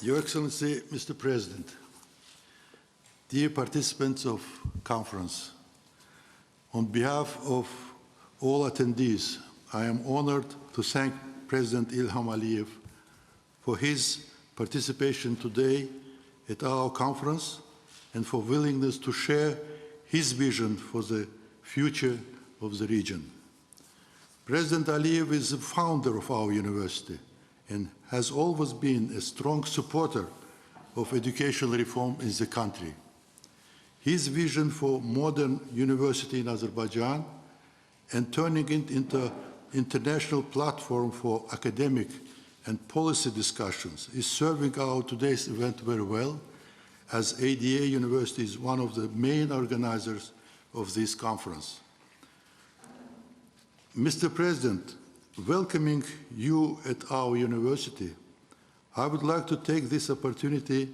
Your Excellency, Mr. President, dear participants of conference, on behalf of all attendees, I am honored to thank President Ilham Aliyev for his participation today at our conference and for willingness to share his vision for the future of the region. President Aliyev is the founder of our university and has always been a strong supporter of educational reform in the country. His vision for modern university in Azerbaijan and turning it into international platform for academic and policy discussions is serving our today's event very well, as ADA University is one of the main organizers of this conference. Mr. President, welcoming you at our university, I would like to take this opportunity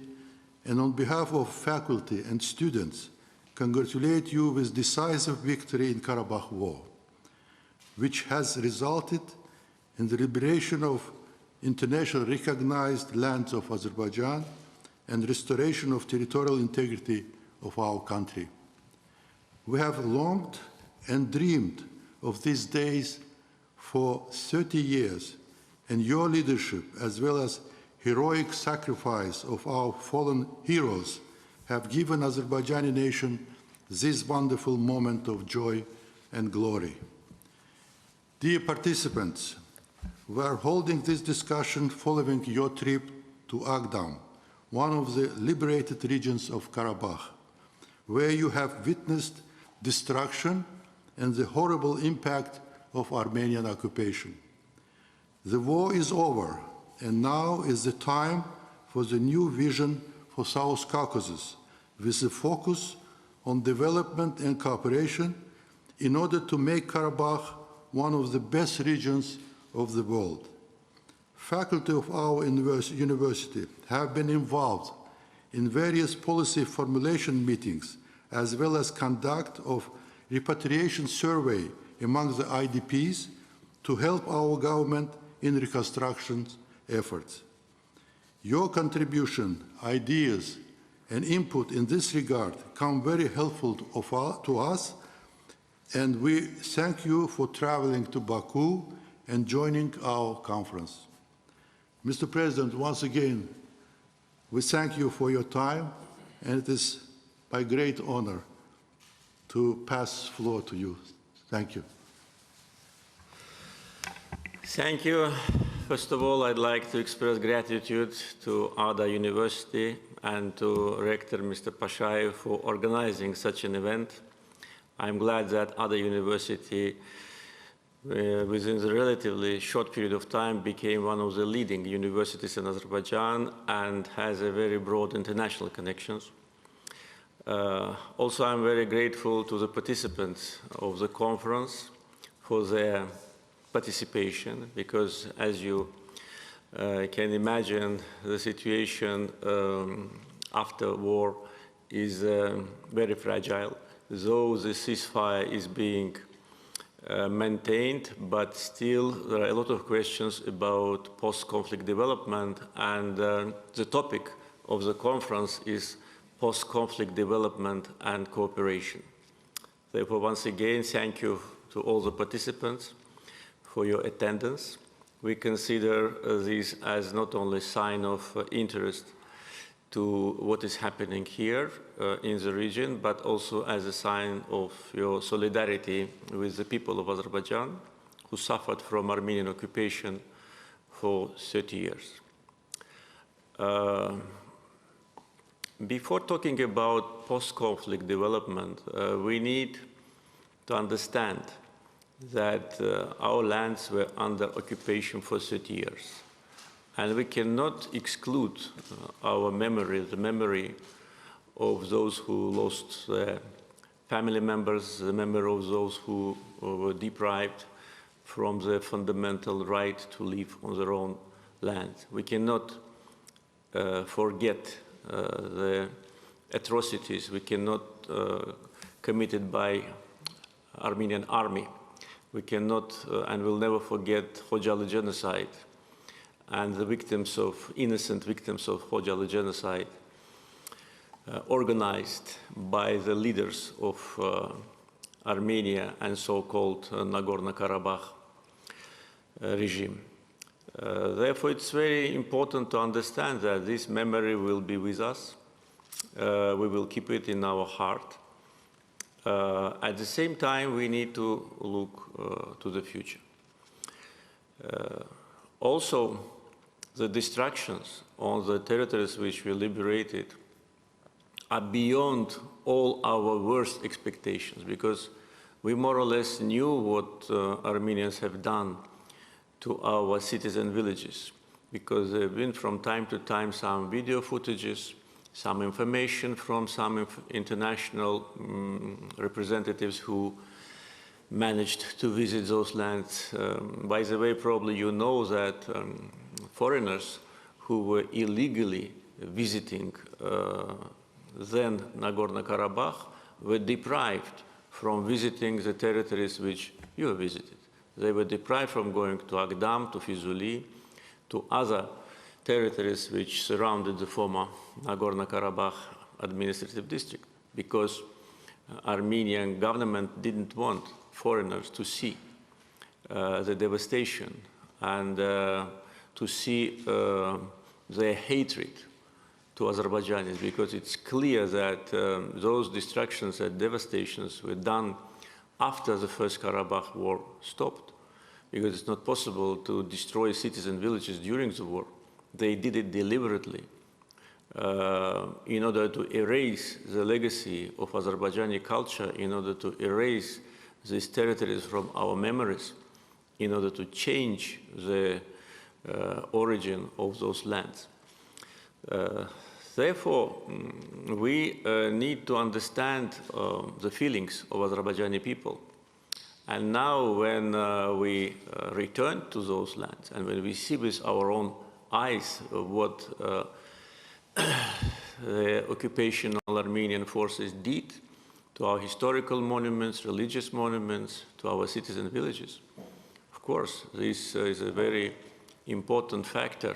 and on behalf of faculty and students, congratulate you with decisive victory in Karabakh War, which has resulted in the liberation of internationally recognized lands of Azerbaijan and restoration of territorial integrity of our country. We have longed and dreamed of these days for 30 years, and your leadership, as well as heroic sacrifice of our fallen heroes, have given Azerbaijani nation this wonderful moment of joy and glory. Dear participants, we are holding this discussion following your trip to Agdam, one of the liberated regions of Karabakh, where you have witnessed destruction and the horrible impact of Armenian occupation. The war is over, and now is the time for the new vision for South Caucasus, with a focus on development and cooperation in order to make Karabakh one of the best regions of the world. Faculty of our university have been involved in various policy formulation meetings, as well as conduct of repatriation survey among the IDPs to help our government in reconstruction efforts. Your contribution, ideas, and input in this regard come very helpful to us, and we thank you for traveling to Baku and joining our conference. Mr. President, once again, we thank you for your time, and it is my great honor to pass the floor to you. Thank you. Thank you. First of all, I'd like to express gratitude to Ada University and to Rector Mr. Pashayev for organizing such an event. I'm glad that Ada University, within a relatively short period of time, became one of the leading universities in Azerbaijan and has a very broad international connections. Also, I'm very grateful to the participants of the conference for their participation, because as you can imagine, the situation after war is very fragile. Though the ceasefire is being maintained, but still there are a lot of questions about post-conflict development, and the topic of the conference is post-conflict development and cooperation. Therefore, once again, thank you to all the participants for your attendance. We consider this as not only a sign of interest to what is happening here in the region, but also as a sign of your solidarity with the people of Azerbaijan who suffered from Armenian occupation for 30 years. Before talking about post-conflict development, we need to understand that our lands were under occupation for 30 years. And we cannot exclude our memory, the memory of those who lost their family members, the memory of those who were deprived from the fundamental right to live on their own land. We cannot forget the atrocities we cannot committed by Armenian army. We cannot and will never forget Khojaly genocide. and the victims of, innocent victims of Khojaly genocide, organized by the leaders of Armenia and so-called Nagorno-Karabakh regime. Therefore, it's very important to understand that this memory will be with us. We will keep it in our heart. At the same time, we need to look to the future. Also, the destructions on the territories which we liberated are beyond all our worst expectations, because we more or less knew what Armenians have done to our citizen villages, because there have been from time to time some video footages, some information from some international representatives who managed to visit those lands. By the way, probably you know that foreigners who were illegally visiting then Nagorno-Karabakh were deprived from visiting the territories which you have visited. They were deprived from going to Agdam, to Fizuli, to other territories which surrounded the former Nagorno-Karabakh administrative district, because Armenian government didn't want foreigners to see the devastation and to see their hatred to Azerbaijanis, because it's clear that those destructions and devastations were done after the First Karabakh War stopped, because it's not possible to destroy citizen villages during the war. They did it deliberately in order to erase the legacy of Azerbaijani culture, in order to erase these territories from our memories, in order to change the origin of those lands. Therefore, we need to understand the feelings of Azerbaijani people. And now when we return to those lands, and when we see with our own eyes what the occupational Armenian forces did to our historical monuments, religious monuments, to our citizen villages, of course, this is a very important factor.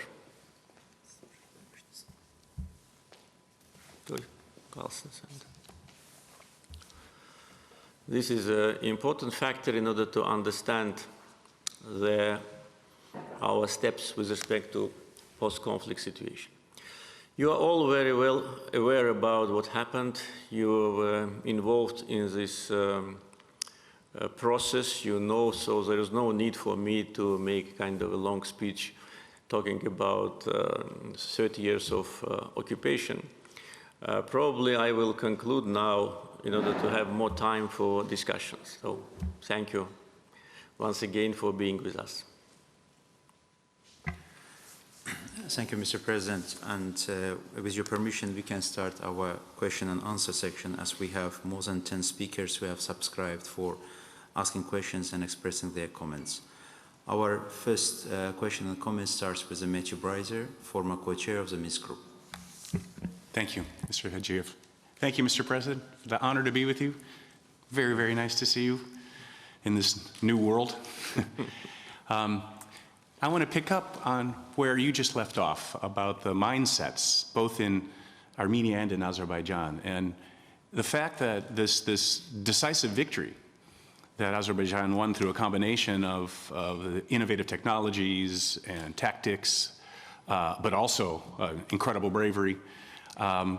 This is an important factor in order to understand our steps with respect to post-conflict situation. You are all very well aware about what happened. You were involved in this process, you know, so there is no need for me to make kind of a long speech talking about 30 years of occupation. Probably I will conclude now in order to have more time for discussions. So thank you once again for being with us. Thank you, Mr. President. And with your permission, we can start our question and answer section, as we have more than 10 speakers who have subscribed for asking questions and expressing their comments. Our first question and comment starts with Matthew Breiser, former co-chair of the Minsk Group. Thank you, Mr. Hadjiev. Thank you, Mr. President. The honor to be with you. Very, very nice to see you in this new world. I want to pick up on where you just left off about the mindsets, both in Armenia and in Azerbaijan, and the fact that this decisive victory that Azerbaijan won through a combination of innovative technologies and tactics, but also incredible bravery, I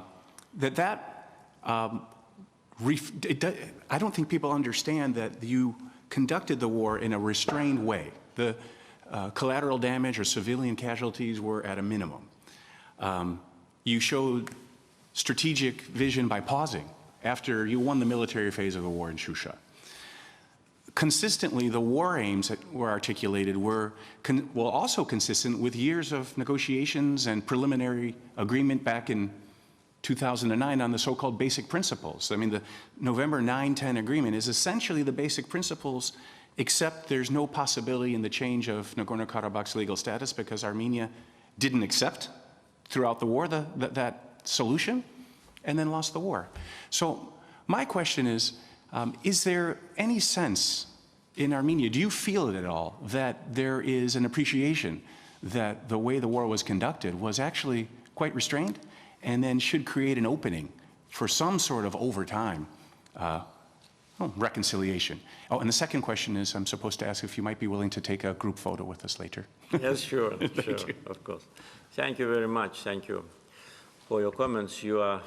don't think people understand that you conducted the war in a restrained way. The collateral damage or civilian casualties were at a minimum. You showed strategic vision by pausing after you won the military phase of the war in Shusha. Consistently, the war aims that were articulated were also consistent with years of negotiations and preliminary agreement back in 2009 on the so-called basic principles. I mean, the November 9-10 agreement is essentially the basic principles, except there's no possibility in the change of Nagorno-Karabakh's legal status, because Armenia didn't accept throughout the war that solution and then lost the war. So my question is there any sense in Armenia, do you feel it at all, that there is an appreciation that the way the war was conducted was actually quite restrained and then should create an opening for some sort of over time reconciliation. Oh, and the second question is, I'm supposed to ask if you might be willing to take a group photo with us later. Yes, sure, sure, of course. Thank you very much. Thank you for your comments. You are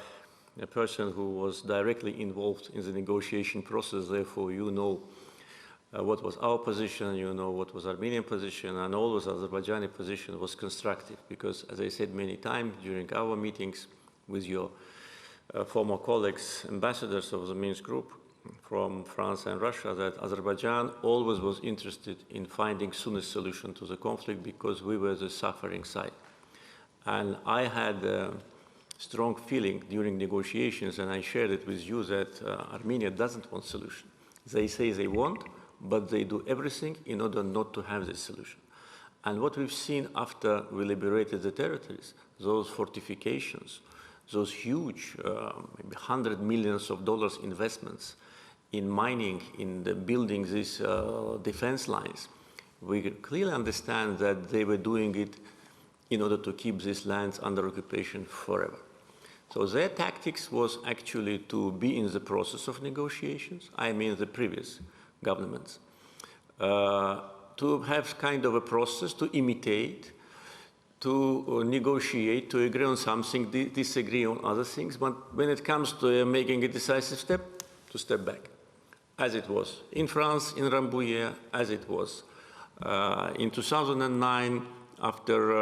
a person who was directly involved in the negotiation process, therefore you know what was our position, you know what was Armenian position, and always Azerbaijani position was constructive, because as I said many times during our meetings with your former colleagues, ambassadors of the Minsk group from France and Russia, that Azerbaijan always was interested in finding soonest solution to the conflict because we were the suffering side. And I had a strong feeling during negotiations, and I shared it with you, that Armenia doesn't want solution. They say they want, but they do everything in order not to have this solution. And what we've seen after we liberated the territories, those fortifications, those huge, maybe $100 million investments in mining, in the building these defense lines, we clearly understand that they were doing it in order to keep these lands under occupation forever. So their tactics was actually to be in the process of negotiations, I mean the previous governments, to have kind of a process to imitate, to negotiate, to agree on something, disagree on other things, but when it comes to making a decisive step, to step back, as it was in France, in Rambouillet, as it was in 2009, after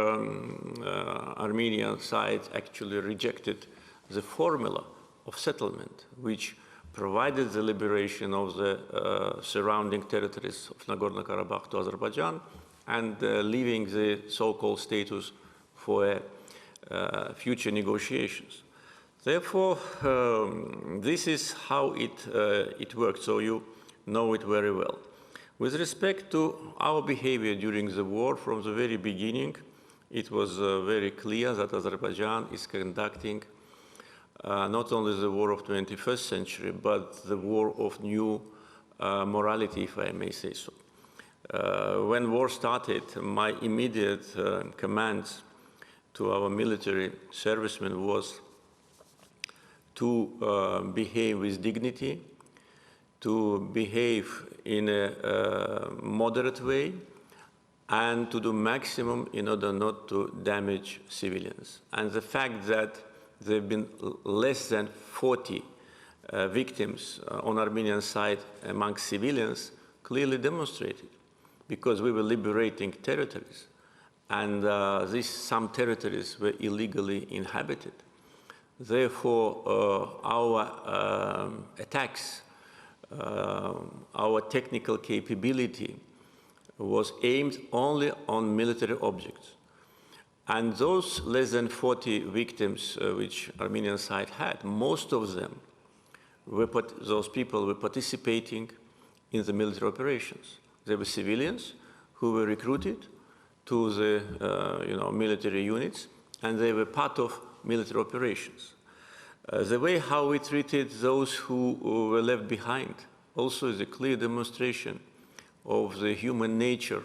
Armenian side actually rejected the formula of settlement, which provided the liberation of the surrounding territories of Nagorno-Karabakh to Azerbaijan and leaving the so-called status for future negotiations. Therefore, this is how it worked, so you know it very well. With respect to our behavior during the war, from the very beginning, it was very clear that Azerbaijan is conducting not only the war of 21st century, but the war of new morality, if I may say so. When war started, my immediate commands to our military servicemen was to behave with dignity, to behave in a moderate way, and to do maximum in order not to damage civilians. And the fact that there have been less than 40 victims on Armenian side among civilians clearly demonstrated, because we were liberating territories, and some territories were illegally inhabited. Therefore, our attacks, our technical capability was aimed only on military objects. And those less than 40 victims which Armenian side had, most of them, those people were participating in the military operations. They were civilians who were recruited to the military units, and they were part of military operations. The way how we treated those who were left behind also is a clear demonstration of the human nature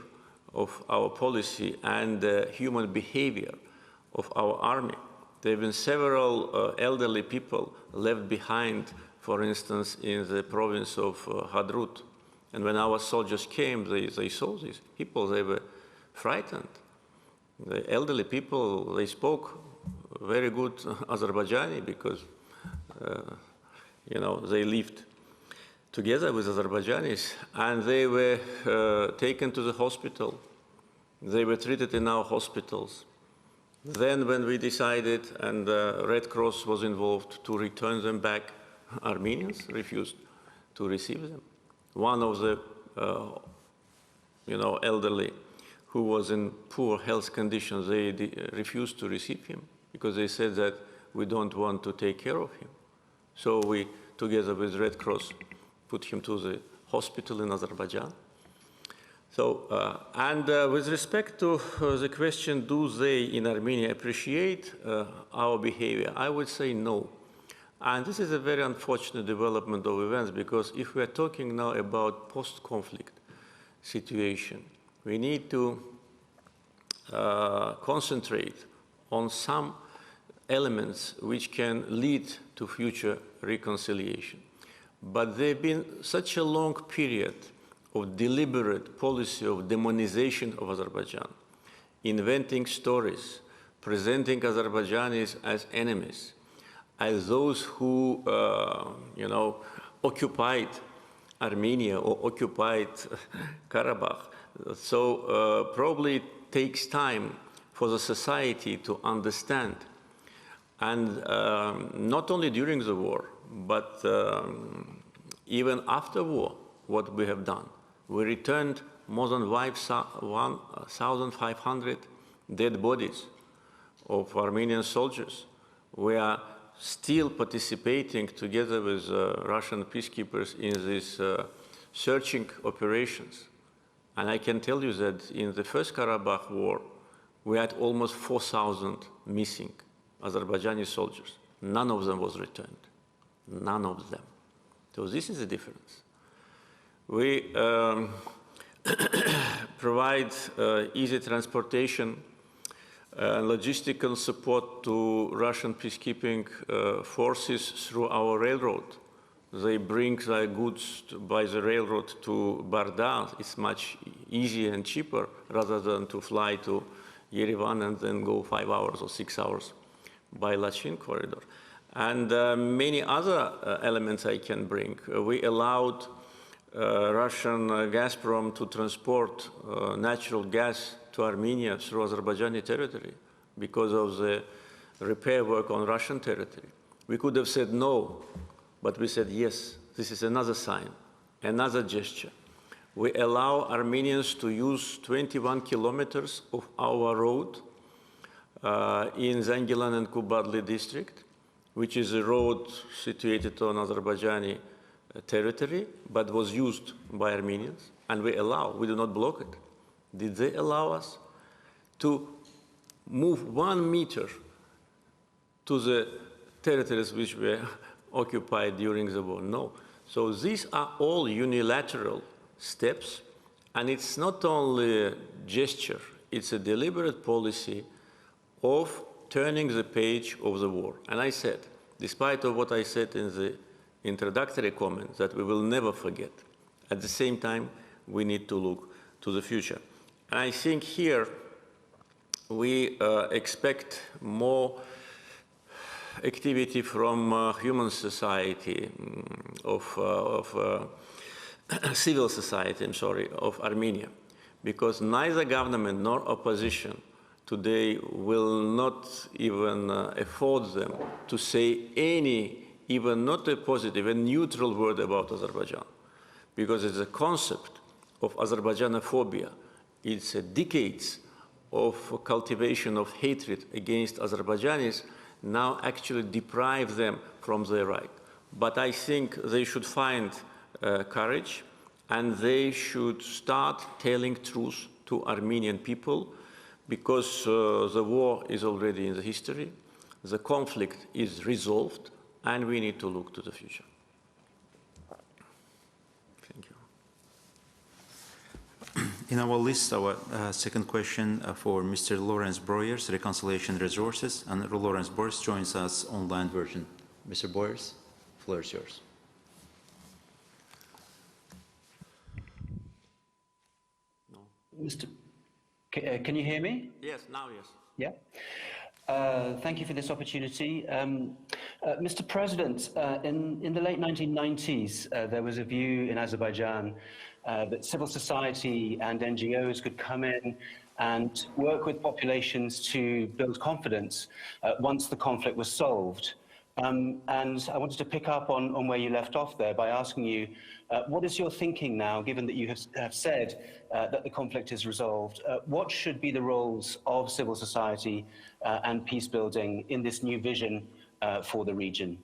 of our policy and the human behavior of our army. There have been several elderly people left behind, for instance, in the province of Hadrut. And when our soldiers came, they saw these people, they were frightened. The elderly people, they spoke very good Azerbaijani because, they lived together with Azerbaijanis, and they were taken to the hospital. They were treated in our hospitals. Then when we decided, and the Red Cross was involved, to return them back, Armenians refused to receive them. One of the elderly who was in poor health conditions, they refused to receive him because they said that we don't want to take care of him. So we, together with Red Cross, put him to the hospital in Azerbaijan. So, with respect to the question, do they in Armenia appreciate our behavior? I would say no. And this is a very unfortunate development of events, because if we are talking now about post-conflict situation, we need to concentrate on some elements which can lead to future reconciliation. But there has been such a long period of deliberate policy of demonization of Azerbaijan, inventing stories, presenting Azerbaijanis as enemies, as those who, occupied Armenia or occupied Karabakh. So probably it takes time for the society to understand. And not only during the war, but even after war, what we have done. We returned more than 1,500 dead bodies of Armenian soldiers. We are still participating together with Russian peacekeepers in these searching operations. And I can tell you that in the first Karabakh war, we had almost 4,000 missing Azerbaijani soldiers. None of them was returned. None of them. So this is the difference. We provide easy transportation, logistical support to Russian peacekeeping forces through our railroad. They bring their goods by the railroad to Barda. It's much easier and cheaper rather than to fly to Yerevan and then go 5 hours or 6 hours by Lachin corridor. And many other elements I can bring. We allowed Russian Gazprom to transport natural gas to Armenia through Azerbaijani territory because of the repair work on Russian territory. We could have said no, but we said yes. This is another sign, another gesture. We allow Armenians to use 21 kilometers of our road in Zangilan and Kubadli district, which is a road situated on Azerbaijani territory, but was used by Armenians, and we do not block it. Did they allow us to move 1 meter to the territories which were occupied during the war? No. So these are all unilateral steps, and it's not only a gesture, it's a deliberate policy of turning the page of the war. And I said, despite of what I said in the introductory comments, that we will never forget. At the same time, we need to look to the future. And I think here we expect more activity from human society, civil society, of Armenia, because neither government nor opposition today will not even afford them to say any, even not a positive, a neutral word about Azerbaijan, because it's a concept of Azerbaijanophobia. It's decades of cultivation of hatred against Azerbaijanis now actually deprive them from their right. But I think they should find courage, and they should start telling truth to Armenian people, because the war is already in the history, the conflict is resolved, and we need to look to the future. Thank you. In our list, our second question for Mr. Lawrence Boyers, Reconciliation Resources, and Lawrence Boyers joins us online version. Mr. Boyers, the floor is yours. No. Can you hear me? Yes, now yes. Yeah. Thank you for this opportunity. Mr. President, in the late 1990s, there was a view in Azerbaijan that civil society and NGOs could come in and work with populations to build confidence once the conflict was solved. And I wanted to pick up on where you left off there by asking you, what is your thinking now, given that you have said that the conflict is resolved? What should be the roles of civil society and peace building in this new vision for the region?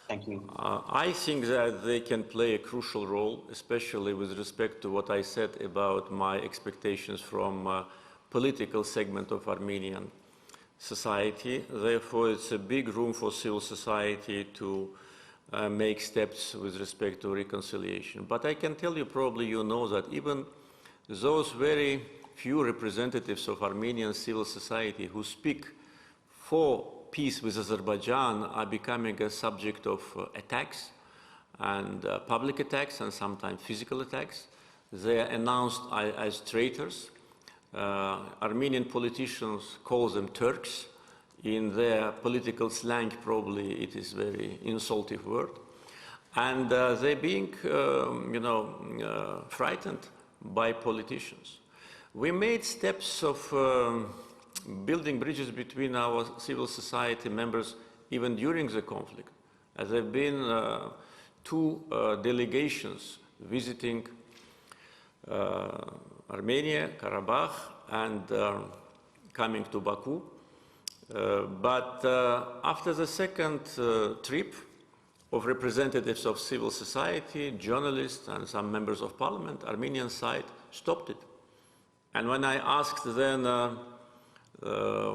Thank you. I think that they can play a crucial role, especially with respect to what I said about my expectations from political segment of Armenian society. Therefore, it's a big room for civil society to make steps with respect to reconciliation. But I can tell you, probably you know, that even those very few representatives of Armenian civil society who speak for peace with Azerbaijan are becoming a subject of attacks and public attacks and sometimes physical attacks. They are announced as traitors. Armenian politicians call them Turks. In their political slang, probably it is a very insulting word. And they're being, frightened by politicians. We made steps of building bridges between our civil society members even during the conflict. There have been two delegations visiting Armenia, Karabakh, and coming to Baku. But after the second trip of representatives of civil society, journalists, and some members of parliament, Armenian side stopped it. And when I asked then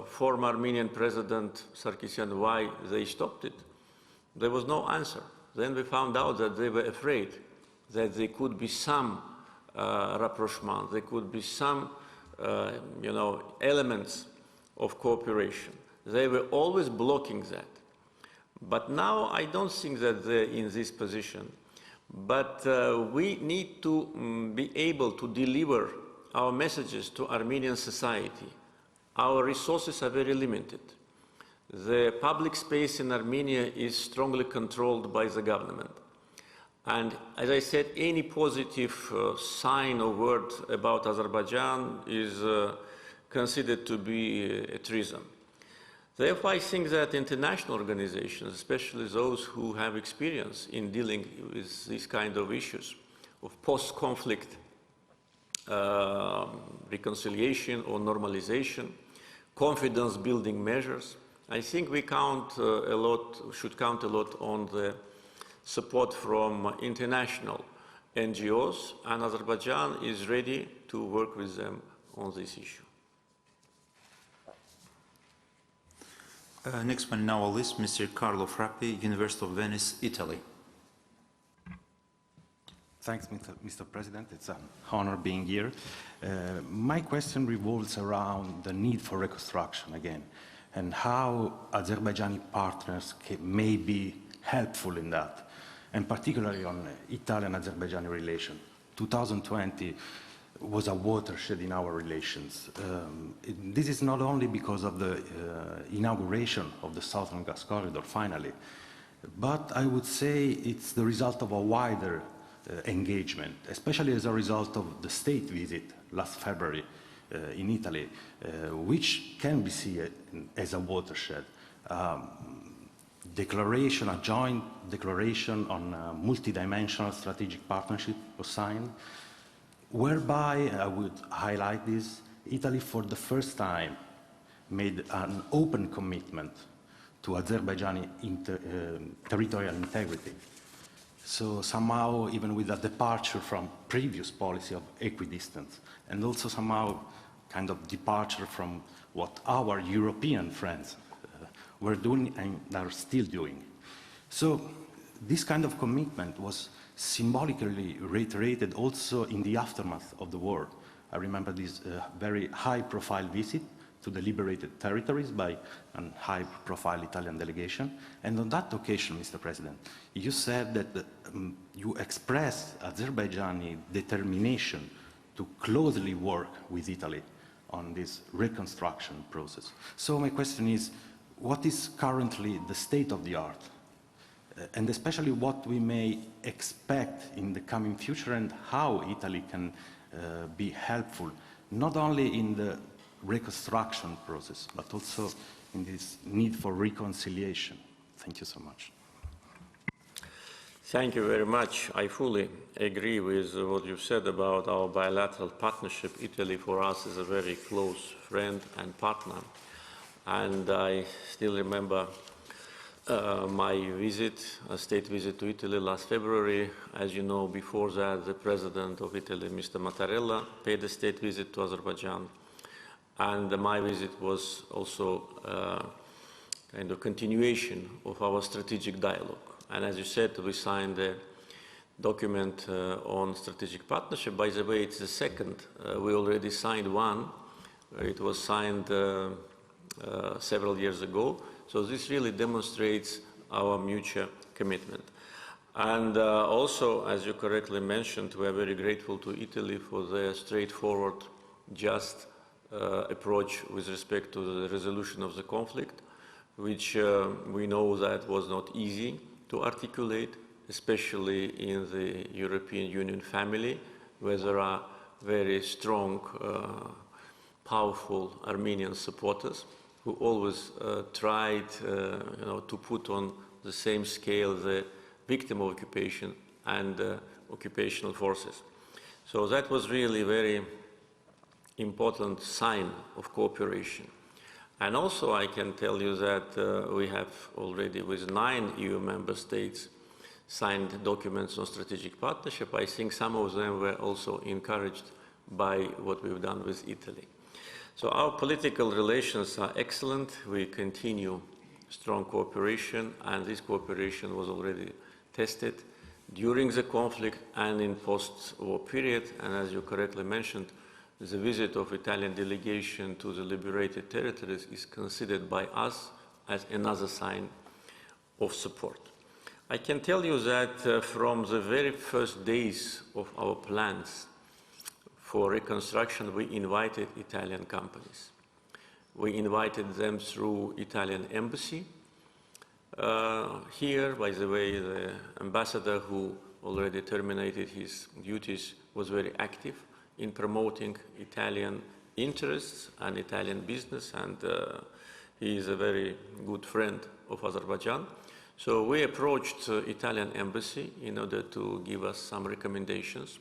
former Armenian President Sarkisyan why they stopped it, there was no answer. Then we found out that they were afraid that there could be some rapprochement, there could be some, elements of cooperation. They were always blocking that. But now I don't think that they're in this position. But we need to be able to deliver our messages to Armenian society. Our resources are very limited. The public space in Armenia is strongly controlled by the government. And as I said, any positive sign or word about Azerbaijan is considered to be a treason. Therefore, I think that international organizations, especially those who have experience in dealing with these kind of issues of post-conflict reconciliation or normalization, confidence-building measures, I think we should count a lot on the support from international NGOs, and Azerbaijan is ready to work with them on this issue. Next one in our list, Mr. Carlo Frappi, University of Venice, Italy. Thanks, Mr. President. It's an honor being here. My question revolves around the need for reconstruction again, and how Azerbaijani partners may be helpful in that, and particularly on Italian-Azerbaijani relations. 2020 was a watershed in our relations. This is not only because of the inauguration of the Southern Gas Corridor, finally, but I would say it's the result of a wider engagement, especially as a result of the state visit last February in Italy, which can be seen as a watershed. Declaration, a joint declaration on a multidimensional strategic partnership was signed, whereby, I would highlight this, Italy for the first time made an open commitment to Azerbaijani territorial integrity. So somehow, even with a departure from previous policy of equidistance, and also somehow kind of departure from what our European friends were doing and are still doing. So this kind of commitment was symbolically reiterated also in the aftermath of the war. I remember this very high-profile visit to the liberated territories by a high-profile Italian delegation. And on that occasion, Mr. President, you said that you expressed Azerbaijani determination to closely work with Italy on this reconstruction process. So my question is, what is currently the state of the art? And especially what we may expect in the coming future, and how Italy can be helpful, not only in the reconstruction process, but also in this need for reconciliation. Thank you so much. Thank you very much. I fully agree with what you've said about our bilateral partnership. Italy for us is a very close friend and partner. And I still remember my visit, a state visit to Italy last February. As you know, before that, the president of Italy, Mr. Mattarella, paid a state visit to Azerbaijan. And my visit was also kind of continuation of our strategic dialogue. And as you said, we signed a document on strategic partnership. By the way, it's the second. We already signed one. It was signed several years ago. So this really demonstrates our mutual commitment. And also, as you correctly mentioned, we are very grateful to Italy for their straightforward, just approach with respect to the resolution of the conflict, which we know that was not easy to articulate, especially in the European Union family, where there are very strong, powerful Armenian supporters who always tried to put on the same scale the victim of occupation and occupational forces. So that was really a very important sign of cooperation. And also I can tell you that we have already with 9 EU member states signed documents on strategic partnership. I think some of them were also encouraged by what we've done with Italy. So our political relations are excellent. We continue strong cooperation, and this cooperation was already tested during the conflict and in post-war period. And as you correctly mentioned, the visit of Italian delegation to the liberated territories is considered by us as another sign of support. I can tell you that from the very first days of our plans for reconstruction, we invited Italian companies. We invited them through Italian embassy. Here, by the way, the ambassador who already terminated his duties was very active in promoting Italian interests and Italian business, and he is a very good friend of Azerbaijan. So we approached Italian embassy in order to give us some recommendations.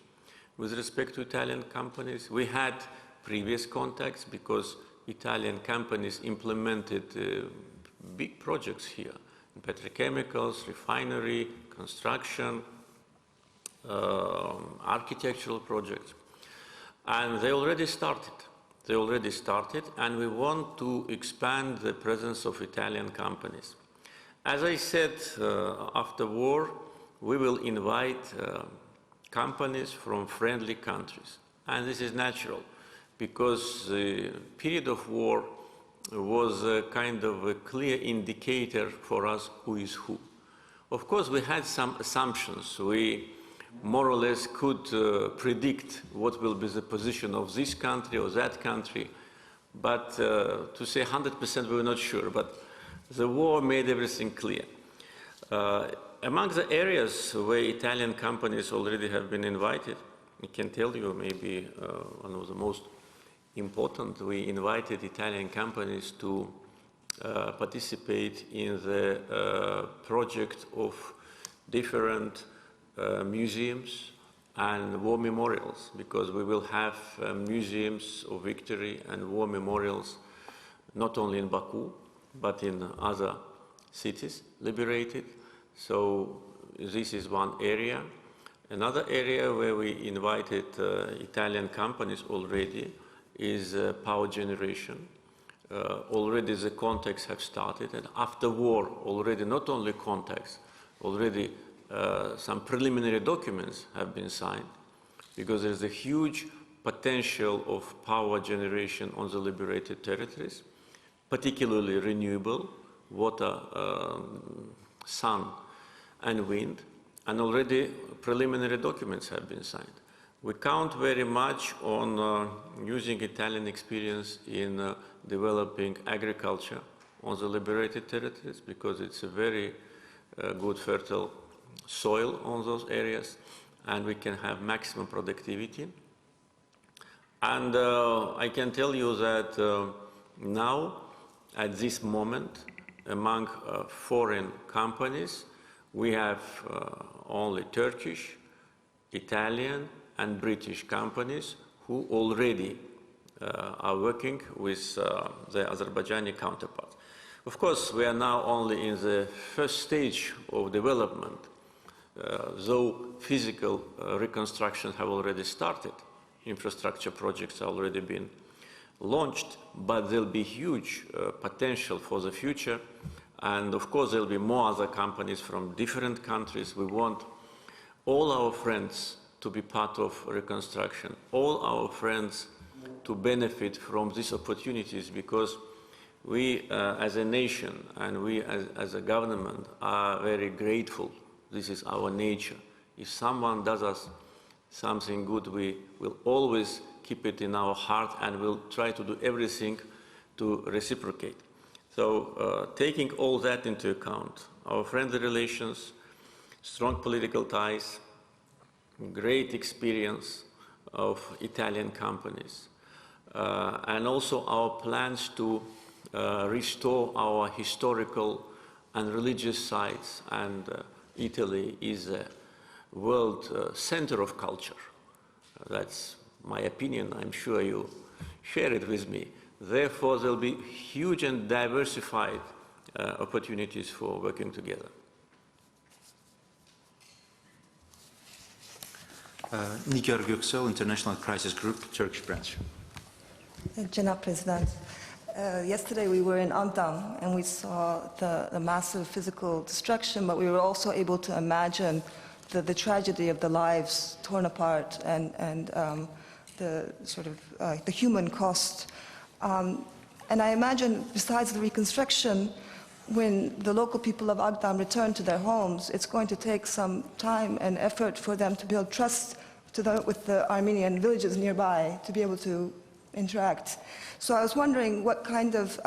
With respect to Italian companies, we had previous contacts because Italian companies implemented big projects here, petrochemicals, refinery, construction, architectural projects. And they already started. They already started, and we want to expand the presence of Italian companies. As I said, after war, we will invite companies from friendly countries. And this is natural, because the period of war was a kind of a clear indicator for us who is who. Of course, we had some assumptions. We more or less could predict what will be the position of this country or that country, but to say 100% we were not sure, but the war made everything clear. Among the areas where Italian companies already have been invited, I can tell you maybe one of the most important, we invited Italian companies to participate in the project of different museums and war memorials, because we will have museums of victory and war memorials not only in Baku, but in other cities liberated. So this is one area. Another area where we invited Italian companies already is power generation. Already the contacts have started, and after war already not only contacts, already some preliminary documents have been signed, because there's a huge potential of power generation on the liberated territories, particularly renewable, water, sun and wind, and already preliminary documents have been signed. We count very much on using Italian experience in developing agriculture on the liberated territories, because it's a very good fertile soil on those areas, and we can have maximum productivity. And I can tell you that now, at this moment, among foreign companies, we have only Turkish, Italian, and British companies who already are working with their Azerbaijani counterparts. Of course, we are now only in the first stage of development, though physical reconstructions have already started. Infrastructure projects have already been launched, but there'll be huge potential for the future. And of course, there'll be more other companies from different countries. We want all our friends to be part of reconstruction, all our friends to benefit from these opportunities, because we as a nation and we as a government are very grateful. This is our nature. If someone does us something good, we will always keep it in our heart and we'll try to do everything to reciprocate. So taking all that into account, our friendly relations, strong political ties, great experience of Italian companies, and also our plans to restore our historical and religious sites. And Italy is a world center of culture. That's my opinion. I'm sure you share it with me. Therefore, there'll be huge and diversified opportunities for working together. Nigar Göksel, International Crisis Group, Turkish branch. Cenab President, yesterday we were in Agdam and we saw the massive physical destruction, but we were also able to imagine the tragedy of the lives torn apart and the sort of the human cost. And I imagine, besides the reconstruction, when the local people of Agdam return to their homes, it's going to take some time and effort for them to build trust with the Armenian villages nearby to be able to interact. So I was wondering what kind of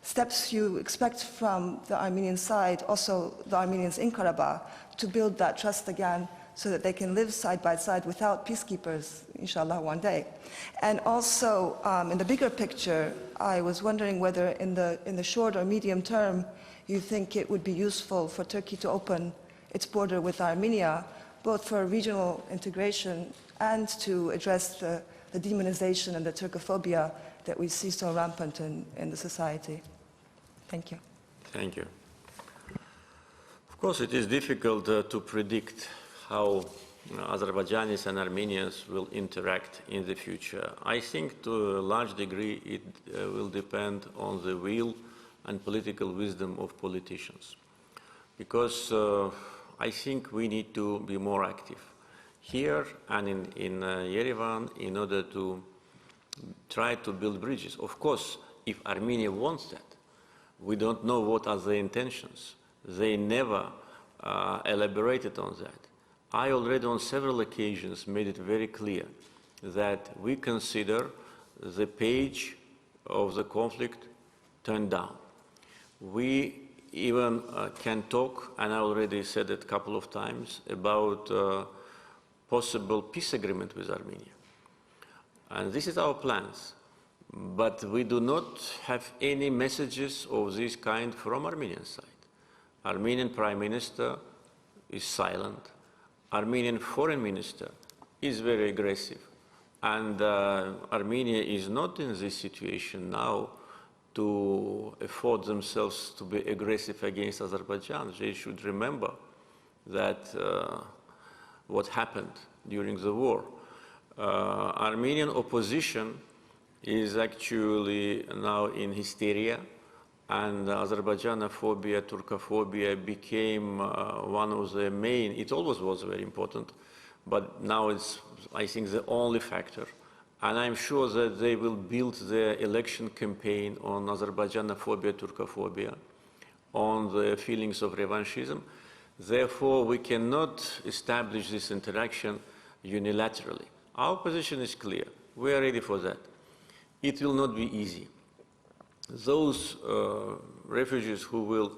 steps you expect from the Armenian side, also the Armenians in Karabakh, to build that trust again so that they can live side by side without peacekeepers, inshallah, one day. And also, in the bigger picture, I was wondering whether in the short or medium term, you think it would be useful for Turkey to open its border with Armenia, both for regional integration and to address the demonization and the Turkophobia that we see so rampant in the society. Thank you. Thank you. Of course, it is difficult to predict how Azerbaijanis and Armenians will interact in the future. I think to a large degree it will depend on the will and political wisdom of politicians. Because I think we need to be more active here and in Yerevan in order to try to build bridges. Of course, if Armenia wants that, we don't know what are their intentions. They never elaborated on that. I already on several occasions made it very clear that we consider the page of the conflict turned down. We even can talk, and I already said it a couple of times, about possible peace agreement with Armenia. And this is our plans. But we do not have any messages of this kind from Armenian side. Armenian Prime Minister is silent. Armenian Foreign Minister is very aggressive. And Armenia is not in this situation now to afford themselves to be aggressive against Azerbaijan. They should remember that what happened during the war. Armenian opposition is actually now in hysteria, and Azerbaijanophobia, Turkophobia became one of the main, it always was very important, but now it's, I think, the only factor. And I'm sure that they will build their election campaign on Azerbaijanophobia, Turkophobia, on the feelings of revanchism. Therefore, we cannot establish this interaction unilaterally. Our position is clear. We are ready for that. It will not be easy. Those refugees who will,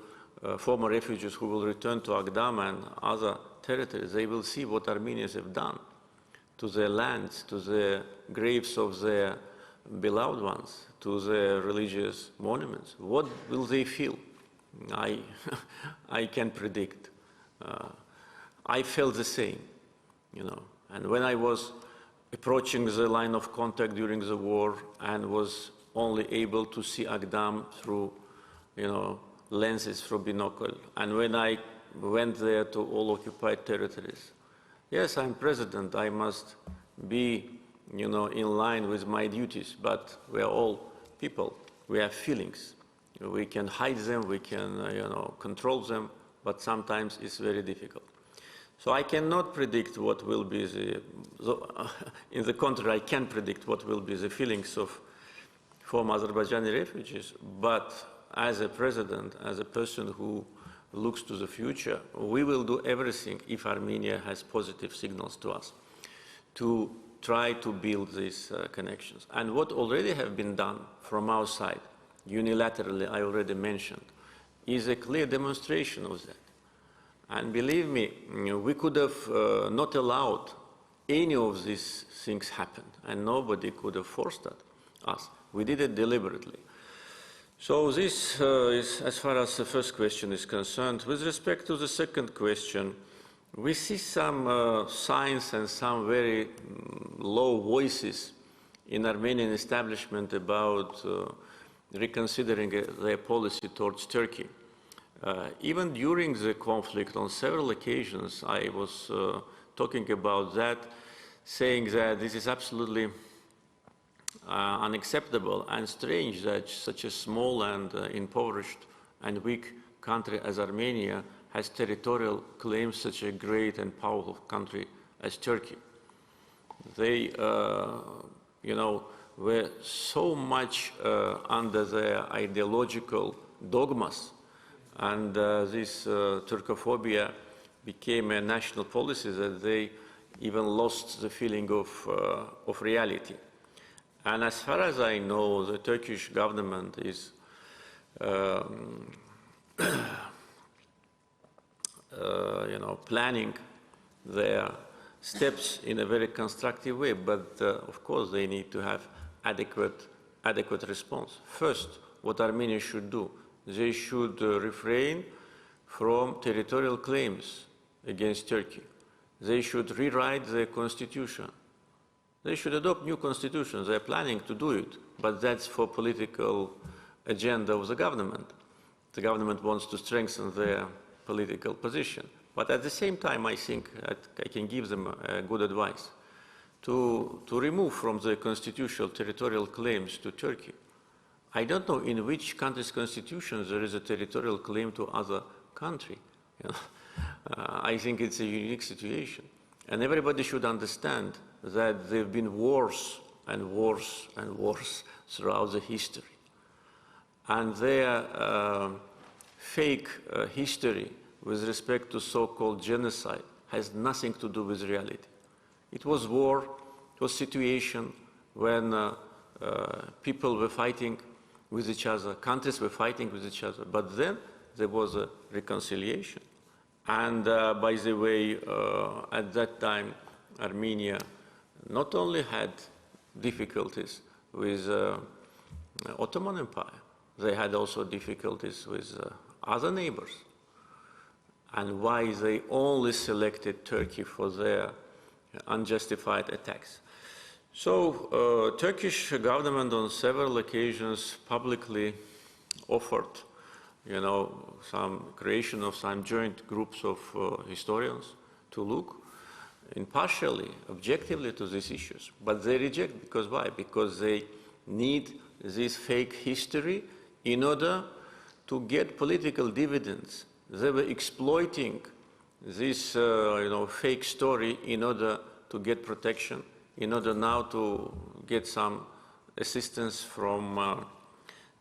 former refugees who will return to Agdam and other territories, they will see what Armenians have done to their lands, to the graves of their beloved ones, to their religious monuments. What will they feel? I can't predict. I felt the same, you know. And when I was approaching the line of contact during the war and was only able to see Agdam through, you know, lenses through binocle, and when I went there to all occupied territories, yes, I'm president, I must be, you know, in line with my duties, but we are all people, we have feelings. We can hide them, we can, you know, control them, but sometimes it's very difficult. So I cannot predict what will be in the contrary, I can predict what will be the feelings of former Azerbaijani refugees, but as a president, as a person who looks to the future, we will do everything if Armenia has positive signals to us to try to build these connections. And what already have been done from our side, unilaterally, I already mentioned, is a clear demonstration of that. And believe me, we could have not allowed any of these things happen, and nobody could have forced us. We did it deliberately. So this is as far as the first question is concerned. With respect to the second question, we see some signs and some very low voices in Armenian establishment about reconsidering their policy towards Turkey. Even during the conflict, on several occasions, I was talking about that, saying that this is absolutely unacceptable and strange that such a small and impoverished and weak country as Armenia has territorial claims such a great and powerful country as Turkey. They, were so much under their ideological dogmas, and this Turkophobia became a national policy that they even lost the feeling of reality. And as far as I know, the Turkish government is planning their steps in a very constructive way, but of course they need to have adequate response. First, what Armenia should do, they should refrain from territorial claims against Turkey. They should rewrite their constitution. They should adopt new constitutions. They're planning to do it, but that's for political agenda of the government. The government wants to strengthen their political position. But at the same time, I think that I can give them good advice to remove from the constitutional territorial claims to Turkey. I don't know in which country's constitution there is a territorial claim to other country. I think it's a unique situation. And everybody should understand that there have been wars and wars and wars throughout the history. And their fake history with respect to so-called genocide has nothing to do with reality. It was war, it was situation when people were fighting with each other, countries were fighting with each other, but then there was a reconciliation. And by the way, at that time, Armenia not only had difficulties with Ottoman Empire, they had also difficulties with other neighbors. And why they only selected Turkey for their unjustified attacks. So Turkish government on several occasions publicly offered, some creation of some joint groups of historians to look impartially, objectively to these issues. But they reject, because why? Because they need this fake history in order to get political dividends. They were exploiting this fake story in order to get protection, in order now to get some assistance from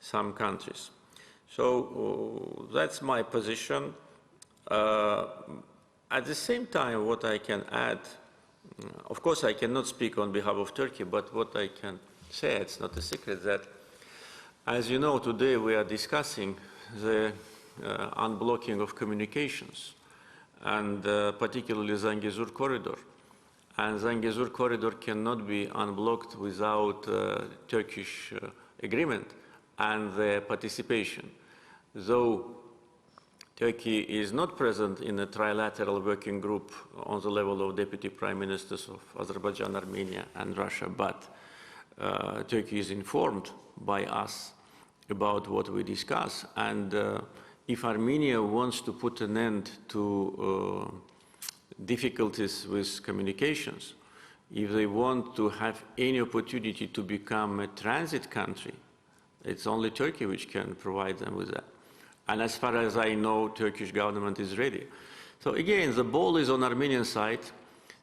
some countries. So that's my position. At the same time, what I can add, of course I cannot speak on behalf of Turkey, but what I can say, it's not a secret, that as you know, today we are discussing the unblocking of communications, and particularly Zangezur corridor. And Zangezur corridor cannot be unblocked without Turkish agreement and their participation. Though Turkey is not present in a trilateral working group on the level of deputy prime ministers of Azerbaijan, Armenia, and Russia, but Turkey is informed by us about what we discuss. And if Armenia wants to put an end to difficulties with communications, if they want to have any opportunity to become a transit country, it's only Turkey which can provide them with that. And as far as I know, Turkish government is ready. So again, the ball is on Armenian side.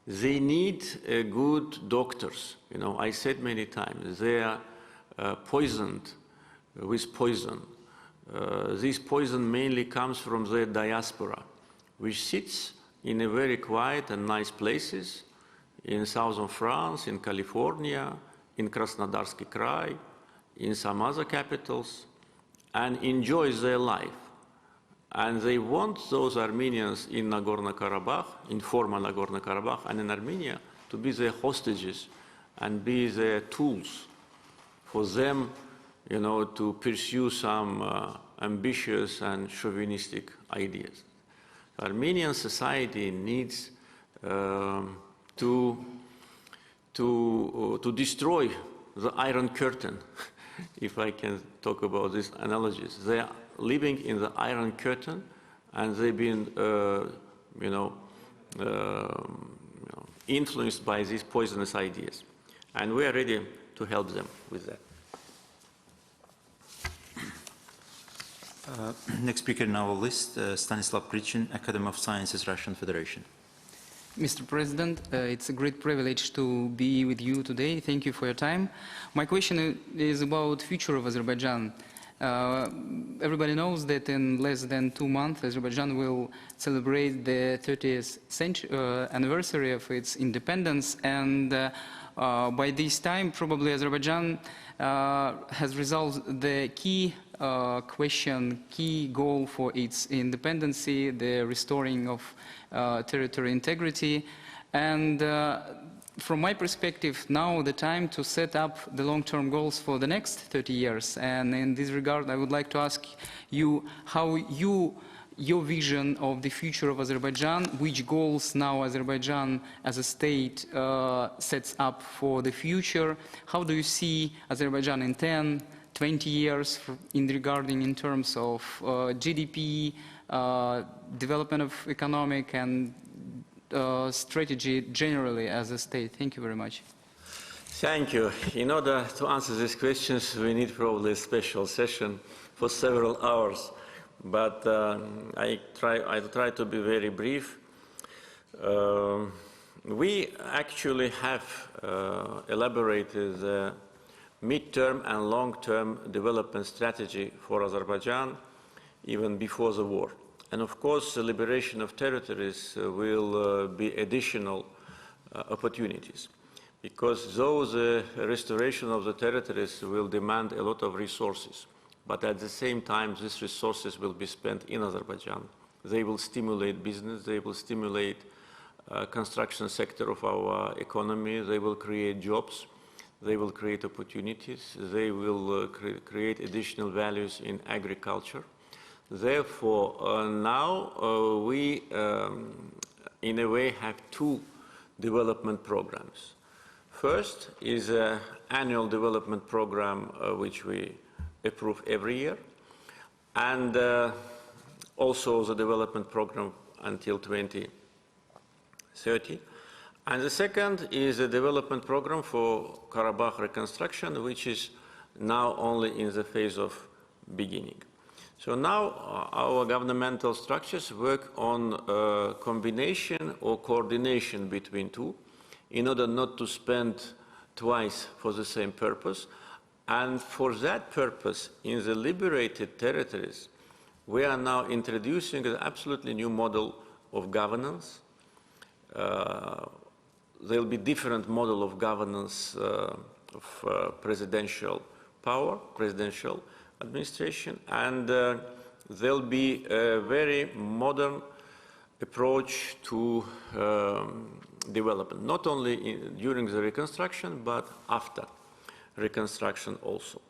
They need good doctors. You know, I said many times, they are poisoned with poison. This poison mainly comes from the diaspora, which sits in a very quiet and nice places in southern France, in California, in Krasnodarsky Krai, in some other capitals, and enjoys their life. And they want those Armenians in Nagorno-Karabakh, in former Nagorno-Karabakh, and in Armenia to be their hostages and be their tools for them, you know, to pursue some ambitious and chauvinistic ideas. Armenian society needs to destroy the Iron Curtain, if I can talk about these analogies. They are living in the Iron Curtain, and they've been, influenced by these poisonous ideas. And we are ready to help them with that. Next speaker in our list, Stanislav Krichin, Academy of Sciences, Russian Federation. Mr. President, it's a great privilege to be with you today. Thank you for your time. My question is about future of Azerbaijan. Everybody knows that in less than 2 months, Azerbaijan will celebrate the 30th anniversary of its independence, and by this time, probably Azerbaijan has resolved the key question, key goal for its independence, the restoring of territorial integrity. And from my perspective, now the time to set up the long-term goals for the next 30 years. And in this regard, I would like to ask you how your vision of the future of Azerbaijan, which goals now Azerbaijan as a state sets up for the future. How do you see Azerbaijan in 10, 20 years in terms of GDP, development of economic and strategy generally as a state? Thank you very much. Thank you. In order to answer these questions, we need probably a special session for several hours. But I'll try to be very brief. We actually have elaborated the mid-term and long-term development strategy for Azerbaijan even before the war. And of course, the liberation of territories will be additional opportunities, because though the restoration of the territories will demand a lot of resources, but at the same time, these resources will be spent in Azerbaijan. They will stimulate business, they will stimulate construction sector of our economy, they will create jobs, they will create opportunities, they will create additional values in agriculture. Therefore, now we, in a way, have two development programs. First is an annual development program which we approve every year, and also the development program until 2030. And the second is a development program for Karabakh reconstruction, which is now only in the phase of beginning. So now our governmental structures work on combination or coordination between two in order not to spend twice for the same purpose. And for that purpose, in the liberated territories, we are now introducing an absolutely new model of governance. There will be different model of governance of presidential power, presidential administration, and there'll be a very modern approach to development, not only during the reconstruction, but after reconstruction also.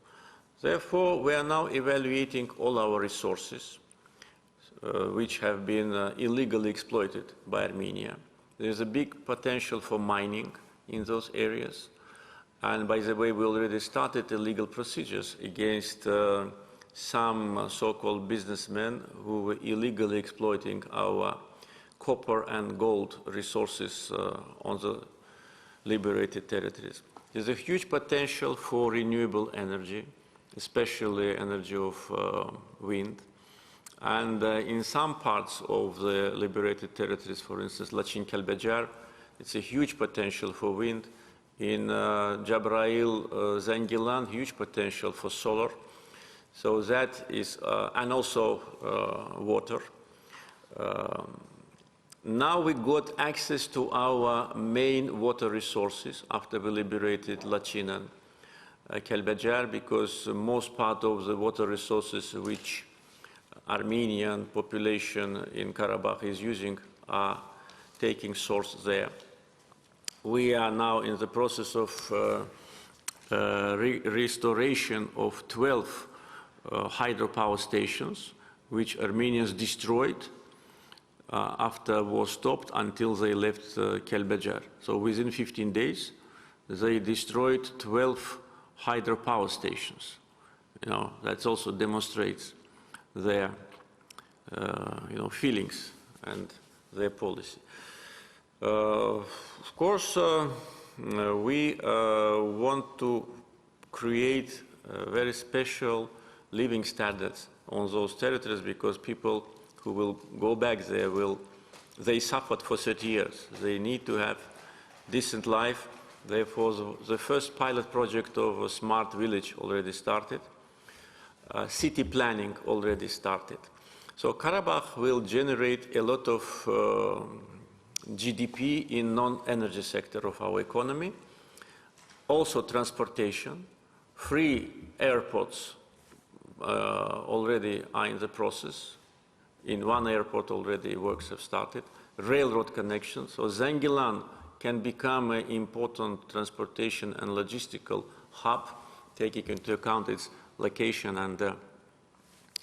Therefore, we are now evaluating all our resources, which have been illegally exploited by Armenia. There is a big potential for mining in those areas. And by the way, we already started illegal procedures against some so-called businessmen who were illegally exploiting our copper and gold resources on the liberated territories. There's a huge potential for renewable energy, especially energy of wind. And in some parts of the liberated territories, for instance, Lachin-Kelbejar, it's a huge potential for wind. In Jabrail, Zengilan, huge potential for solar. So that is, and also water. Now we got access to our main water resources after we liberated Lachin and Kelbejar, because most part of the water resources which Armenian population in Karabakh is using are taking source there. We are now in the process of restoration of 12 hydropower stations, which Armenians destroyed after war stopped until they left Kelbejar. So within 15 days, they destroyed 12 hydropower stations. You know, that also demonstrates their feelings and their policy. Of course, we want to create very special living standards on those territories, because people who will go back there they suffered for 30 years. They need to have decent life. Therefore, the first pilot project of a smart village already started. City planning already started. So Karabakh will generate a lot of GDP in non-energy sector of our economy. Also transportation, free airports already are in the process. In one airport already works have started. Railroad connections. So Zengilan can become an important transportation and logistical hub, taking into account its location and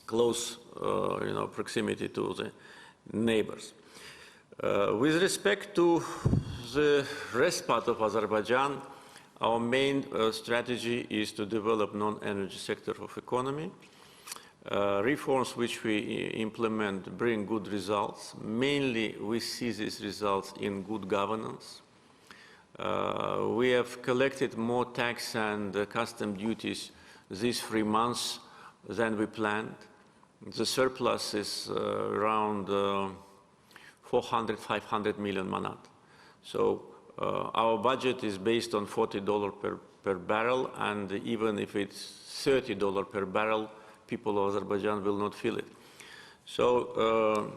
close proximity to the neighbors. With respect to the rest part of Azerbaijan, our main strategy is to develop non-energy sector of economy. Reforms which we implement bring good results. Mainly we see these results in good governance. We have collected more tax and custom duties these 3 months than we planned. The surplus is around 400, 500 million manat. So our budget is based on $40 per barrel, and even if it's $30 per barrel, people of Azerbaijan will not feel it. So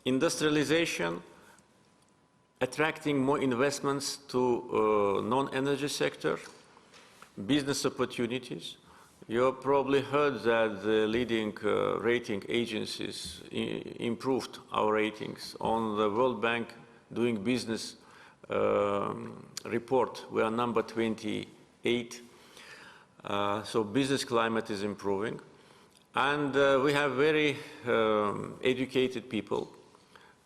industrialization, attracting more investments to non-energy sector, business opportunities. You have probably heard that the leading rating agencies improved our ratings. On the World Bank Doing Business report, we are number 28. So business climate is improving. And we have very educated people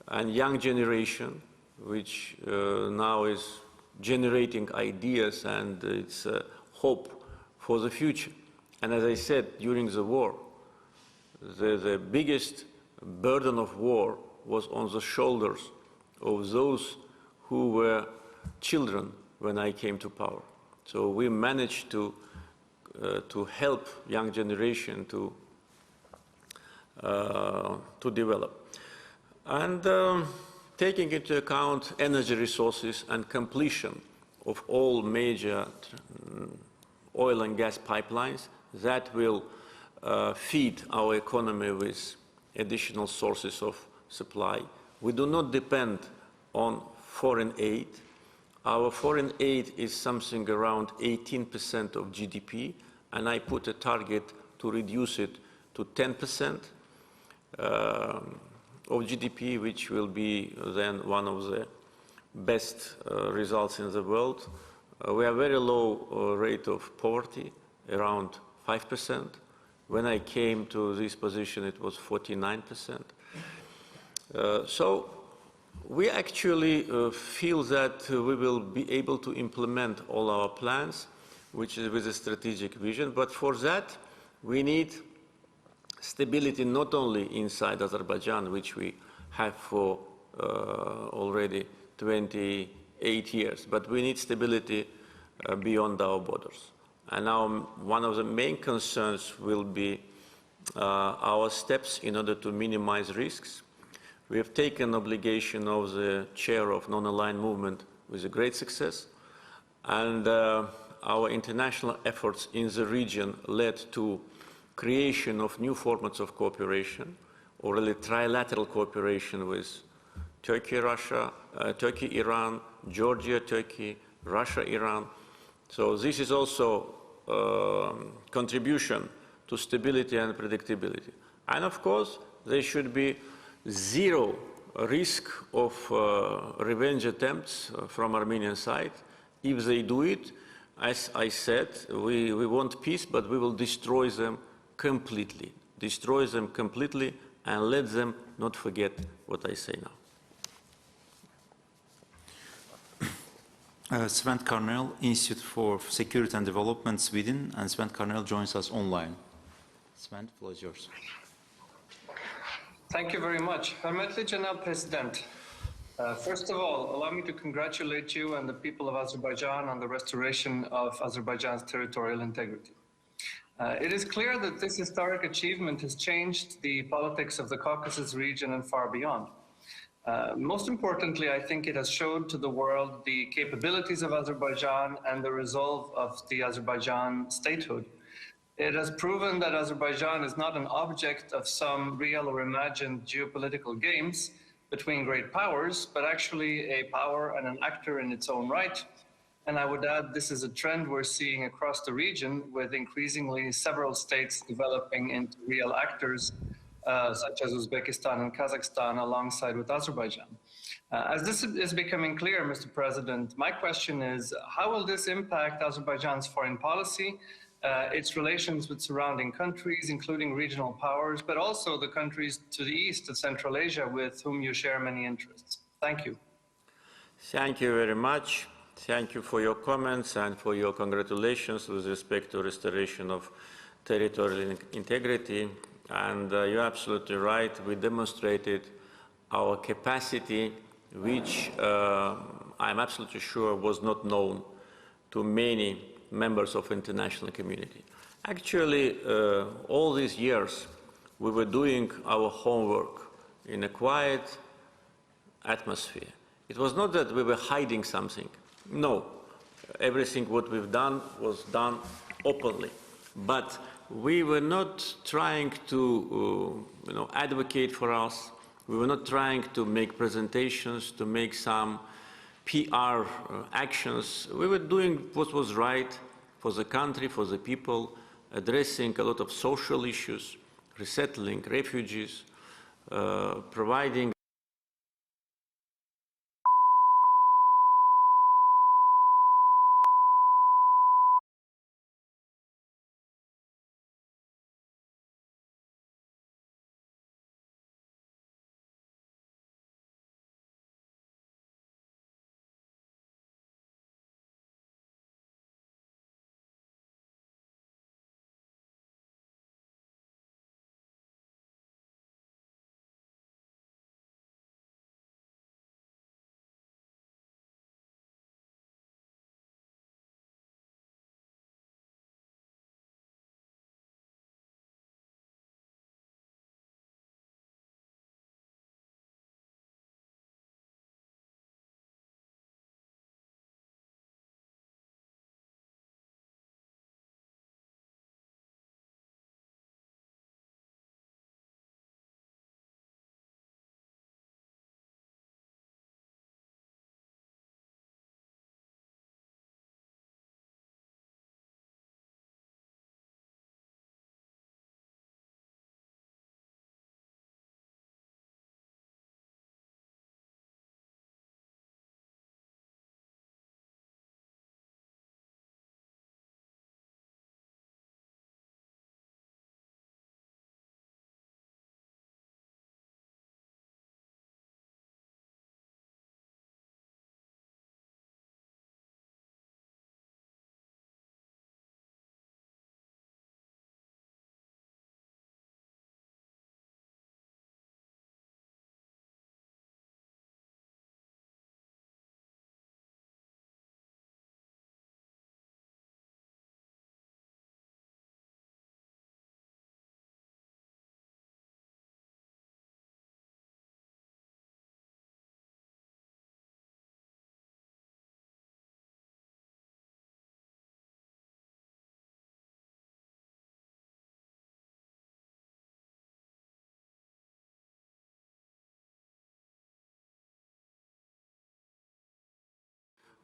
and young generation, which now is generating ideas, and it's hope for the future. And as I said, during the war, the biggest burden of war was on the shoulders of those who were children when I came to power. So we managed to help young generation to develop. And taking into account energy resources and completion of all major oil and gas pipelines, that will feed our economy with additional sources of supply. We do not depend on foreign aid. Our foreign aid is something around 18% of GDP, and I put a target to reduce it to 10% of GDP, which will be then one of the best results in the world. We have very low rate of poverty, around 5%. When I came to this position, it was 49%. So we actually feel that we will be able to implement all our plans, which is with a strategic vision. But for that, we need stability not only inside Azerbaijan, which we have for already 28 years, but we need stability beyond our borders. And now one of the main concerns will be our steps in order to minimize risks. We have taken obligation of the chair of non-aligned movement with a great success, and our international efforts in the region led to creation of new formats of cooperation, or really trilateral cooperation with Turkey, Russia, Turkey, Iran, Georgia, Turkey, Russia, Iran. So this is also contribution to stability and predictability. And of course, there should be zero risk of revenge attempts from Armenian side. If they do it, as I said, we want peace, but we will destroy them completely. Destroy them completely and let them not forget what I say now. Sven Carnell, Institute for Security and Development, Sweden, and Sven Carnell joins us online. Sven, the floor is yours. Thank you very much. Hörmətli Cənab President, first of all, allow me to congratulate you and the people of Azerbaijan on the restoration of Azerbaijan's territorial integrity. It is clear that this historic achievement has changed the politics of the Caucasus region and far beyond. Most importantly, I think it has showed to the world the capabilities of Azerbaijan and the resolve of the Azerbaijan statehood. It has proven that Azerbaijan is not an object of some real or imagined geopolitical games between great powers, but actually a power and an actor in its own right. And I would add, this is a trend we're seeing across the region, with increasingly several states developing into real actors, such as Uzbekistan and Kazakhstan, alongside with Azerbaijan. As this is becoming clear, Mr. President, my question is, how will this impact Azerbaijan's foreign policy, its relations with surrounding countries, including regional powers, but also the countries to the east of Central Asia with whom you share many interests? Thank you. Thank you very much. Thank you for your comments and for your congratulations with respect to restoration of territorial integrity. And you're absolutely right. We demonstrated our capacity, which I'm absolutely sure was not known to many members of the international community. Actually, all these years, we were doing our homework in a quiet atmosphere. It was not that we were hiding something. No, everything what we've done was done openly. But we were not trying to advocate for us. We were not trying to make presentations, to make some PR actions. We were doing what was right for the country, for the people, addressing a lot of social issues, resettling refugees, providing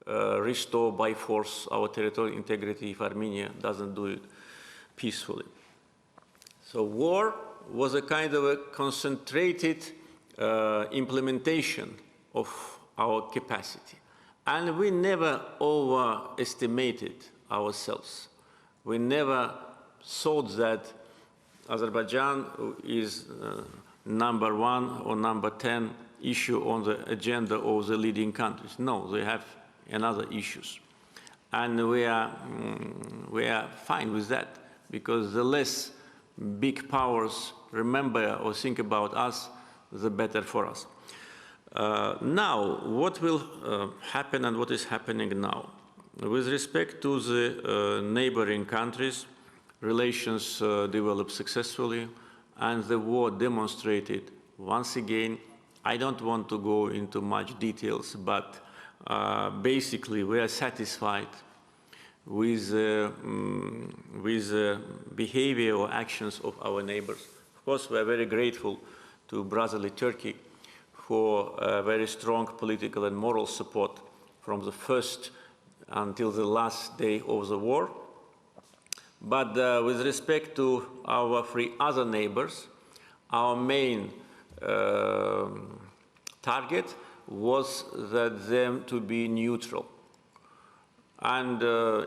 restore by force our territorial integrity if Armenia doesn't do it peacefully. So war was a kind of a concentrated implementation of our capacity. And we never overestimated ourselves. We never thought that Azerbaijan is number 1 or number 10 issue on the agenda of the leading countries. No, they have another issues. And we are fine with that, because the less big powers remember or think about us, the better for us. Now, what will happen and what is happening now? With respect to the neighboring countries, relations developed successfully, and the war demonstrated once again. I don't want to go into much details, but basically we are satisfied with behavior or actions of our neighbors. Of course, we are very grateful to brotherly Turkey for very strong political and moral support from the first until the last day of the war. But with respect to our three other neighbors, our main target was that them to be neutral. And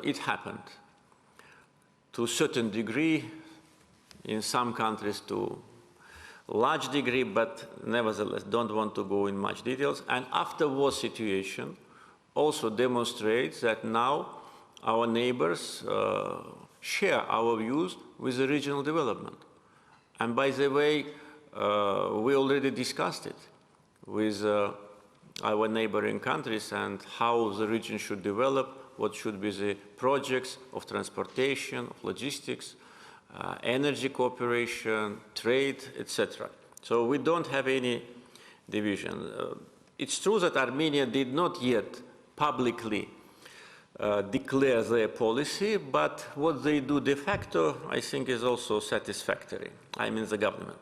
it happened to a certain degree, in some countries to a large degree, but nevertheless don't want to go in much details. And after-war situation also demonstrates that now our neighbors share our views with the regional development. And by the way, we already discussed it with our neighboring countries and how the region should develop, what should be the projects of transportation, of logistics, energy cooperation, trade, etc. So we don't have any division. It's true that Armenia did not yet publicly declare their policy, but what they do de facto, I think, is also satisfactory. I mean the government.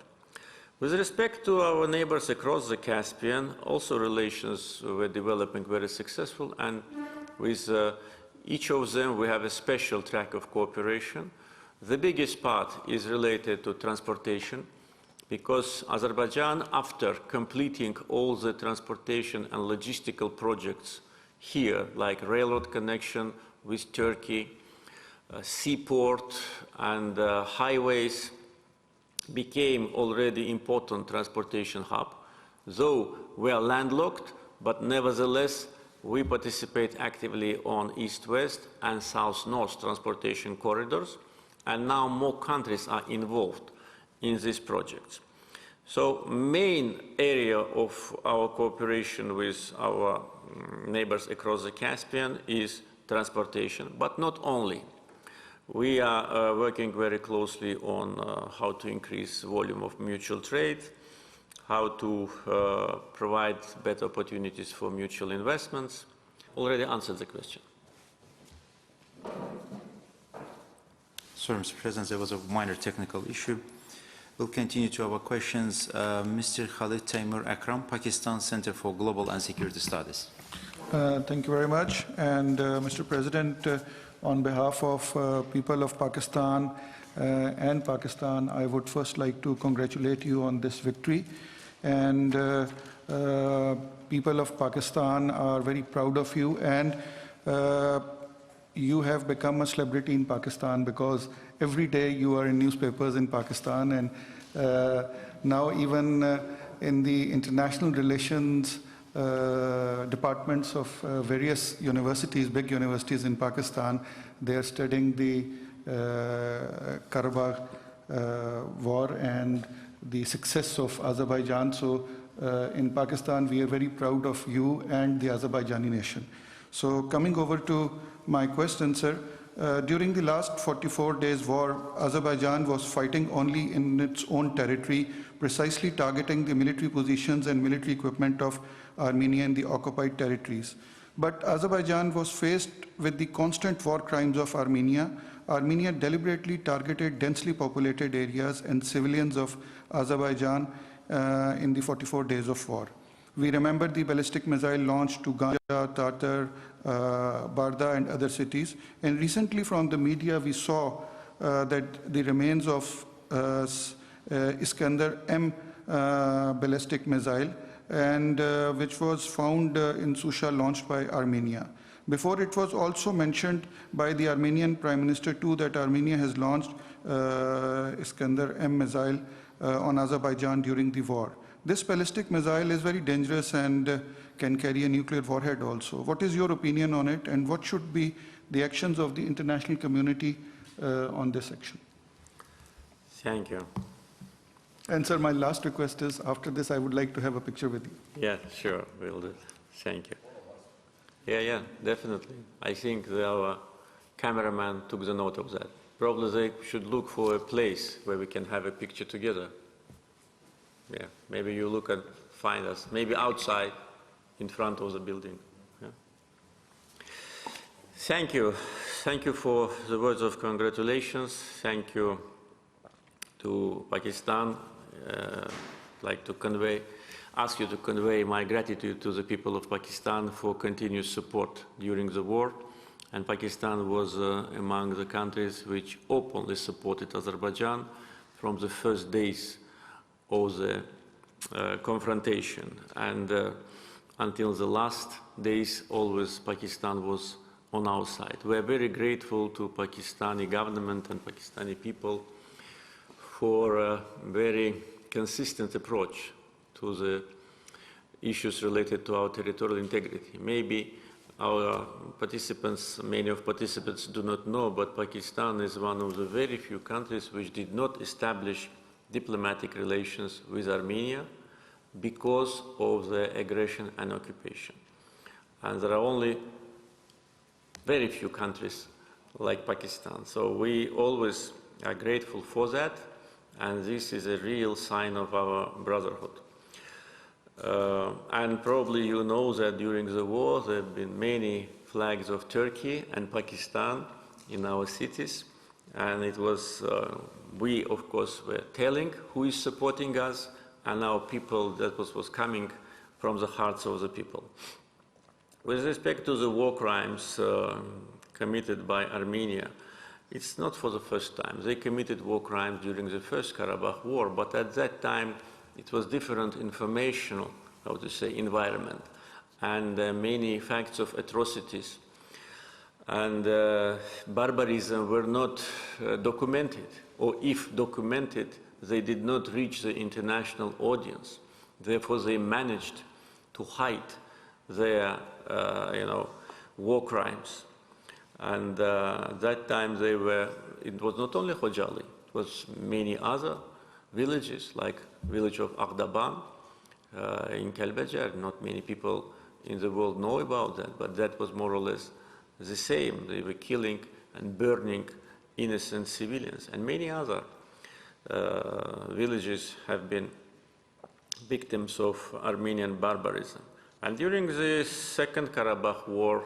With respect to our neighbors across the Caspian, also relations were developing very successful, and with each of them we have a special track of cooperation. The biggest part is related to transportation, because Azerbaijan, after completing all the transportation and logistical projects here, like railroad connection with Turkey, seaport and highways, became already important transportation hub. Though we are landlocked, but nevertheless we participate actively on east-west and south-north transportation corridors, and now more countries are involved in these projects. So main area of our cooperation with our neighbors across the Caspian is transportation, but not only. We are working very closely on how to increase volume of mutual trade, how to provide better opportunities for mutual investments. Already answered the question. Sorry, Mr. President, there was a minor technical issue. We'll continue to our questions. Mr. Khalid Taimur Akram, Pakistan Center for Global and Security Studies. Thank you very much. And Mr. President, on behalf of people of Pakistan and Pakistan, I would first like to congratulate you on this victory. And people of Pakistan are very proud of you. And you have become a celebrity in Pakistan, because every day you are in newspapers in Pakistan, and now even in the international relations departments of various universities, big universities in Pakistan, they are studying the Karabakh war and the success of Azerbaijan. So in Pakistan, we are very proud of you and the Azerbaijani nation. So coming over to my question, sir, during the last 44 days war, Azerbaijan was fighting only in its own territory, precisely targeting the military positions and military equipment of Armenia in the occupied territories. But Azerbaijan was faced with the constant war crimes of Armenia. Armenia deliberately targeted densely populated areas and civilians of Azerbaijan in the 44 days of war. We remember the ballistic missile launched to Ganja, Tatar, Barda and other cities. And recently from the media we saw that the remains of Iskander M ballistic missile, and which was found in Susha, launched by Armenia. Before, it was also mentioned by the Armenian Prime Minister too that Armenia has launched Iskander M missile on Azerbaijan during the war. This ballistic missile is very dangerous and can carry a nuclear warhead also. What is your opinion on it, and what should be the actions of the international community on this action? Thank you. And sir, my last request is, after this, I would like to have a picture with you. Yeah, sure, we'll do it. Thank you. Yeah, definitely. I think our cameraman took the note of that. Probably they should look for a place where we can have a picture together. Yeah, maybe you look and find us, maybe outside, in front of the building. Yeah. Thank you. Thank you for the words of congratulations. Thank you to Pakistan. I'd like to ask you to convey my gratitude to the people of Pakistan for continuous support during the war. And Pakistan was among the countries which openly supported Azerbaijan from the first days of the confrontation. And until the last days, always Pakistan was on our side. We are very grateful to Pakistani government and Pakistani people for a very consistent approach to the issues related to our territorial integrity. Maybe our participants, many of participants do not know, but Pakistan is one of the very few countries which did not establish diplomatic relations with Armenia because of the aggression and occupation. And there are only very few countries like Pakistan. So we always are grateful for that, and this is a real sign of our brotherhood. And probably you know that during the war there have been many flags of Turkey and Pakistan in our cities, and it was, we of course were telling who is supporting us, and our people, that was coming from the hearts of the people. With respect to the war crimes committed by Armenia, it's not for the first time. They committed war crimes during the First Karabakh War, but at that time it was different informational, how to say, environment, and many facts of atrocities and barbarism were not documented, or if documented, they did not reach the international audience. Therefore, they managed to hide their, war crimes. And that time they were, it was not only Khojali, it was many other villages, like village of Aghdaban in Kalbajar. Not many people in the world know about that, but that was more or less the same. They were killing and burning innocent civilians, and many other villages have been victims of Armenian barbarism. And during the Second Karabakh War,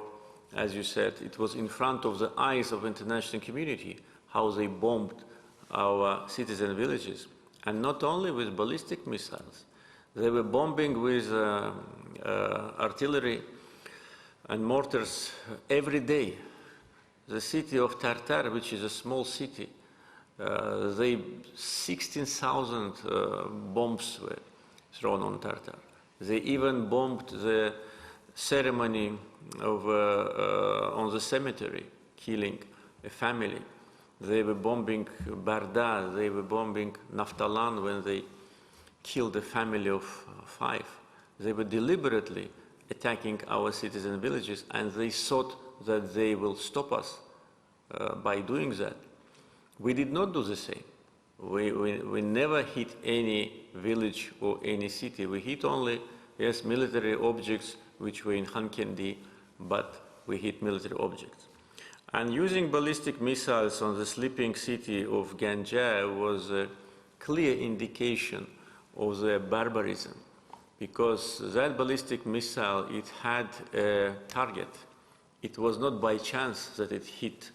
as you said, it was in front of the eyes of the international community how they bombed our cities and villages. And not only with ballistic missiles, they were bombing with artillery and mortars every day. The city of Tartar, which is a small city, 16,000 bombs were thrown on Tartar. They even bombed the ceremony of, on the cemetery, killing a family. They were bombing Barda, they were bombing Naftalan when they killed a family of 5. They were deliberately attacking our cities and villages, and they thought that they will stop us by doing that. We did not do the same. We never hit any village or any city. We hit only, yes, military objects which were in Hankendi, but we hit military objects. And using ballistic missiles on the sleeping city of Ganja was a clear indication of their barbarism, because that ballistic missile, it had a target. It was not by chance that it hit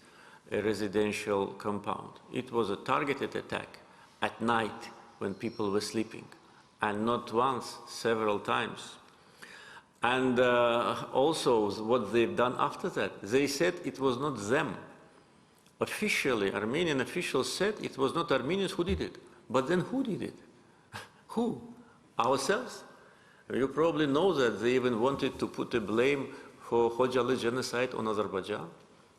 a residential compound. It was a targeted attack at night when people were sleeping, and not once, several times. And also what they've done after that, they said it was not them. Officially, Armenian officials said it was not Armenians who did it. But then who did it? Who? Ourselves? You probably know that they even wanted to put a blame for Khojaly genocide on Azerbaijan.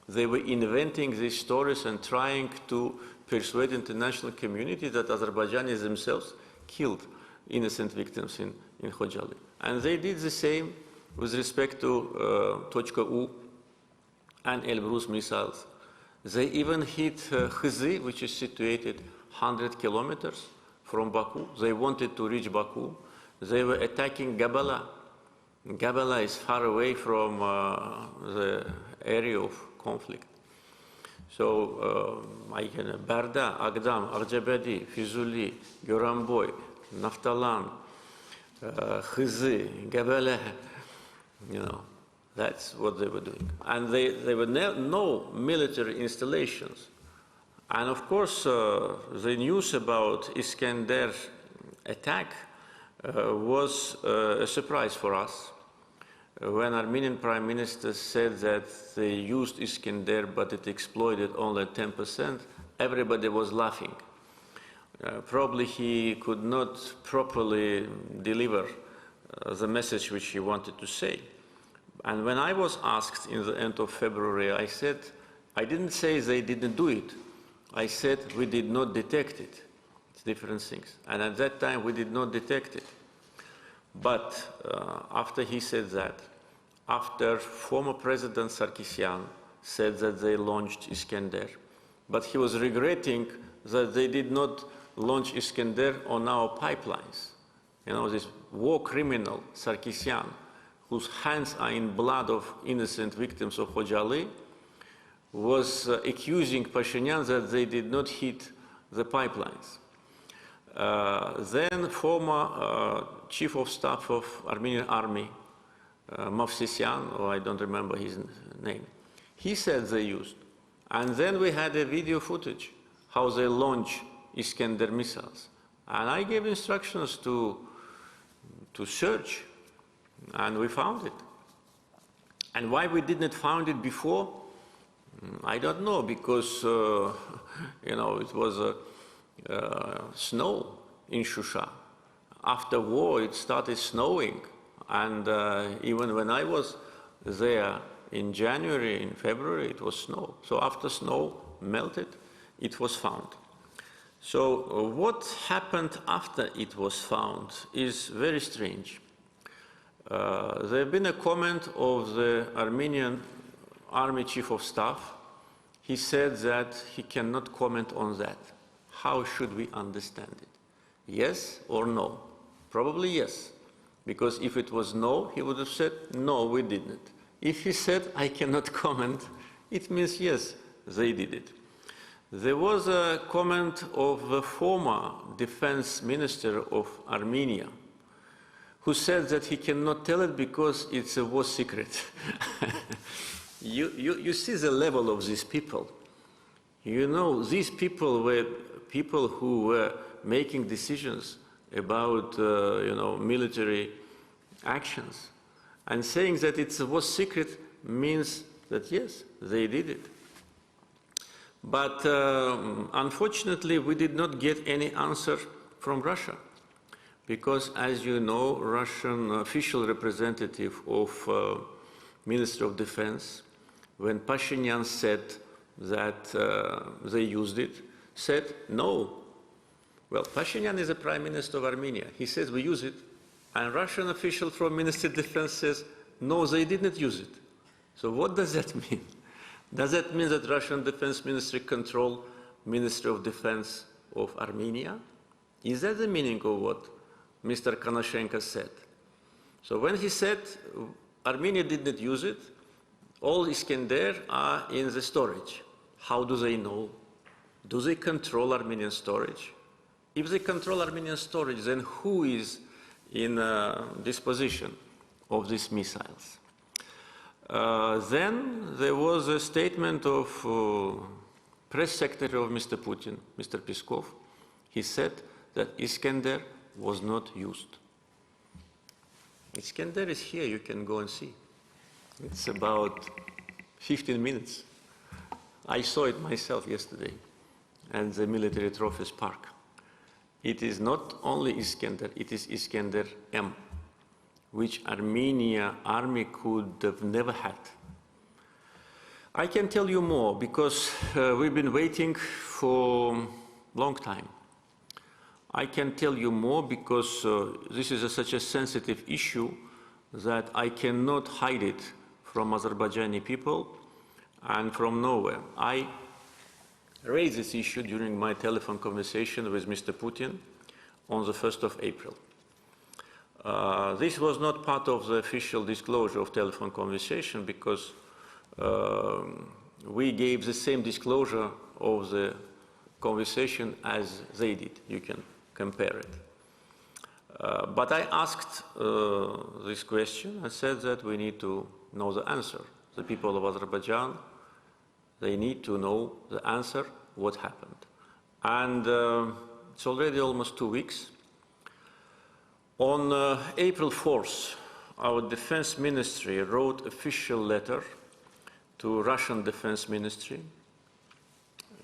They were inventing these stories and trying to persuade the international community that Azerbaijanis themselves killed innocent victims in Khojaly. And they did the same with respect to .U and Elbrus missiles. They even hit Khizi, which is situated 100 kilometers from Baku. They wanted to reach Baku. They were attacking Gabala. Gabala is far away from the area of conflict. So, Barda, Agdam, Arjabadi, Fizuli, Goranboy, Naftalan, Khizi, Gabala, you know, that's what they were doing. And there were no military installations. And of course, the news about Iskander attack was a surprise for us. When Armenian Prime Minister said that they used Iskander but it exploded only 10%, everybody was laughing. Probably he could not properly deliver the message which he wanted to say. And when I was asked in the end of February, I said, I didn't say they didn't do it. I said we did not detect it. It's different things. And at that time, we did not detect it. But after he said that, after former President Sarkisyan said that they launched Iskander, but he was regretting that they did not launch Iskander on our pipelines. You know, this war criminal Sarkisyan, whose hands are in blood of innocent victims of Khojaly, was accusing Pashinyan that they did not hit the pipelines. Then former Chief of Staff of Armenian Army, Mavsisyan, or I don't remember his name, he said they used. And then we had a video footage, how they launch Iskander missiles. And I gave instructions to search, and we found it. And why we didn't find it before, I don't know, because, you know, it was snow in Shusha. After war, it started snowing. And even when I was there in January, in February, it was snow. So after snow melted, it was found. So what happened after it was found is very strange. There has been a comment of the Armenian Army Chief of Staff. He said that he cannot comment on that. How should we understand it? Yes or no? Probably yes. Because if it was no, he would have said, no, we didn't. If he said, I cannot comment, it means yes, they did it. There was a comment of the former defense minister of Armenia, who said that he cannot tell it because it's a war secret. You see the level of these people. You know, these people were people who were making decisions about, you know, military actions. And saying that it was secret means that, yes, they did it. But unfortunately, we did not get any answer from Russia. Because, as you know, Russian official representative of Ministry of Defense, when Pashinyan said that they used it, said no. Well, Pashinyan is the Prime Minister of Armenia. He says we use it. And Russian official from Ministry of Defense says, no, they didn't use it. So what does that mean? Does that mean that Russian Defense Ministry control Ministry of Defense of Armenia? Is that the meaning of what Mr. Konashenko said? So when he said Armenia did not use it, all Iskander are in the storage. How do they know? Do they control Armenian storage? If they control Armenian storage, then who is in disposition of these missiles? Then there was a statement of press secretary of Mr. Putin, Mr. Peskov. He said that Iskander was not used. Iskender is here, you can go and see. It's about 15 minutes. I saw it myself yesterday at the Military Trophies Park. It is not only Iskender, it is Iskender M, which Armenia army could have never had. I can tell you more because we've been waiting for a long time. I can tell you more because this is such a sensitive issue that I cannot hide it from Azerbaijani people and from nowhere. I raised this issue during my telephone conversation with Mr. Putin on the 1st of April. This was not part of the official disclosure of telephone conversation because we gave the same disclosure of the conversation as they did. You can compare it. But I asked this question. I said that we need to know the answer. The people of Azerbaijan, they need to know the answer, what happened. And it's already almost 2 weeks. On April 4th, our defense ministry wrote an official letter to Russian defense ministry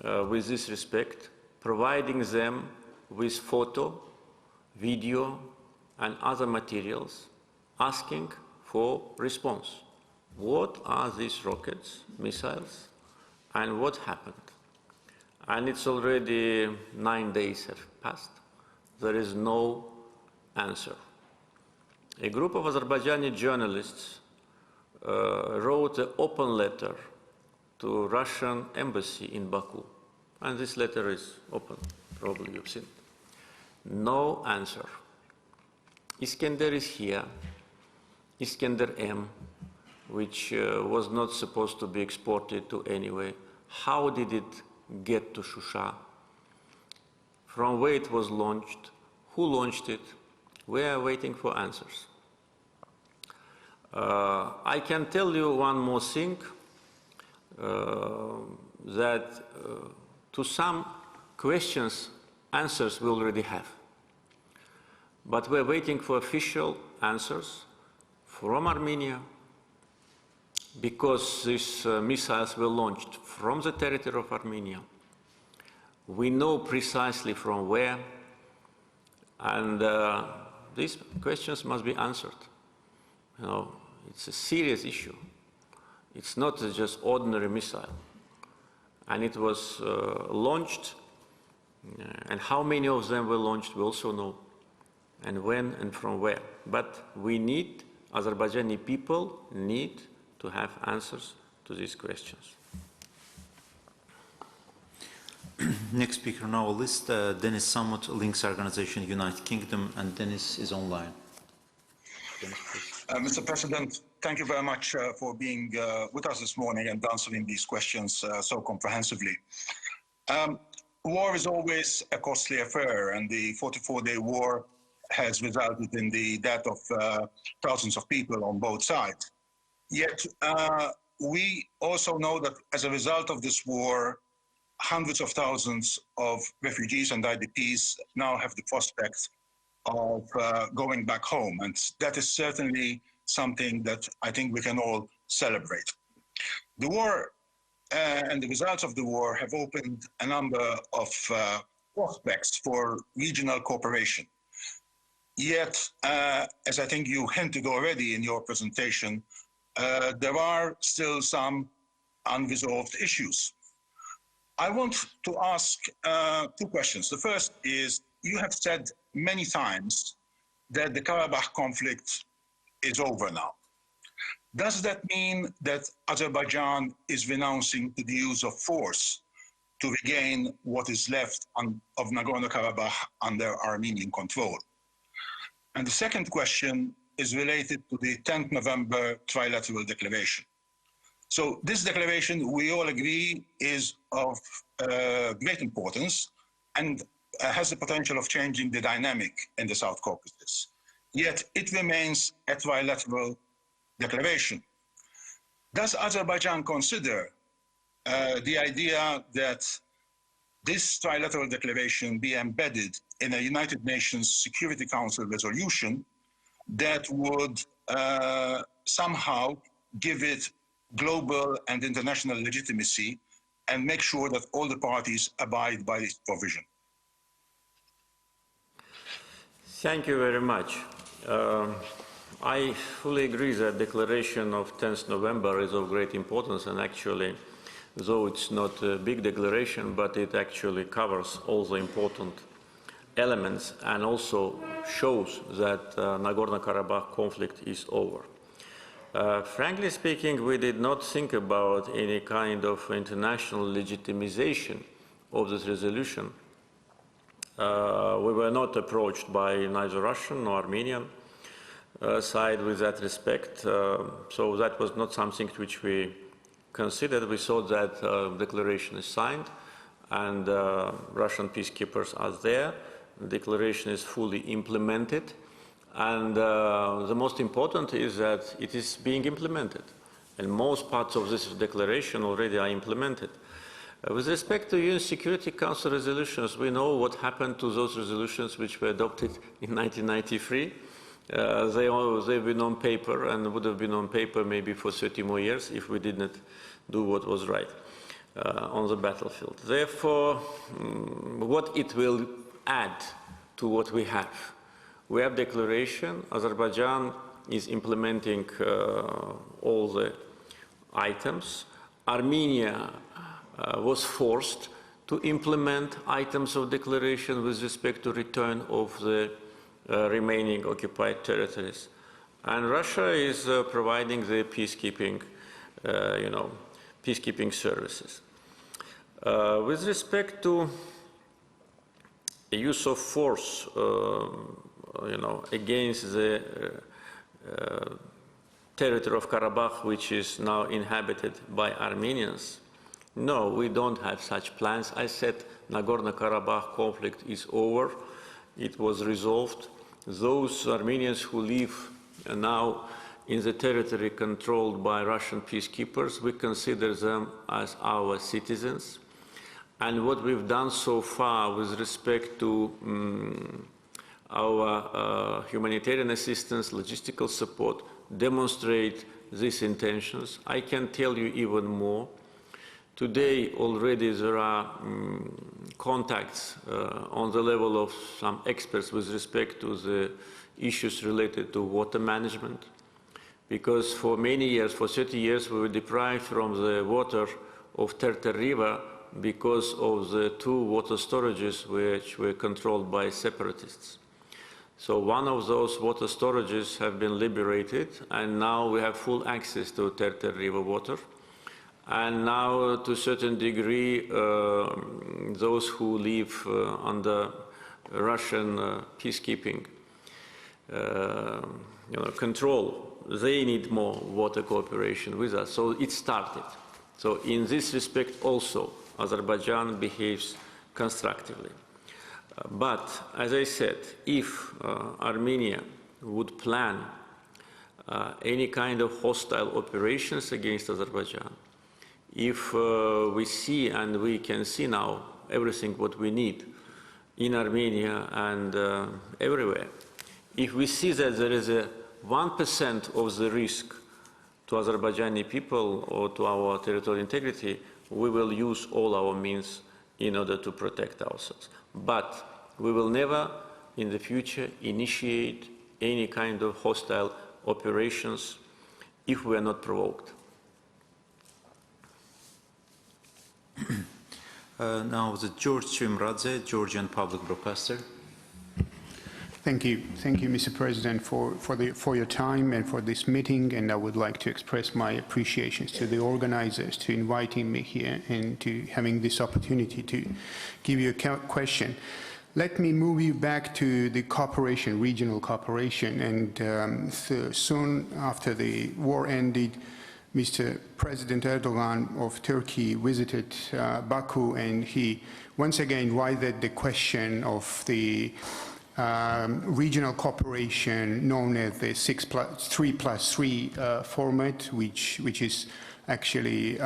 with this respect, providing them with photo, video, and other materials, asking for response. What are these rockets, missiles, and what happened? And it's already 9 days have passed. There is no answer. A group of Azerbaijani journalists wrote an open letter to Russian embassy in Baku. And this letter is open, probably you've seen it. No answer. Iskender is here, Iskender M, which was not supposed to be exported to anywhere. How did it get to Shusha? From where it was launched? Who launched it? We are waiting for answers. I can tell you one more thing, that to some questions, answers we already have. But we're waiting for official answers from Armenia, because these missiles were launched from the territory of Armenia. We know precisely from where, and these questions must be answered. You know, it's a serious issue. It's not just ordinary missile. And it was launched, and how many of them were launched we also know, and when and from where. But we need, Azerbaijani people need to have answers to these questions. Next speaker on our list, Dennis Samut, Links Organization, United Kingdom, and Dennis is online. Dennis, Mr. President, thank you very much for being with us this morning and answering these questions so comprehensively. War is always a costly affair, and the 44-day war has resulted in the death of thousands of people on both sides. Yet we also know that as a result of this war, hundreds of thousands of refugees and IDPs now have the prospect of going back home. And that is certainly something that I think we can all celebrate. The war and the results of the war have opened a number of prospects for regional cooperation. Yet, as I think you hinted already in your presentation, there are still some unresolved issues. I want to ask 2 questions. The first is, you have said many times that the Karabakh conflict is over now. Does that mean that Azerbaijan is renouncing to the use of force to regain what is left of Nagorno-Karabakh under Armenian control? And the second question is related to the 10th November trilateral declaration. So this declaration, we all agree, is of great importance and has the potential of changing the dynamic in the South Caucasus. Yet it remains a trilateral declaration. Does Azerbaijan consider the idea that this trilateral declaration be embedded in a United Nations Security Council resolution, that would somehow give it global and international legitimacy and make sure that all the parties abide by this provision? Thank you very much. I fully agree that the declaration of 10th November is of great importance, and actually, though it's not a big declaration, but it actually covers all the important elements and also shows that Nagorno-Karabakh conflict is over. Frankly speaking, we did not think about any kind of international legitimization of this resolution. We were not approached by neither Russian nor Armenian side with that respect, so that was not something which we considered. We thought that the declaration is signed and Russian peacekeepers are there. The declaration is fully implemented, and the most important is that it is being implemented, and most parts of this declaration already are implemented. With respect to UN Security Council resolutions, we know what happened to those resolutions which were adopted in 1993. They've been on paper and would have been on paper maybe for 30 more years if we did not do what was right on the battlefield. Therefore, what it will add to what we have? We have declaration. Azerbaijan is implementing all the items. Armenia was forced to implement items of declaration with respect to return of the remaining occupied territories. And Russia is providing the peacekeeping, peacekeeping services. With respect to use of force, against the territory of Karabakh, which is now inhabited by Armenians, no, we don't have such plans. I said Nagorno-Karabakh conflict is over. It was resolved. Those Armenians who live now in the territory controlled by Russian peacekeepers, we consider them as our citizens. And what we've done so far with respect to our humanitarian assistance, logistical support, demonstrate these intentions. I can tell you even more. Today already there are contacts on the level of some experts with respect to the issues related to water management, because for many years, for 30 years, we were deprived from the water of Terter River because of the 2 water storages which were controlled by separatists. So one of those water storages have been liberated, and now we have full access to Terter River water. And now, to a certain degree, those who live under Russian peacekeeping control, they need more water cooperation with us. So it started. So in this respect also, Azerbaijan behaves constructively. But, as I said, if Armenia would plan any kind of hostile operations against Azerbaijan, if we see, and we can see now, everything what we need in Armenia and everywhere, if we see that there is a 1% of the risk to Azerbaijani people or to our territorial integrity, we will use all our means in order to protect ourselves. But we will never, in the future, initiate any kind of hostile operations if we are not provoked. Now, the George Chimradze, Georgian public broadcaster. Thank you, Mr. President, for your time and for this meeting. And I would like to express my appreciations to the organizers to inviting me here and to having this opportunity to give you a question. Let me move you back to the cooperation, regional cooperation. And so soon after the war ended, Mr. President Erdogan of Turkey visited Baku, and he once again raised the question of the regional cooperation known as the 3+3 format, which is actually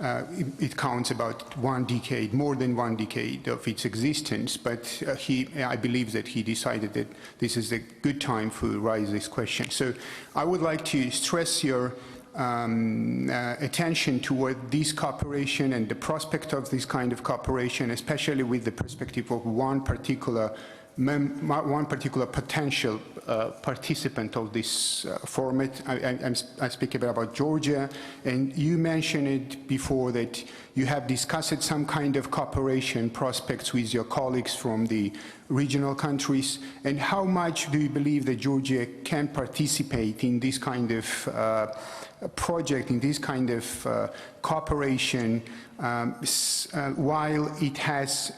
it counts about 1 decade, more than 1 decade of its existence, but I believe that he decided that this is a good time to raise this question. So I would like to stress your attention toward this cooperation and the prospect of this kind of cooperation, especially with the perspective of one particular potential participant of this format. I speak about Georgia, and you mentioned it before that you have discussed some kind of cooperation prospects with your colleagues from the regional countries, and how much do you believe that Georgia can participate in this kind of project, in this kind of cooperation, while it has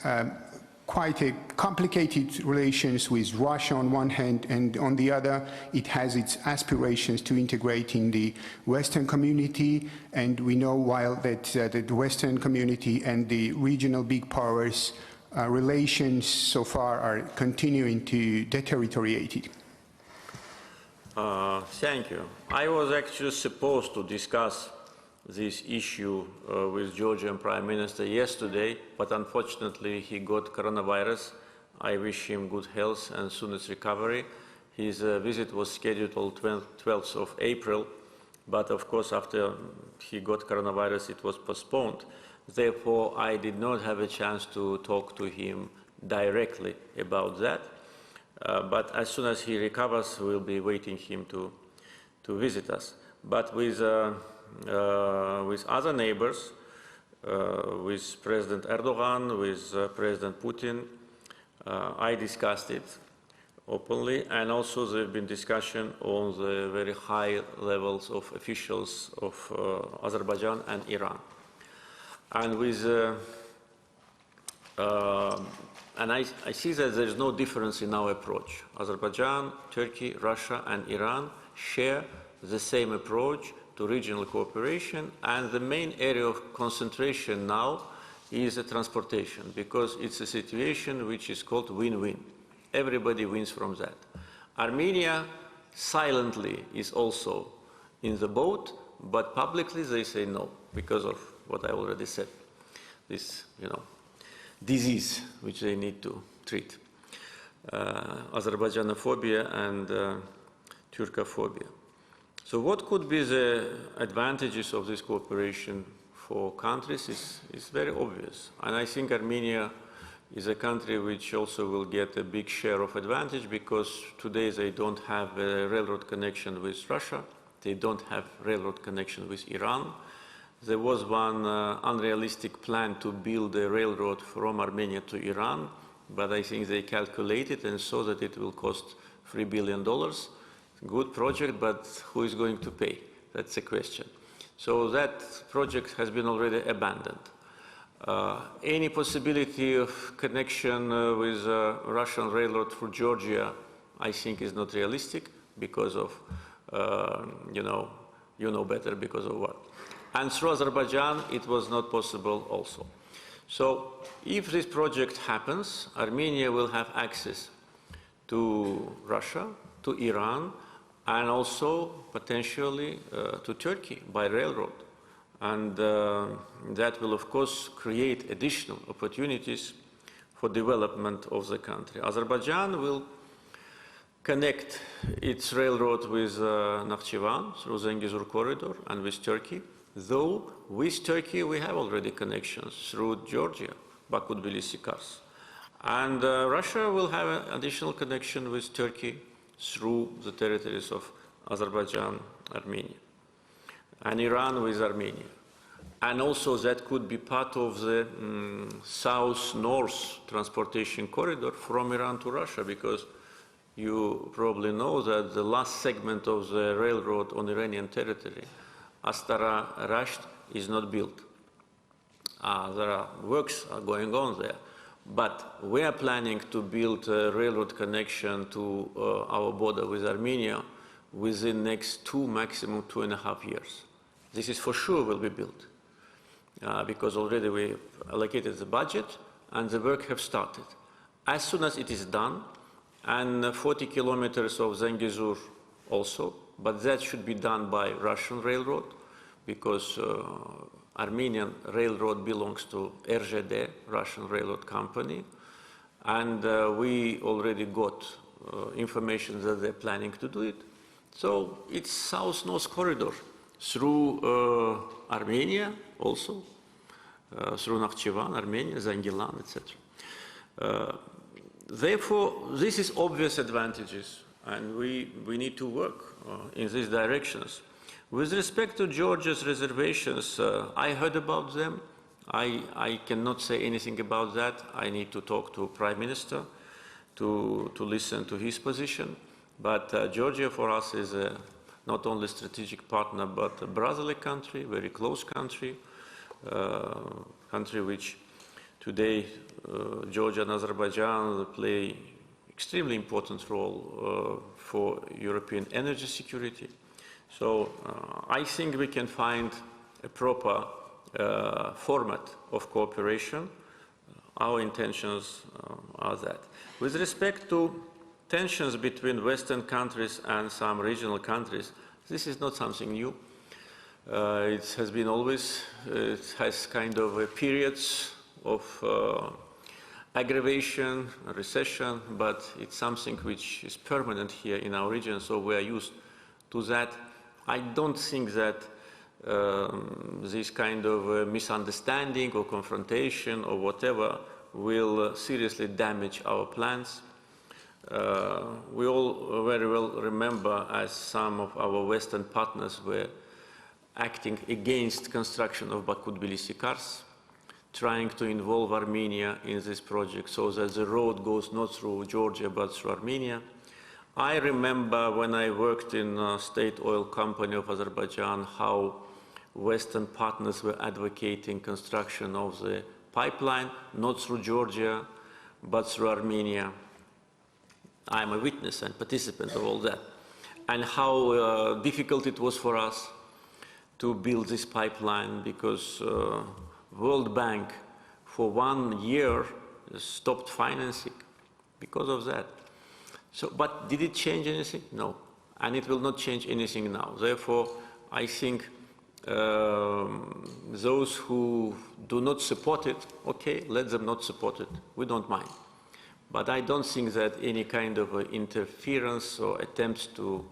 quite a complicated relations with Russia on one hand, and on the other, it has its aspirations to integrate in the Western community, and we know while that the Western community and the regional big powers relations so far are continuing to deteriorate. Thank you. I was actually supposed to discuss this issue with Georgian Prime Minister yesterday, but unfortunately he got coronavirus. I wish him good health and soonest recovery. His visit was scheduled on 12th of April, but of course after he got coronavirus it was postponed. Therefore, I did not have a chance to talk to him directly about that. But as soon as he recovers, we'll be waiting him to visit us. But with other neighbors, with President Erdogan, with President Putin, I discussed it openly, and also there have been discussion on the very high levels of officials of Azerbaijan and Iran. And with and I see that there is no difference in our approach. Azerbaijan, Turkey, Russia, and Iran share the same approach to regional cooperation, and the main area of concentration now is transportation, because it's a situation which is called win-win. Everybody wins from that. Armenia silently is also in the boat, but publicly they say no, because of what I already said, this, disease which they need to treat, Azerbaijanophobia and Turkophobia. So what could be the advantages of this cooperation for countries is very obvious. And I think Armenia is a country which also will get a big share of advantage, because today they don't have a railroad connection with Russia, they don't have railroad connection with Iran. There was one unrealistic plan to build a railroad from Armenia to Iran, but I think they calculated and saw that it will cost $3 billion. Good project, but who is going to pay? That's the question. So that project has been already abandoned. Any possibility of connection with Russian railroad through Georgia, I think, is not realistic because of, you know better because of what. And through Azerbaijan, it was not possible also. So if this project happens, Armenia will have access to Russia, to Iran, and also potentially to Turkey by railroad. And that will, of course, create additional opportunities for development of the country. Azerbaijan will connect its railroad with Nakhchivan through the Zengezur corridor and with Turkey, though with Turkey we have already connections through Georgia, Baku-Tbilisi-Kars. And Russia will have an additional connection with Turkey through the territories of Azerbaijan, Armenia, and Iran with Armenia. And also that could be part of the south-north transportation corridor from Iran to Russia, because you probably know that the last segment of the railroad on Iranian territory, Astara-Rasht, is not built. There are works going on there. But we are planning to build a railroad connection to our border with Armenia within the next 2, maximum 2.5 years. This is for sure will be built, because already we allocated the budget and the work have started. As soon as it is done, and 40 kilometers of Zengezur also, but that should be done by Russian railroad, because Armenian railroad belongs to RZD, Russian railroad company, and we already got information that they're planning to do it. So it's South-North corridor through Armenia also, through Nakhchivan, Armenia, Zangilan, etc. Therefore, this is obvious advantages, and we need to work in these directions. With respect to Georgia's reservations, I heard about them. I cannot say anything about that. I need to talk to Prime Minister to listen to his position. But Georgia for us is not only a strategic partner, but a brotherly country, very close country, country which today Georgia and Azerbaijan play extremely important role for European energy security. So I think we can find a proper format of cooperation. Our intentions are that. With respect to tensions between Western countries and some regional countries, this is not something new. It has been always, it has kind of periods of aggravation, recession, but it's something which is permanent here in our region, so we are used to that. I don't think that this kind of misunderstanding or confrontation or whatever will seriously damage our plans. We all very well remember as some of our Western partners were acting against construction of Baku-Tbilisi cars, trying to involve Armenia in this project so that the road goes not through Georgia but through Armenia. I remember when I worked in a state oil company of Azerbaijan how Western partners were advocating construction of the pipeline, not through Georgia, but through Armenia. I'm a witness and participant of all that. And how difficult it was for us to build this pipeline because World Bank for 1 year stopped financing because of that. So, but did it change anything? No. And it will not change anything now. Therefore, I think those who do not support it, okay, let them not support it. We don't mind. But I don't think that any kind of interference or attempts to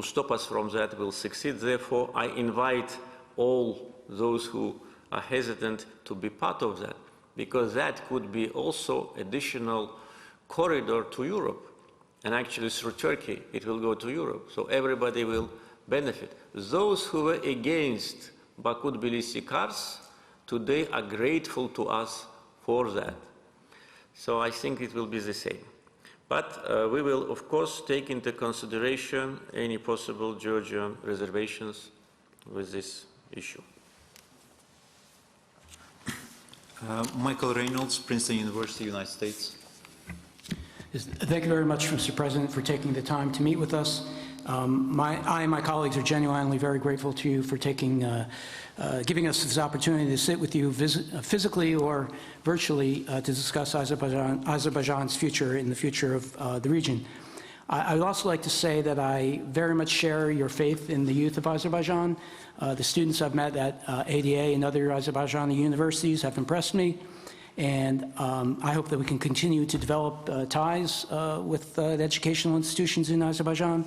stop us from that will succeed. Therefore, I invite all those who are hesitant to be part of that, because that could be also additional corridor to Europe. And actually through Turkey, it will go to Europe. So everybody will benefit. Those who were against Baku-Tbilisi cars today are grateful to us for that. So I think it will be the same. But we will, of course, take into consideration any possible Georgian reservations with this issue. Michael Reynolds, Princeton University, United States. Thank you very much, Mr. President, for taking the time to meet with us. I and my colleagues are genuinely very grateful to you for giving us this opportunity to sit with you physically or virtually to discuss Azerbaijan's future and the future of the region. I would also like to say that I very much share your faith in the youth of Azerbaijan. The students I've met at ADA and other Azerbaijani universities have impressed me, and I hope that we can continue to develop ties with the educational institutions in Azerbaijan.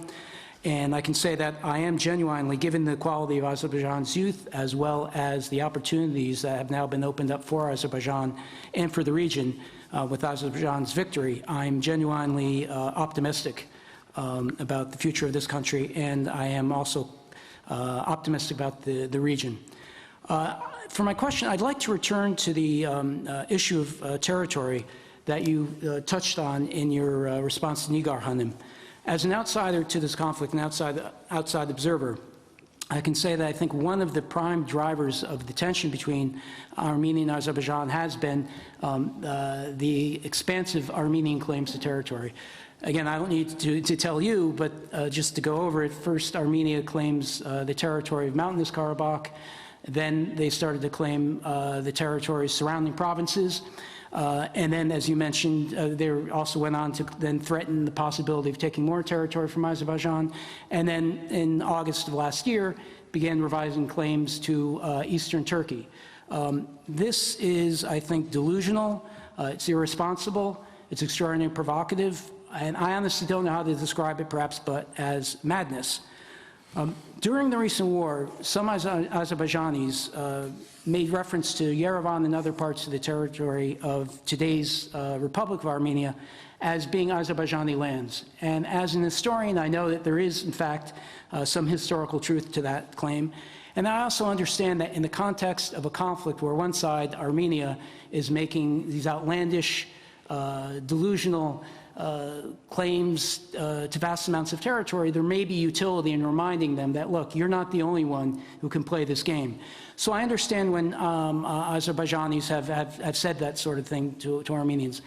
And I can say that I am genuinely, given the quality of Azerbaijan's youth, as well as the opportunities that have now been opened up for Azerbaijan and for the region with Azerbaijan's victory, I'm genuinely optimistic about the future of this country, and I am also optimistic about the region. For my question, I'd like to return to the issue of territory that you touched on in your response to Nigar Hanım. As an outsider to this conflict, an outside observer, I can say that I think one of the prime drivers of the tension between Armenia and Azerbaijan has been the expansive Armenian claims to territory. Again, I don't need to tell you, but just to go over it, first Armenia claims the territory of Mountainous Karabakh, then they started to claim the territories surrounding provinces. And then, as you mentioned, they also went on to then threaten the possibility of taking more territory from Azerbaijan. And then in August of last year, began revising claims to eastern Turkey. This is, I think, delusional, it's irresponsible, it's extraordinarily provocative, and I honestly don't know how to describe it, perhaps, but as madness. During the recent war, some Azerbaijanis made reference to Yerevan and other parts of the territory of today's Republic of Armenia as being Azerbaijani lands. And as an historian, I know that there is, in fact, some historical truth to that claim. And I also understand that in the context of a conflict where one side, Armenia, is making these outlandish, delusional claims to vast amounts of territory, there may be utility in reminding them that, look, you're not the only one who can play this game. So I understand when Azerbaijanis have said that sort of thing to Armenians.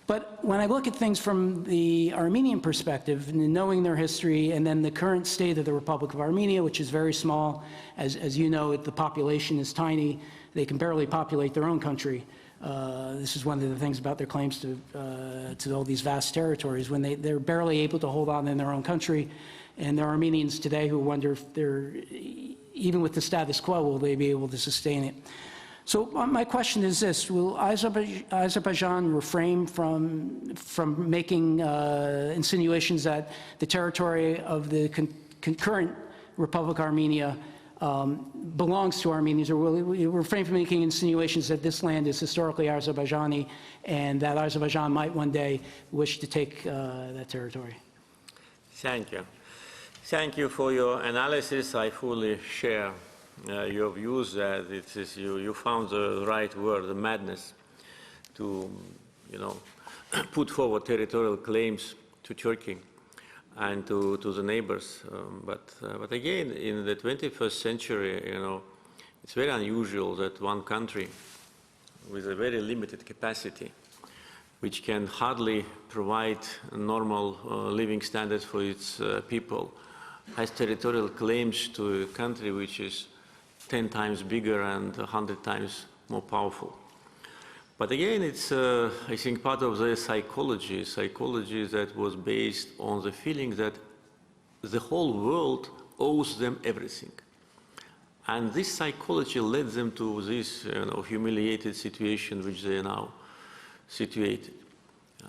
But when I look at things from the Armenian perspective, and knowing their history, and then the current state of the Republic of Armenia, which is very small, as you know, the population is tiny, they can barely populate their own country. This is one of the things about their claims to all these vast territories, when they're barely able to hold on in their own country. And there are Armenians today who wonder if they're, even with the status quo, will they be able to sustain it? So my question is this: will Azerbaijan refrain from making insinuations that the territory of the concurrent Republic of Armenia belongs to Armenians, or will it refrain from making insinuations that this land is historically Azerbaijani and that Azerbaijan might one day wish to take that territory? Thank you. Thank you for your analysis. I fully share your views that it is you found the right word, the madness, to put forward territorial claims to Turkey and to the neighbors. But again, in the 21st century, it's very unusual that one country with a very limited capacity, which can hardly provide normal living standards for its people, has territorial claims to a country which is 10 times bigger and 100 times more powerful. But again, it's, I think, part of the psychology that was based on the feeling that the whole world owes them everything. And this psychology led them to this humiliated situation which they are now situated.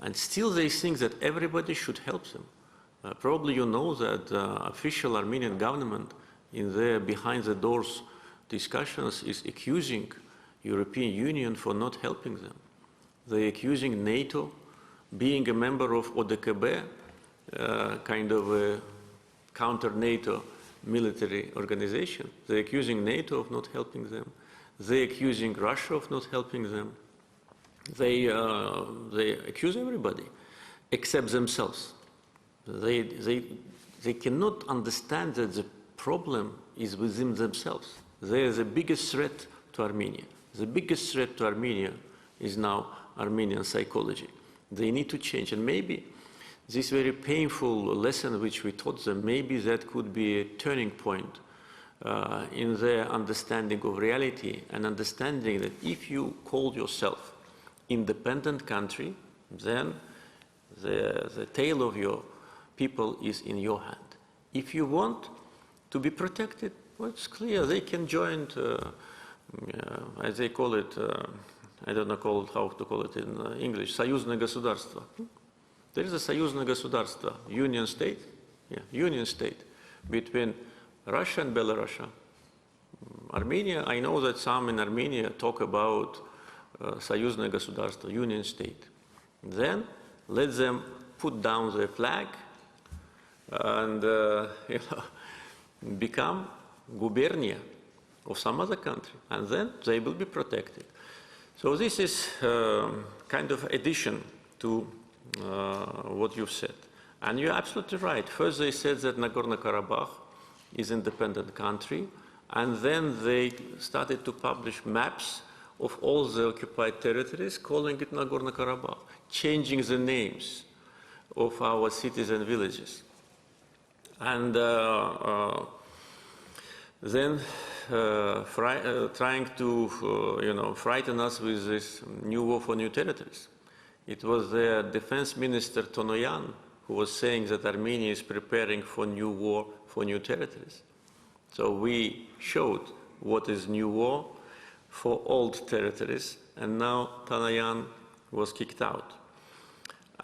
And still they think that everybody should help them. Probably you know that the official Armenian government in their behind the doors discussions is accusing European Union for not helping them. They're accusing NATO, being a member of ODKB, kind of a counter-NATO military organization. They're accusing NATO of not helping them. They're accusing Russia of not helping them. They accuse everybody except themselves. They cannot understand that the problem is within themselves. They are the biggest threat to Armenia. The biggest threat to Armenia is now Armenian psychology. They need to change, and maybe this very painful lesson which we taught them, maybe that could be a turning point in their understanding of reality, and understanding that if you call yourself independent country, then the tail of your people is in your hand. If you want to be protected, well, it's clear they can join, as they call it, I don't know how to call it in English, союзное государство. There is a союзное государство, union state, union state between Russia and Belarus. Armenia, I know that some in Armenia talk about союзное государство, union state. Then let them put down their flag and become gubernia of some other country, and then they will be protected. So this is kind of addition to what you've said. And you're absolutely right. First they said that Nagorno-Karabakh is an independent country, and then they started to publish maps of all the occupied territories, calling it Nagorno-Karabakh, changing the names of our cities and villages. And then trying to, frighten us with this new war for new territories. It was the defense minister Tonoyan who was saying that Armenia is preparing for new war for new territories. So we showed what is new war for old territories, and now Tonoyan was kicked out.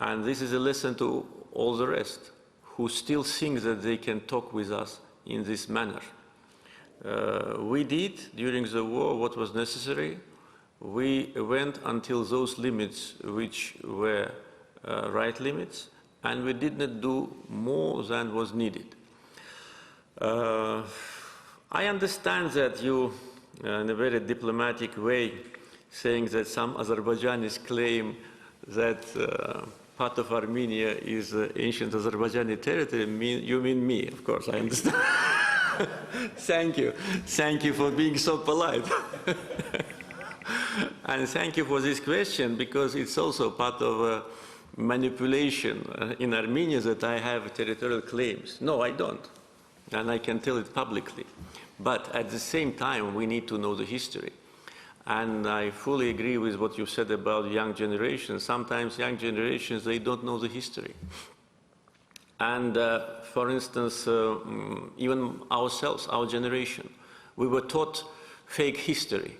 And this is a lesson to all the rest who still think that they can talk with us in this manner. We did, during the war, what was necessary. We went until those limits which were right limits, and we did not do more than was needed. I understand that you, in a very diplomatic way, saying that some Azerbaijanis claim that part of Armenia is ancient Azerbaijani territory. You mean me, of course, I understand. Thank you. Thank you for being so polite. And thank you for this question, because it's also part of manipulation in Armenia that I have territorial claims. No, I don't. And I can tell it publicly. But at the same time, we need to know the history. And I fully agree with what you said about young generations. Sometimes young generations, they don't know the history. And for instance, even ourselves, our generation, we were taught fake history.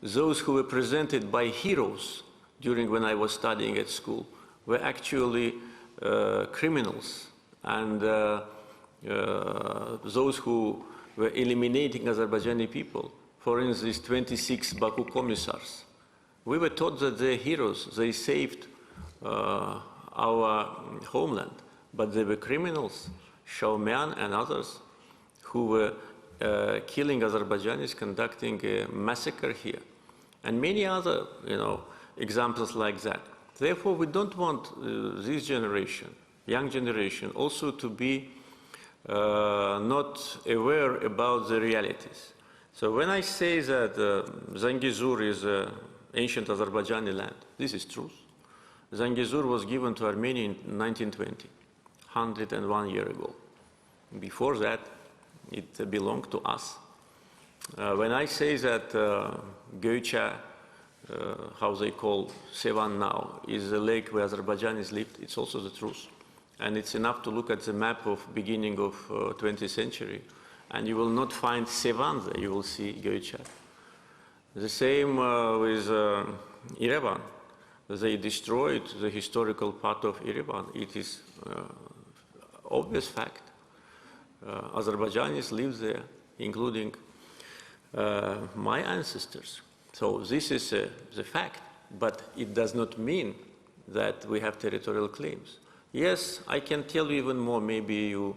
Those who were presented by heroes during when I was studying at school were actually criminals. And those who were eliminating Azerbaijani people, for instance, 26 Baku commissars. We were taught that they're heroes, they saved our homeland, but they were criminals, Shaumian and others, who were killing Azerbaijanis, conducting a massacre here, and many other, examples like that. Therefore, we don't want this generation, young generation, also to be not aware about the realities. So when I say that Zangezur is ancient Azerbaijani land, this is truth. Zangezur was given to Armenia in 1920, 101 years ago. Before that, it belonged to us. When I say that Göça, how they call Sevan now, is a lake where Azerbaijanis lived, it's also the truth. And it's enough to look at the map of beginning of 20th century, and you will not find Sevan there, you will see Göça. The same with Yerevan. They destroyed the historical part of Yerevan. It is obvious fact. Azerbaijanis live there, including my ancestors. So this is the fact, but it does not mean that we have territorial claims. Yes, I can tell you even more, maybe you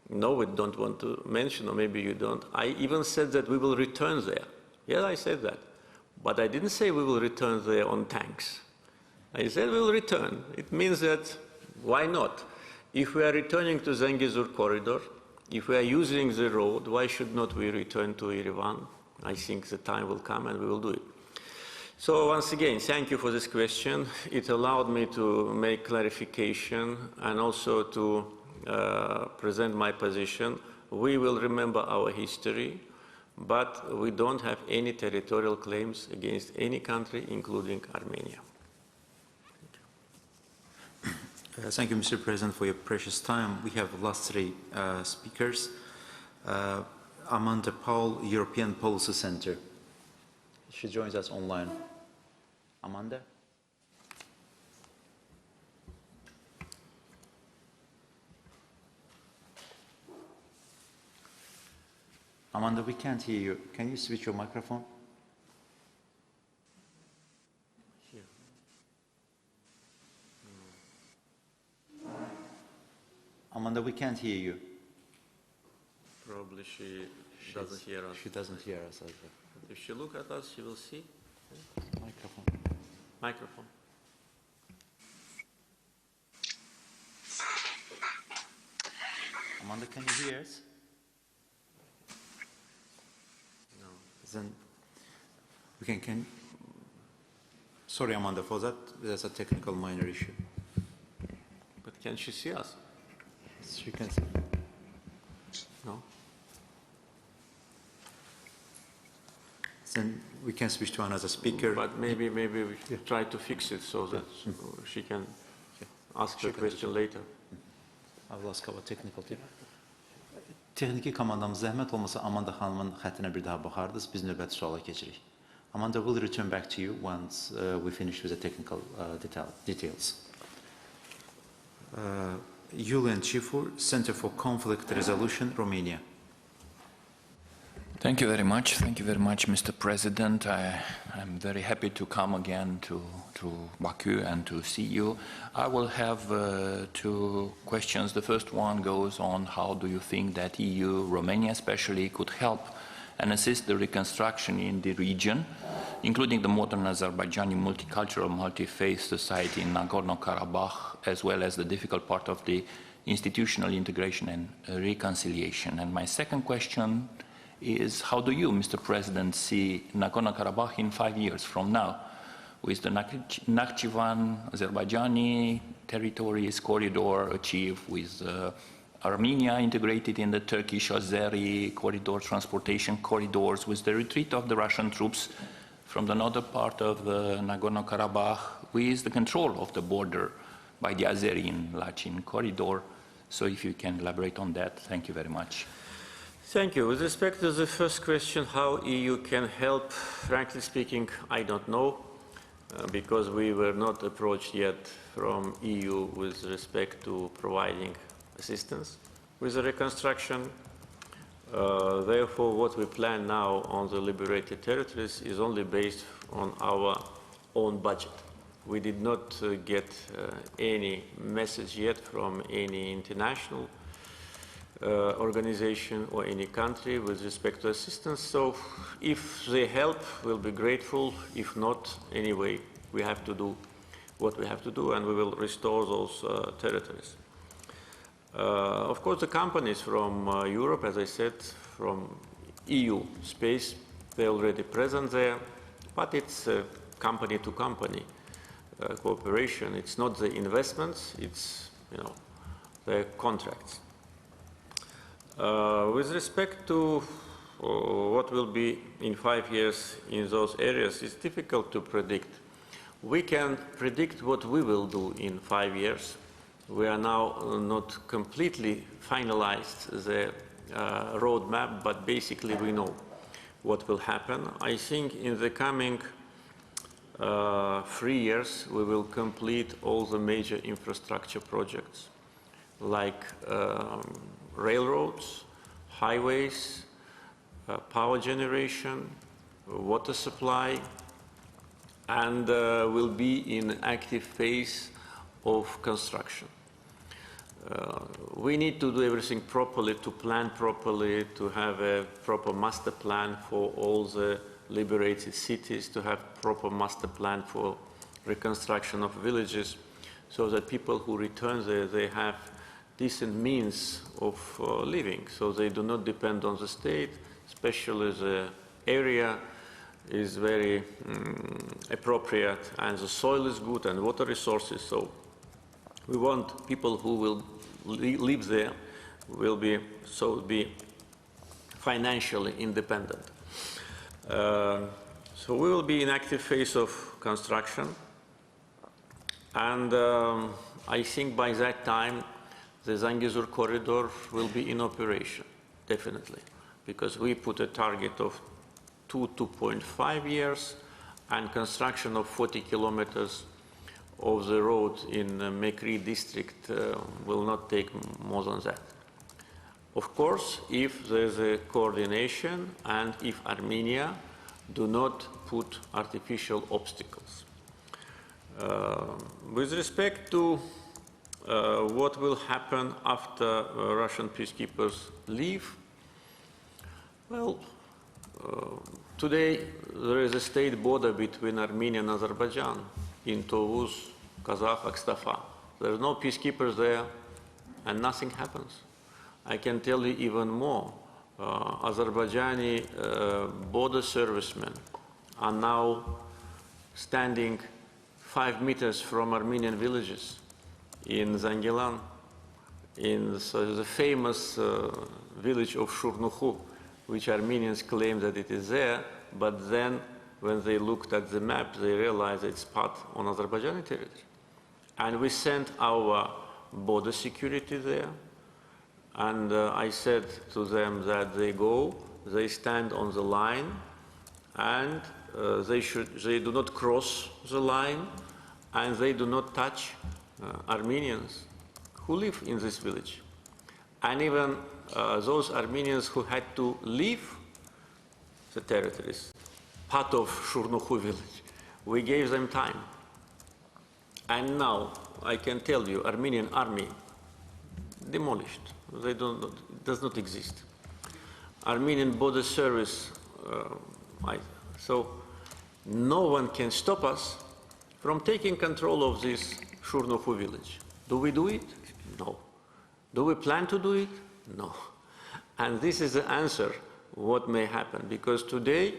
know it, don't want to mention, or maybe you don't. I even said that we will return there. Yes, I said that. But I didn't say we will return there on tanks. I said we will return. It means that, why not? If we are returning to Zangezur corridor, if we are using the road, why should not we return to Yerevan? I think the time will come and we will do it. So once again, thank you for this question. It allowed me to make clarification and also to present my position. We will remember our history, but we don't have any territorial claims against any country, including Armenia. Thank you, Mr. President, for your precious time. We have the last three speakers. Amanda Paul, European Policy Center. She joins us online. Amanda? Amanda, we can't hear you. Can you switch your microphone? Here. Amanda, we can't hear you. Probably she doesn't hear us. She doesn't hear us either. If she look at us, she will see. Microphone. Microphone. Amanda, can you hear us? No. Then we can. Sorry, Amanda, for that. There's a technical minor issue. But can she see us? She can see. No. Then we can switch to another speaker. But maybe we should try to fix it so that she can ask her question later. I will ask our technical team. Texniki komandamız zəhmət olmasa Amanda xanımın xəttinə bir daha baxardınız. Biz növbəti suala keçirik. Amanda will return back to you once we finish with the technical details. Julian Cifor, Center for Conflict Resolution, Romania. Thank you very much. Thank you very much, Mr. President. I'm very happy to come again to Baku and to see you. I will have two questions. The first one goes on how do you think that EU, Romania especially, could help and assist the reconstruction in the region, including the modern Azerbaijani multicultural, multi-faith society in Nagorno-Karabakh, as well as the difficult part of the institutional integration and reconciliation. And my second question is how do you, Mr. President, see Nagorno-Karabakh in 5 years from now, with the Nakhchivan Azerbaijani territories corridor achieved, with Armenia integrated in the Turkish-Azeri corridor, transportation corridors, with the retreat of the Russian troops from the northern part of Nagorno-Karabakh, with the control of the border by the Azeri in Lachin corridor. So if you can elaborate on that, thank you very much. Thank you. With respect to the first question, how EU can help, frankly speaking, I don't know, because we were not approached yet from EU with respect to providing assistance with the reconstruction. Therefore, what we plan now on the liberated territories is only based on our own budget. We did not get any message yet from any international organization or any country with respect to assistance. So if they help, we'll be grateful. If not, anyway, we have to do what we have to do and we will restore those territories. Of course, the companies from Europe, as I said, from EU space, they're already present there, but it's company-to-company cooperation. It's not the investments, it's, the contracts. With respect to what will be in 5 years in those areas, it's difficult to predict. We can predict what we will do in 5 years. We are now not completely finalized the roadmap, but basically we know what will happen. I think in the coming 3 years we will complete all the major infrastructure projects like railroads, highways, power generation, water supply, and will be in active phase of construction. We need to do everything properly, to plan properly, to have a proper master plan for all the liberated cities, to have proper master plan for reconstruction of villages, so that people who return there, they have decent means of living, so they do not depend on the state, especially the area is very appropriate and the soil is good and water resources. So we want people who will live there will be financially independent. So we will be in active phase of construction, and I think by that time the Zangezur corridor will be in operation, definitely, because we put a target of 2.5 years and construction of 40 kilometers of the road in Mekri district will not take more than that. Of course, if there's a coordination and if Armenia do not put artificial obstacles. With respect to what will happen after Russian peacekeepers leave, well, today there is a state border between Armenia and Azerbaijan in Tovuz, Kazakh, Akstafa. There are no peacekeepers there and nothing happens. I can tell you even more. Azerbaijani border servicemen are now standing 5 meters from Armenian villages in Zangilan, in the famous village of Shurnukhu, which Armenians claim that it is there, but then when they looked at the map, they realized it's part on Azerbaijani territory. And we sent our border security there, and I said to them that they stand on the line, and they do not cross the line, and they do not touch Armenians who live in this village. And even those Armenians who had to leave the territories, part of Shurnukhu village, we gave them time. And now, I can tell you, Armenian army demolished. It does not exist. Armenian border service, so no one can stop us from taking control of this Shurnukhu village. Do we do it? No. Do we plan to do it? No. And this is the answer, what may happen, because today,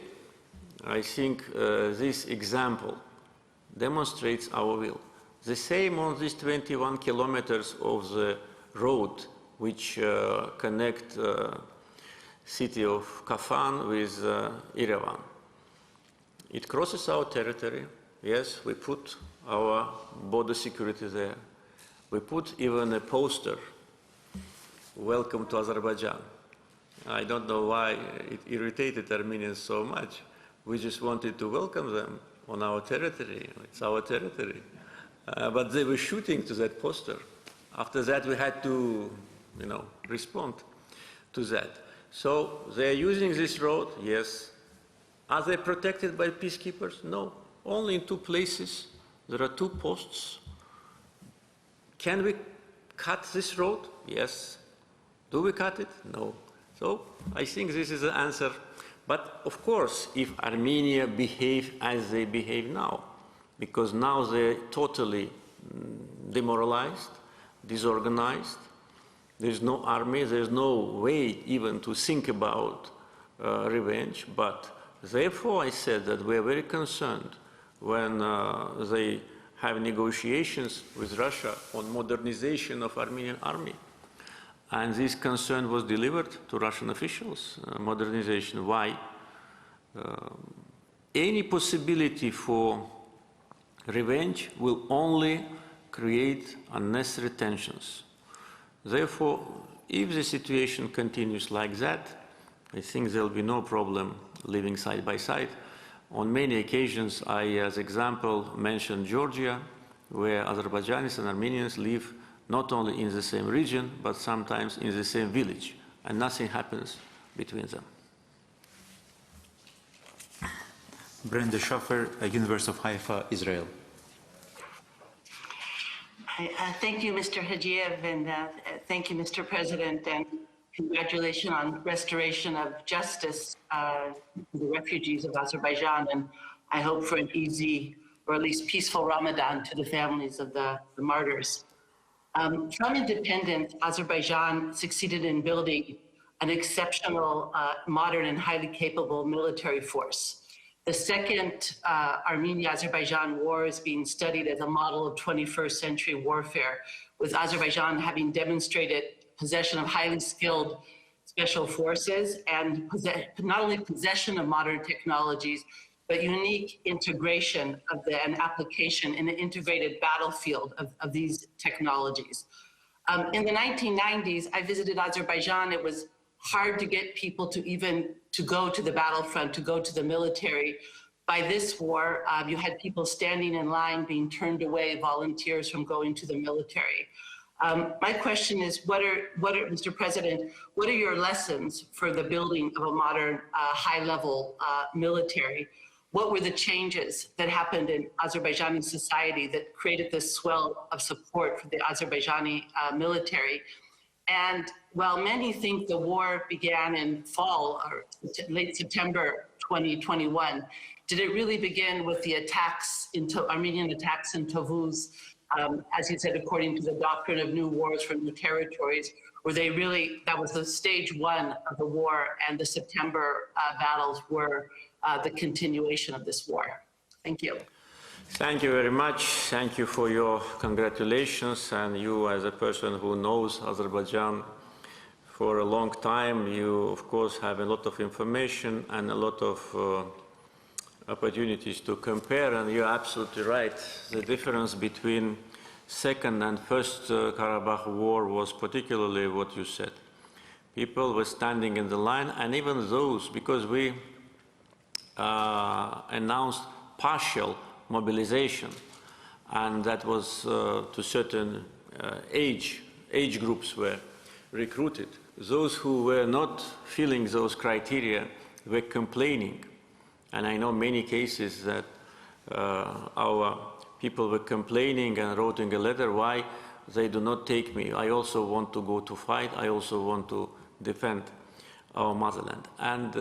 I think this example demonstrates our will. The same on these 21 kilometers of the road which connect city of Kafan with Yerevan. It crosses our territory. Yes, we put our border security there. We put even a poster, "Welcome to Azerbaijan." I don't know why it irritated Armenians so much. We just wanted to welcome them on our territory. It's our territory. But they were shooting to that poster. After that, we had to, respond to that. So they are using this road, yes. Are they protected by peacekeepers? No. Only in 2 places. There are 2 posts. Can we cut this road? Yes. Do we cut it? No. So I think this is the answer. But of course, if Armenia behave as they behave now, because now they're totally demoralized, disorganized, there's no army, there's no way even to think about revenge, but therefore I said that we are very concerned when they have negotiations with Russia on modernization of Armenian army. And this concern was delivered to Russian officials, modernization. Why? Any possibility for revenge will only create unnecessary tensions. Therefore, if the situation continues like that, I think there will be no problem living side by side. On many occasions, I, as example, mentioned Georgia, where Azerbaijanis and Armenians live not only in the same region, but sometimes in the same village, and nothing happens between them. Brenda Schaffer, University of Haifa, Israel. Thank you, Mr. Hajiev, and thank you, Mr. President, and congratulations on restoration of justice for the refugees of Azerbaijan, and I hope for an easy, or at least peaceful Ramadan to the families of the martyrs. From independence, Azerbaijan succeeded in building an exceptional, modern, and highly capable military force. The second Armenia-Azerbaijan war is being studied as a model of 21st century warfare, with Azerbaijan having demonstrated possession of highly skilled special forces and not only possession of modern technologies, but unique integration of and application in an integrated battlefield of these technologies. In the 1990s, I visited Azerbaijan. It was hard to get people to go to the battlefront, to go to the military. By this war, you had people standing in line being turned away, volunteers from going to the military. My question is, Mr. President, what are your lessons for the building of a modern, high-level military? What were the changes that happened in Azerbaijani society that created this swell of support for the Azerbaijani military? And while many think the war began in fall or late September 2021, did it really begin with the attacks Armenian attacks in Tavuz, as you said, according to the doctrine of new wars from new territories, were they really, that was the stage 1 of the war, and the September battles were the continuation of this war? Thank you. Thank you very much. Thank you for your congratulations, and you as a person who knows Azerbaijan for a long time, you of course have a lot of information and a lot of opportunities to compare, and you're absolutely right. The difference between Second and First Karabakh War was particularly what you said. People were standing in the line, and even those, because we announced partial mobilization, and that was to certain age groups were recruited. Those who were not filling those criteria were complaining. And I know many cases that our people were complaining and writing a letter, why they do not take me. I also want to go to fight. I also want to defend our motherland. And,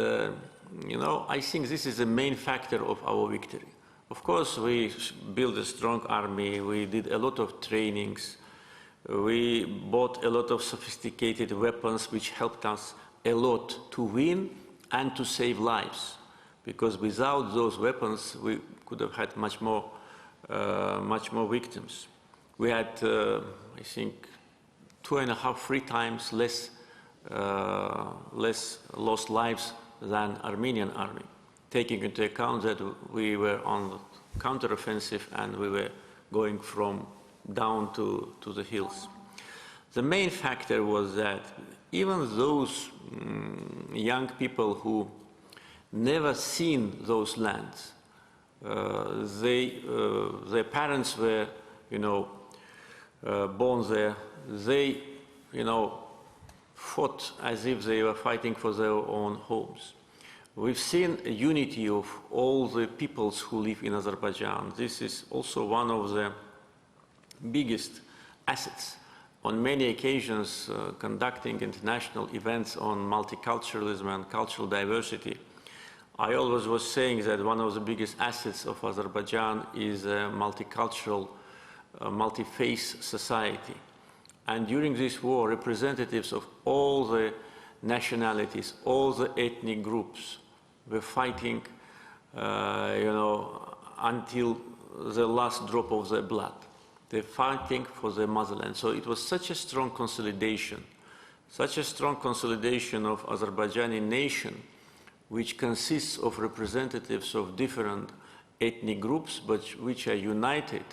you know, I think this is the main factor of our victory. Of course, we built a strong army. We did a lot of trainings. We bought a lot of sophisticated weapons, which helped us a lot to win and to save lives. Because without those weapons, we could have had much more victims. We had, I think, 2.5, 3 times less lost lives than Armenian army, taking into account that we were on the counteroffensive and we were going from down to the hills. The main factor was that even those young people who never seen those lands, their parents were, you know, born there. They, you know, fought as if they were fighting for their own homes. We've seen a unity of all the peoples who live in Azerbaijan. This is also one of the biggest assets. On many occasions, conducting international events on multiculturalism and cultural diversity, I always was saying that one of the biggest assets of Azerbaijan is a multicultural, multi-faith society. And during this war, representatives of all the nationalities, all the ethnic groups were fighting, you know, until the last drop of their blood. They're fighting for their motherland. So it was such a strong consolidation of Azerbaijani nation, which consists of representatives of different ethnic groups, but which are united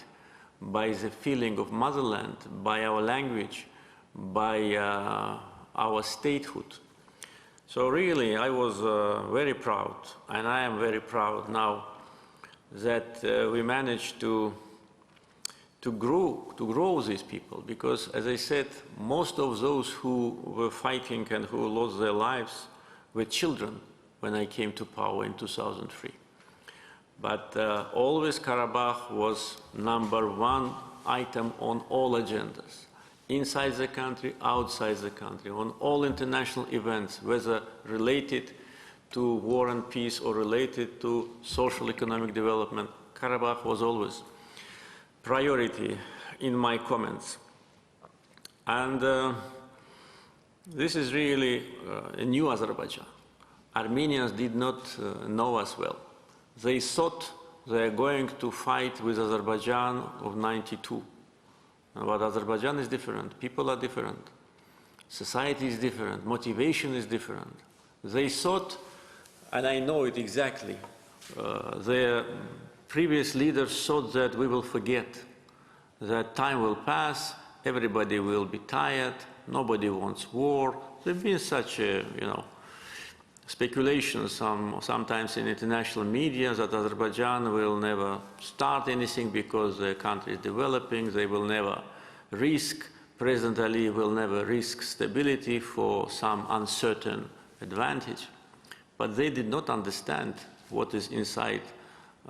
by the feeling of motherland, by our language, by our statehood. So really, I was very proud, and I am very proud now that we managed to grow these people, because, as I said, most of those who were fighting and who lost their lives were children when I came to power in 2003. But always Karabakh was #1 item on all agendas, inside the country, outside the country, on all international events, whether related to war and peace or related to social economic development. Karabakh was always priority in my comments. And this is really a new Azerbaijan. Armenians did not know us well. They thought they are going to fight with Azerbaijan of '92. But Azerbaijan is different. People are different. Society is different. Motivation is different. They thought, and I know it exactly, their previous leaders thought that we will forget, that time will pass, everybody will be tired, nobody wants war. There have been such, you know, speculations sometimes in international media that Azerbaijan will never start anything because the country is developing, they will never risk, President Ali will never risk stability for some uncertain advantage. But they did not understand what is inside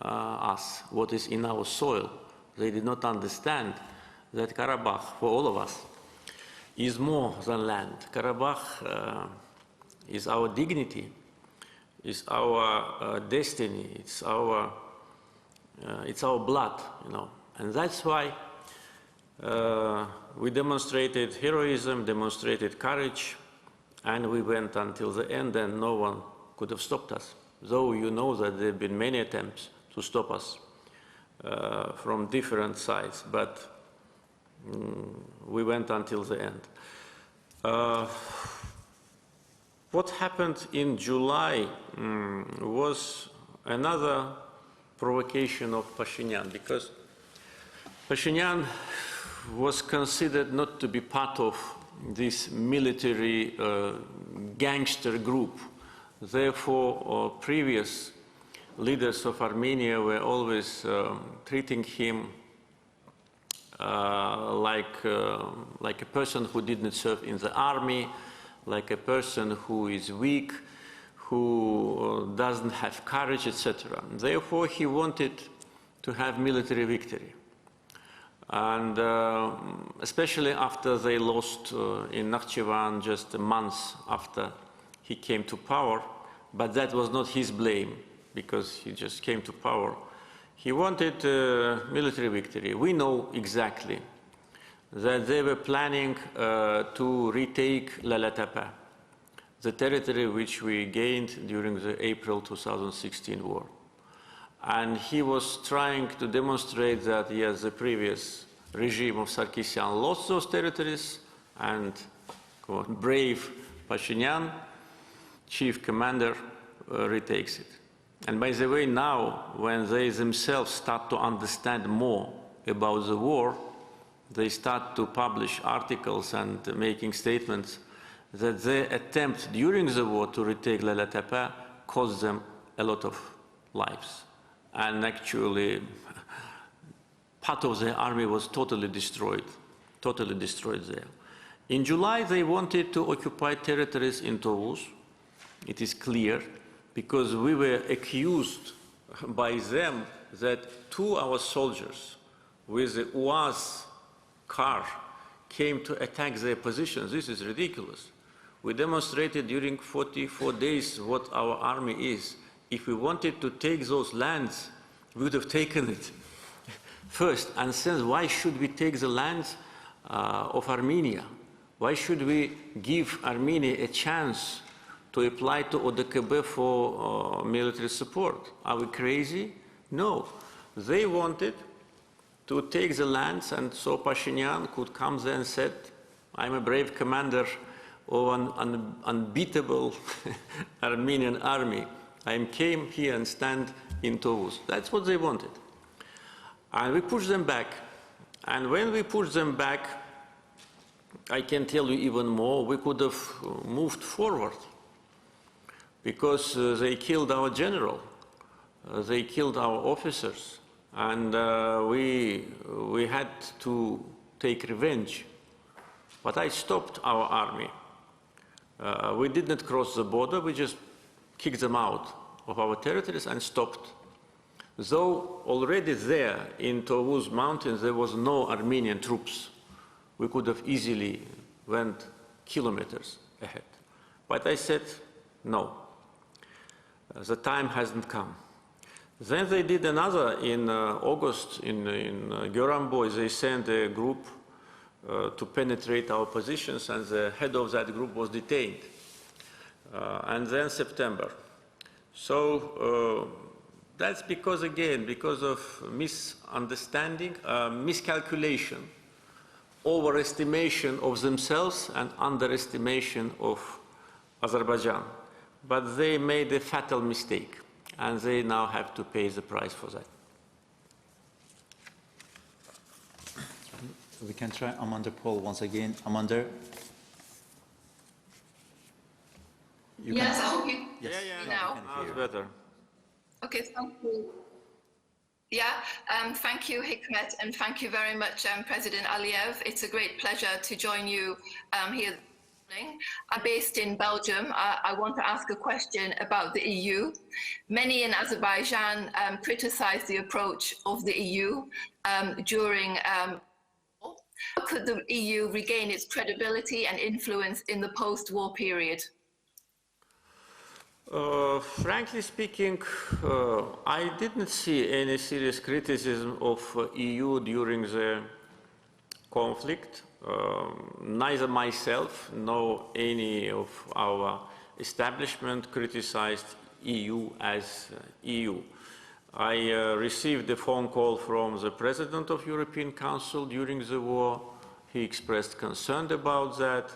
us, what is in our soil. They did not understand that Karabakh, for all of us, is more than land. Karabakh is our dignity, is our destiny, it's our blood, you know. And that's why we demonstrated heroism, demonstrated courage, and we went until the end, and no one could have stopped us. Though you know that there have been many attempts to stop us from different sides, but we went until the end. what happened in July was another provocation of Pashinyan, because Pashinyan was considered not to be part of this military gangster group. Therefore, previous leaders of Armenia were always treating him like a person who didn't serve in the army, like a person who is weak, who doesn't have courage, etc. Therefore, he wanted to have military victory. And especially after they lost in Nakhchivan just a month after he came to power, but that was not his blame, because he just came to power. He wanted military victory. We know exactly that they were planning to retake Lalatepe, the territory which we gained during the April 2016 war. And he was trying to demonstrate that, yes, the previous regime of Sarkisyan lost those territories, and brave Pashinyan, chief commander, retakes it. And by the way, now, when they themselves start to understand more about the war, they start to publish articles and making statements that their attempt during the war to retake Lalatepe cost them a lot of lives. And actually, part of their army was totally destroyed there. In July, they wanted to occupy territories in Tovuz. It is clear, because we were accused by them that 2 of our soldiers with the UAZ car came to attack their positions. This is ridiculous. We demonstrated during 44 days what our army is. If we wanted to take those lands, we would have taken it first. And since, why should we take the lands of Armenia? Why should we give Armenia a chance to apply to ODKB for military support? Are we crazy? No. They wanted to take the lands, and so Pashinyan could come there and said, I'm a brave commander of an unbeatable Armenian army. I came here and stand in Tovuz. That's what they wanted. And we pushed them back. And when we pushed them back, I can tell you even more, we could have moved forward, because they killed our general, they killed our officers, and we had to take revenge. But I stopped our army. We didn't cross the border, we just kicked them out of our territories and stopped. Though already there in Tovuz mountains there was no Armenian troops, we could have easily went kilometers ahead. But I said, no. The time hasn't come. Then they did another in August in Goranboy. They sent a group to penetrate our positions, and the head of that group was detained. And then September. So that's because, again, because of misunderstanding, miscalculation, overestimation of themselves and underestimation of Azerbaijan. But they made a fatal mistake, and they now have to pay the price for that. We can try Amander Paul once again. Amander? Yes, I hope you now. Now it's better. Okay, thank you. Yeah, thank you, Hikmet, and thank you very much, President Aliyev. It's a great pleasure to join you here. I'm based in Belgium. I want to ask a question about the EU. Many in Azerbaijan criticized the approach of the EU during how could the EU regain its credibility and influence in the post-war period? Frankly speaking, I didn't see any serious criticism of EU during the conflict. Neither myself nor any of our establishment criticized EU as EU. I received a phone call from the President of European Council during the war. He expressed concern about that.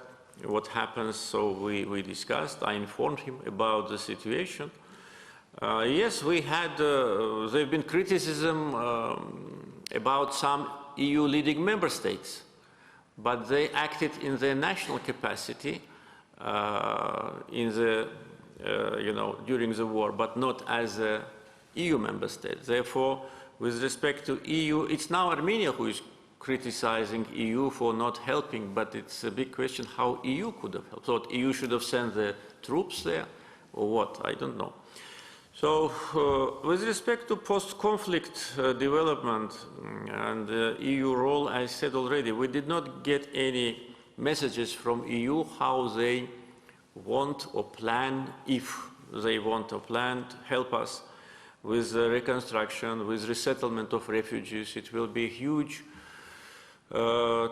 what happens, so we discussed. I informed him about the situation. Yes, we had, there have been criticism about some EU leading member states, but they acted in their national capacity in the, during the war, but not as a EU member state. Therefore, with respect to EU, it's now Armenia who is criticizing EU for not helping, but it's a big question how EU could have helped. So EU should have sent the troops there, or what? I don't know. So, with respect to post-conflict development and the EU role, I said already, we did not get any messages from EU how they want or plan, if they want or plan, to help us with reconstruction, with resettlement of refugees. It will be a huge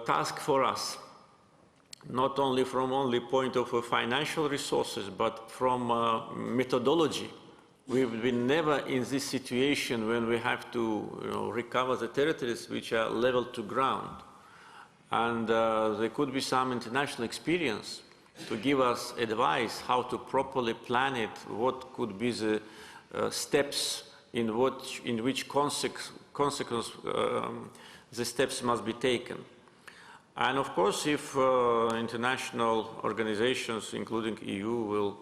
task for us, not only from point of financial resources, but from methodology. We've been never in this situation when we have to recover the territories which are level to ground. And there could be some international experience to give us advice how to properly plan it, what could be the steps in which consequence the steps must be taken. And of course, if international organizations, including EU, will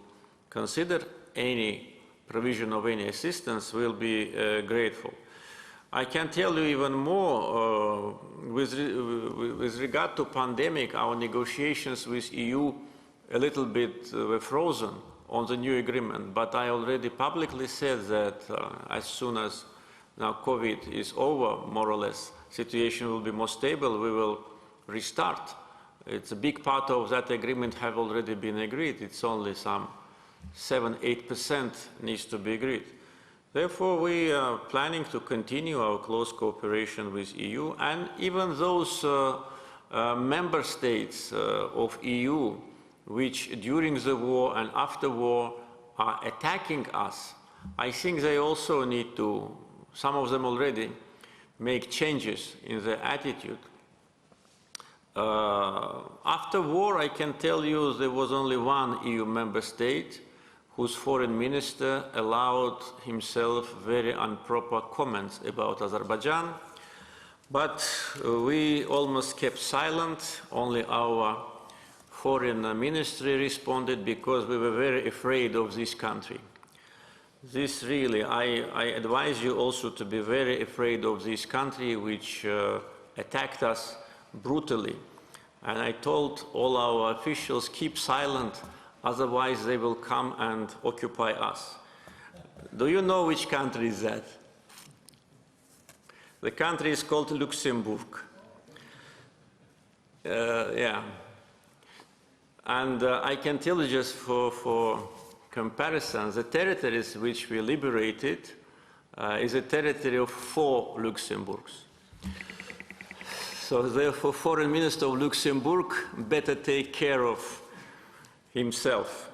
consider any provision of any assistance, we'll be grateful. I can tell you even more, with regard to pandemic, our negotiations with EU a little bit were frozen on the new agreement, but I already publicly said that as soon as now COVID is over, more or less, situation will be more stable, we will restart. It's a big part of that agreement have already been agreed. It's only some 7–8% needs to be agreed. Therefore, we are planning to continue our close cooperation with EU, and even those member states of EU which during the war and after war are attacking us, I think they also need to, some of them already, make changes in their attitude. After war, I can tell you there was only one EU member state whose foreign minister allowed himself very improper comments about Azerbaijan, but we almost kept silent. Only our foreign ministry responded because we were very afraid of this country. This really, I advise you also to be very afraid of this country which attacked us brutally. And I told all our officials, keep silent, otherwise they will come and occupy us. Do you know which country is that? The country is called Luxembourg. Yeah. And I can tell you just for comparison, the territories which we liberated is a territory of 4 Luxembourgs. So therefore, Foreign Minister of Luxembourg better take care of himself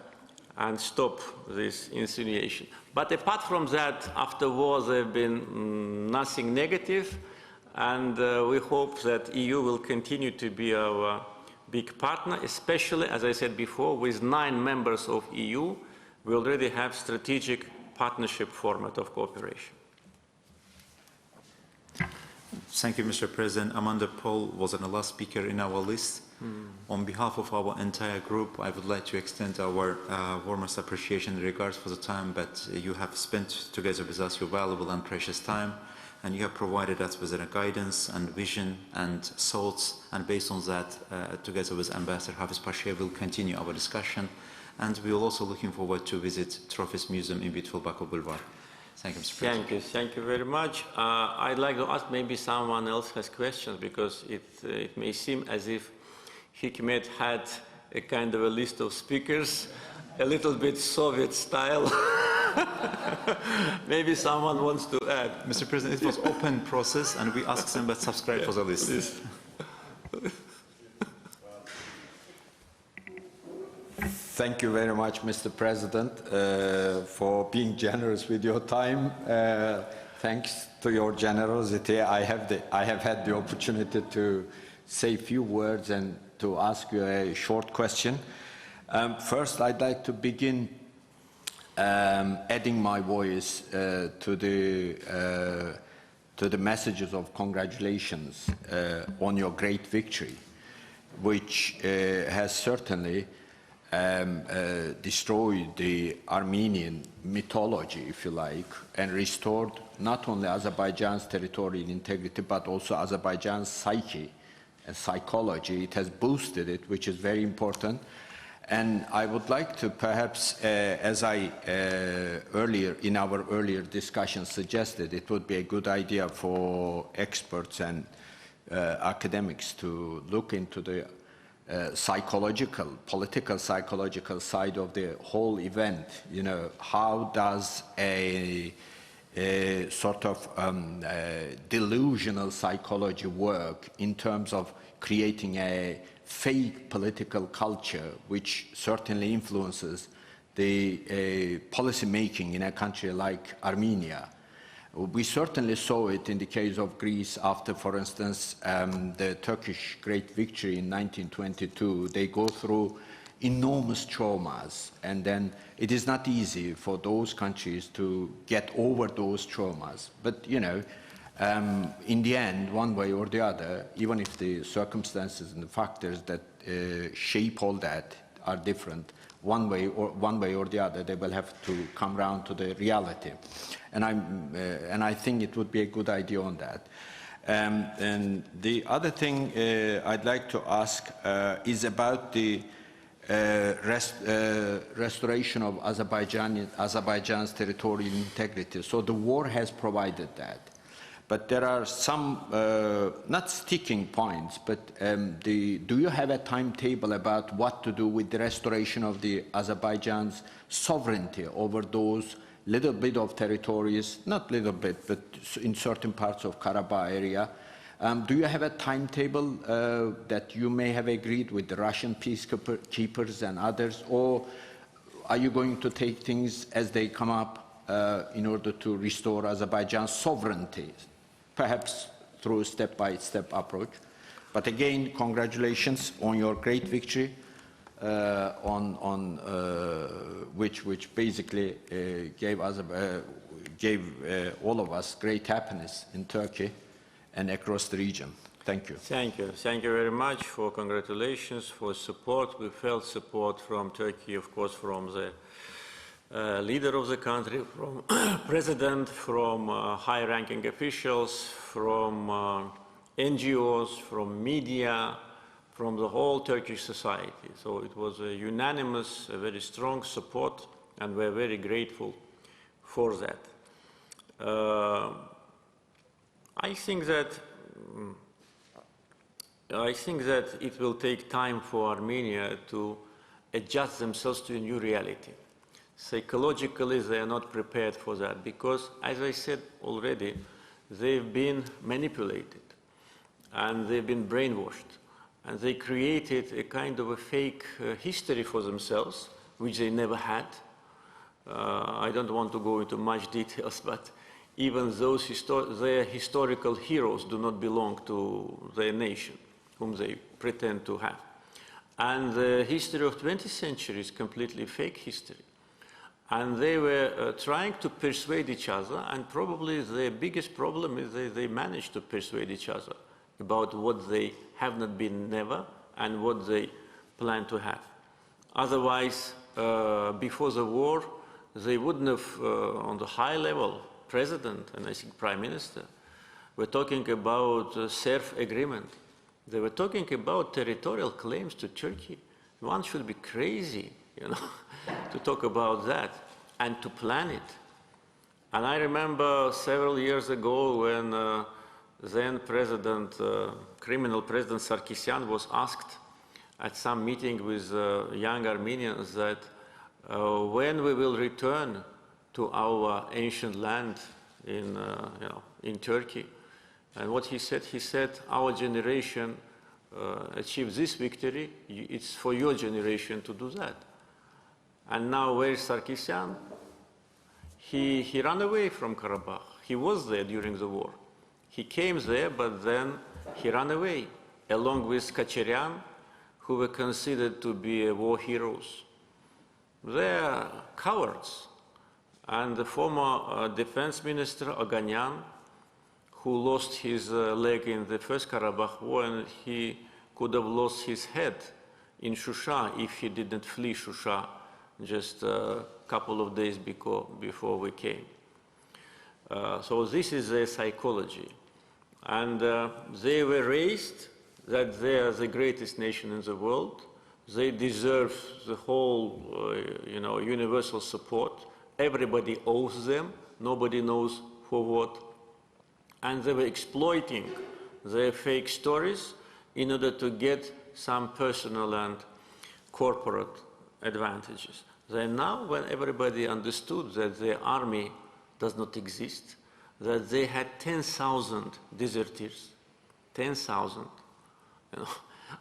and stop this insinuation. But apart from that, after war, there have been nothing negative, and we hope that EU will continue to be our big partner, especially, as I said before, with 9 members of EU, we already have strategic partnership format of cooperation. Thank you, Mr. President. Amanda Paul was the last speaker in our list. On behalf of our entire group, I would like to extend our warmest appreciation and regards for the time that you have spent together with us, your valuable and precious time, and you have provided us with a guidance and vision and thoughts, and based on that, together with Ambassador Hafiz Pasha, we'll continue our discussion, and we're also looking forward to visit Trophies Museum in beautiful Baku Boulevard. Thank you, Mr. President. Thank you very much. I'd like to ask, maybe someone else has questions, because it may seem as if Hikmet had a kind of a list of speakers, a little bit Soviet style. Maybe someone wants to add. Mr. President, it was open process, and we asked them to subscribe for the list. Thank you very much, Mr. President, for being generous with your time. Thanks to your generosity, I have had the opportunity to say a few words and to ask you a short question. First, I'd like to begin adding my voice to the messages of congratulations on your great victory, which has certainly destroyed the Armenian mythology, if you like, and restored not only Azerbaijan's territorial integrity, but also Azerbaijan's psyche and psychology. It has boosted it, which is very important. And I would like to perhaps, as I earlier, in our earlier discussion suggested, it would be a good idea for experts and academics to look into the political psychological side of the whole event. You know, how does a sort of delusional psychology work in terms of creating a fake political culture, which certainly influences the policy making in a country like Armenia. We certainly saw it in the case of Greece after, for instance, the Turkish great victory in 1922. They go through enormous traumas, and then it is not easy for those countries to get over those traumas. But, you know, in the end, one way or the other, even if the circumstances and the factors that shape all that are different, one way or the other, they will have to come round to the reality. And I think it would be a good idea on that. And the other thing I'd like to ask is about the restoration of Azerbaijan's territorial integrity. So the war has provided that. But there are some, not sticking points, but do you have a timetable about what to do with the restoration of the Azerbaijan's sovereignty over those little bit of territories, not little bit, but in certain parts of Karabakh area? Do you have a timetable that you may have agreed with the Russian peacekeepers and others, or are you going to take things as they come up in order to restore Azerbaijan's sovereignty? Perhaps through a step-by-step approach. But again, congratulations on your great victory, which basically gave all of us great happiness in Turkey and across the region. Thank you. Thank you. Thank you very much for congratulations, for support. We felt support from Turkey, of course, from the leader of the country, from president, from high-ranking officials, from NGOs, from media, from the whole Turkish society. So it was a unanimous, a very strong support, and we're very grateful for that. I think that it will take time for Armenia to adjust themselves to a new reality. Psychologically, they are not prepared for that because, as I said already, they've been manipulated and they've been brainwashed, and they created a kind of a fake history for themselves, which they never had. I don't want to go into much details, but even those their historical heroes do not belong to their nation, whom they pretend to have. And the history of 20th century is completely fake history. And they were trying to persuade each other, and probably the biggest problem is they managed to persuade each other about what they have not been never and what they plan to have. Otherwise, before the war, they wouldn't have, on the high level, president and I think prime minister, were talking about SERF agreement. They were talking about territorial claims to Turkey. One should be crazy, you know, to talk about that and to plan it. And I remember several years ago when then criminal President Sarkisyan was asked at some meeting with young Armenians that when we will return to our ancient land in Turkey. And what he said, our generation achieved this victory, it's for your generation to do that. And now where is Sarkisyan? He ran away from Karabakh. He was there during the war. He came there, but then he ran away. along with Kacharyan, who were considered to be war heroes. They are cowards. And the former defense minister, Oganyan, who lost his leg in the First Karabakh War, and he could have lost his head in Shusha if he didn't flee Shusha just a couple of days before we came. So this is their psychology. And they were raised that they are the greatest nation in the world. They deserve the whole, universal support. Everybody owes them. Nobody knows for what. And they were exploiting their fake stories in order to get some personal and corporate advantages. Then now, when everybody understood that their army does not exist, that they had 10,000 deserters, 10,000,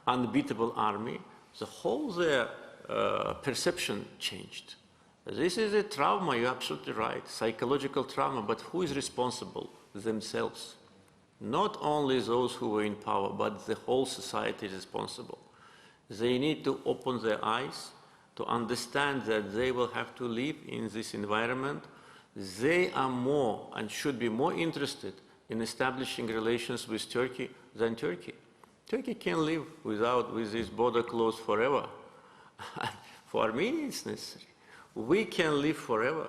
unbeatable army, the whole their perception changed. This is a trauma, you're absolutely right, psychological trauma, but who is responsible? Themselves. Not only those who were in power, but the whole society is responsible. They need to open their eyes to understand that they will have to live in this environment. They are more and should be more interested in establishing relations with Turkey than Turkey. Turkey can live with this border closed forever. For Armenia, it's necessary. We can live forever.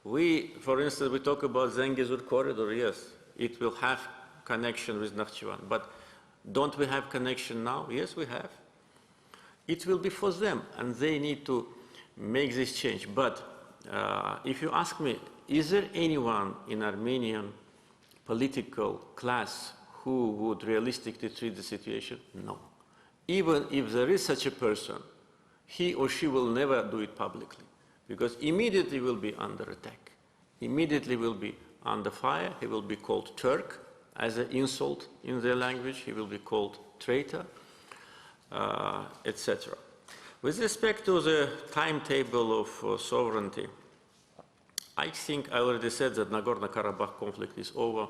For instance, we talk about Zengezur corridor, yes, it will have connection with Nakhchivan, but don't we have connection now? Yes, we have. It will be for them, and they need to make this change. But if you ask me, is there anyone in Armenian political class who would realistically treat the situation? No. Even if there is such a person, he or she will never do it publicly, because immediately will be under attack, immediately will be under fire, he will be called Turk as an insult in their language, he will be called traitor, etc. With respect to the timetable of sovereignty, I think I already said that Nagorno-Karabakh conflict is over.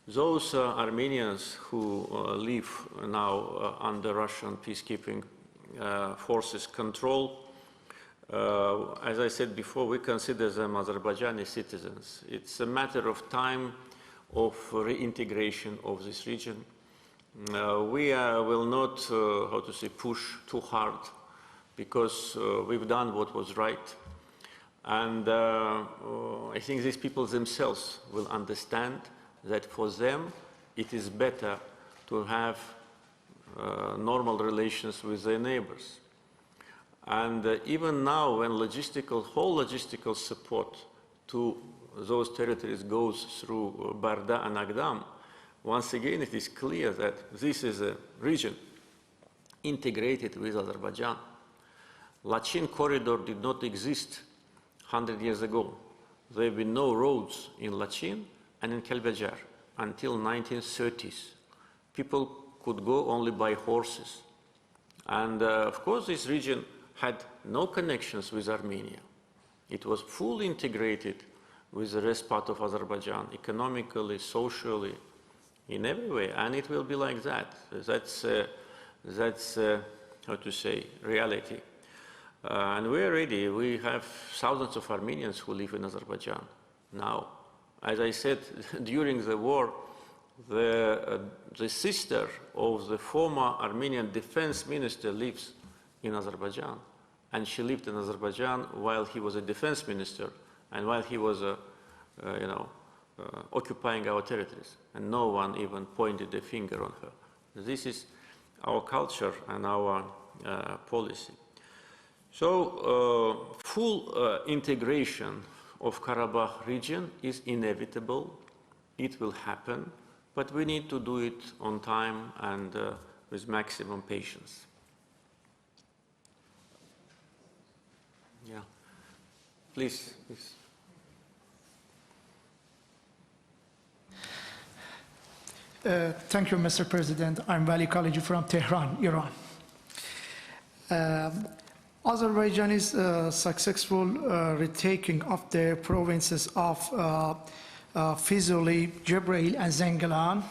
Those Armenians who live now under Russian peacekeeping forces control, as I said before, we consider them Azerbaijani citizens. It's a matter of time of reintegration of this region. We will not, push too hard, because we've done what was right. And I think these people themselves will understand that for them it is better to have normal relations with their neighbors. And even now, when whole logistical support to those territories goes through Barda and Agdam, once again it is clear that this is a region integrated with Azerbaijan. Lachin corridor did not exist 100 years ago. There have been no roads in Lachin and in Kelbejar until 1930s. People could go only by horses. And of course, this region had no connections with Armenia. It was fully integrated with the rest part of Azerbaijan, economically, socially, in every way, and it will be like that. That's reality. And we're ready. We have thousands of Armenians who live in Azerbaijan now. As I said, during the war, the sister of the former Armenian defense minister lives in Azerbaijan. And she lived in Azerbaijan while he was a defense minister and while he was, occupying our territories. And no one even pointed a finger on her. This is our culture and our policy. So full integration of Karabakh region is inevitable. It will happen, but we need to do it on time and with maximum patience. Yeah, please. Thank you, Mr. President. I'm Vali Khaliji from Tehran, Iran. Azerbaijan's successful retaking of the provinces of Fizuli, Jibril, and Zengilan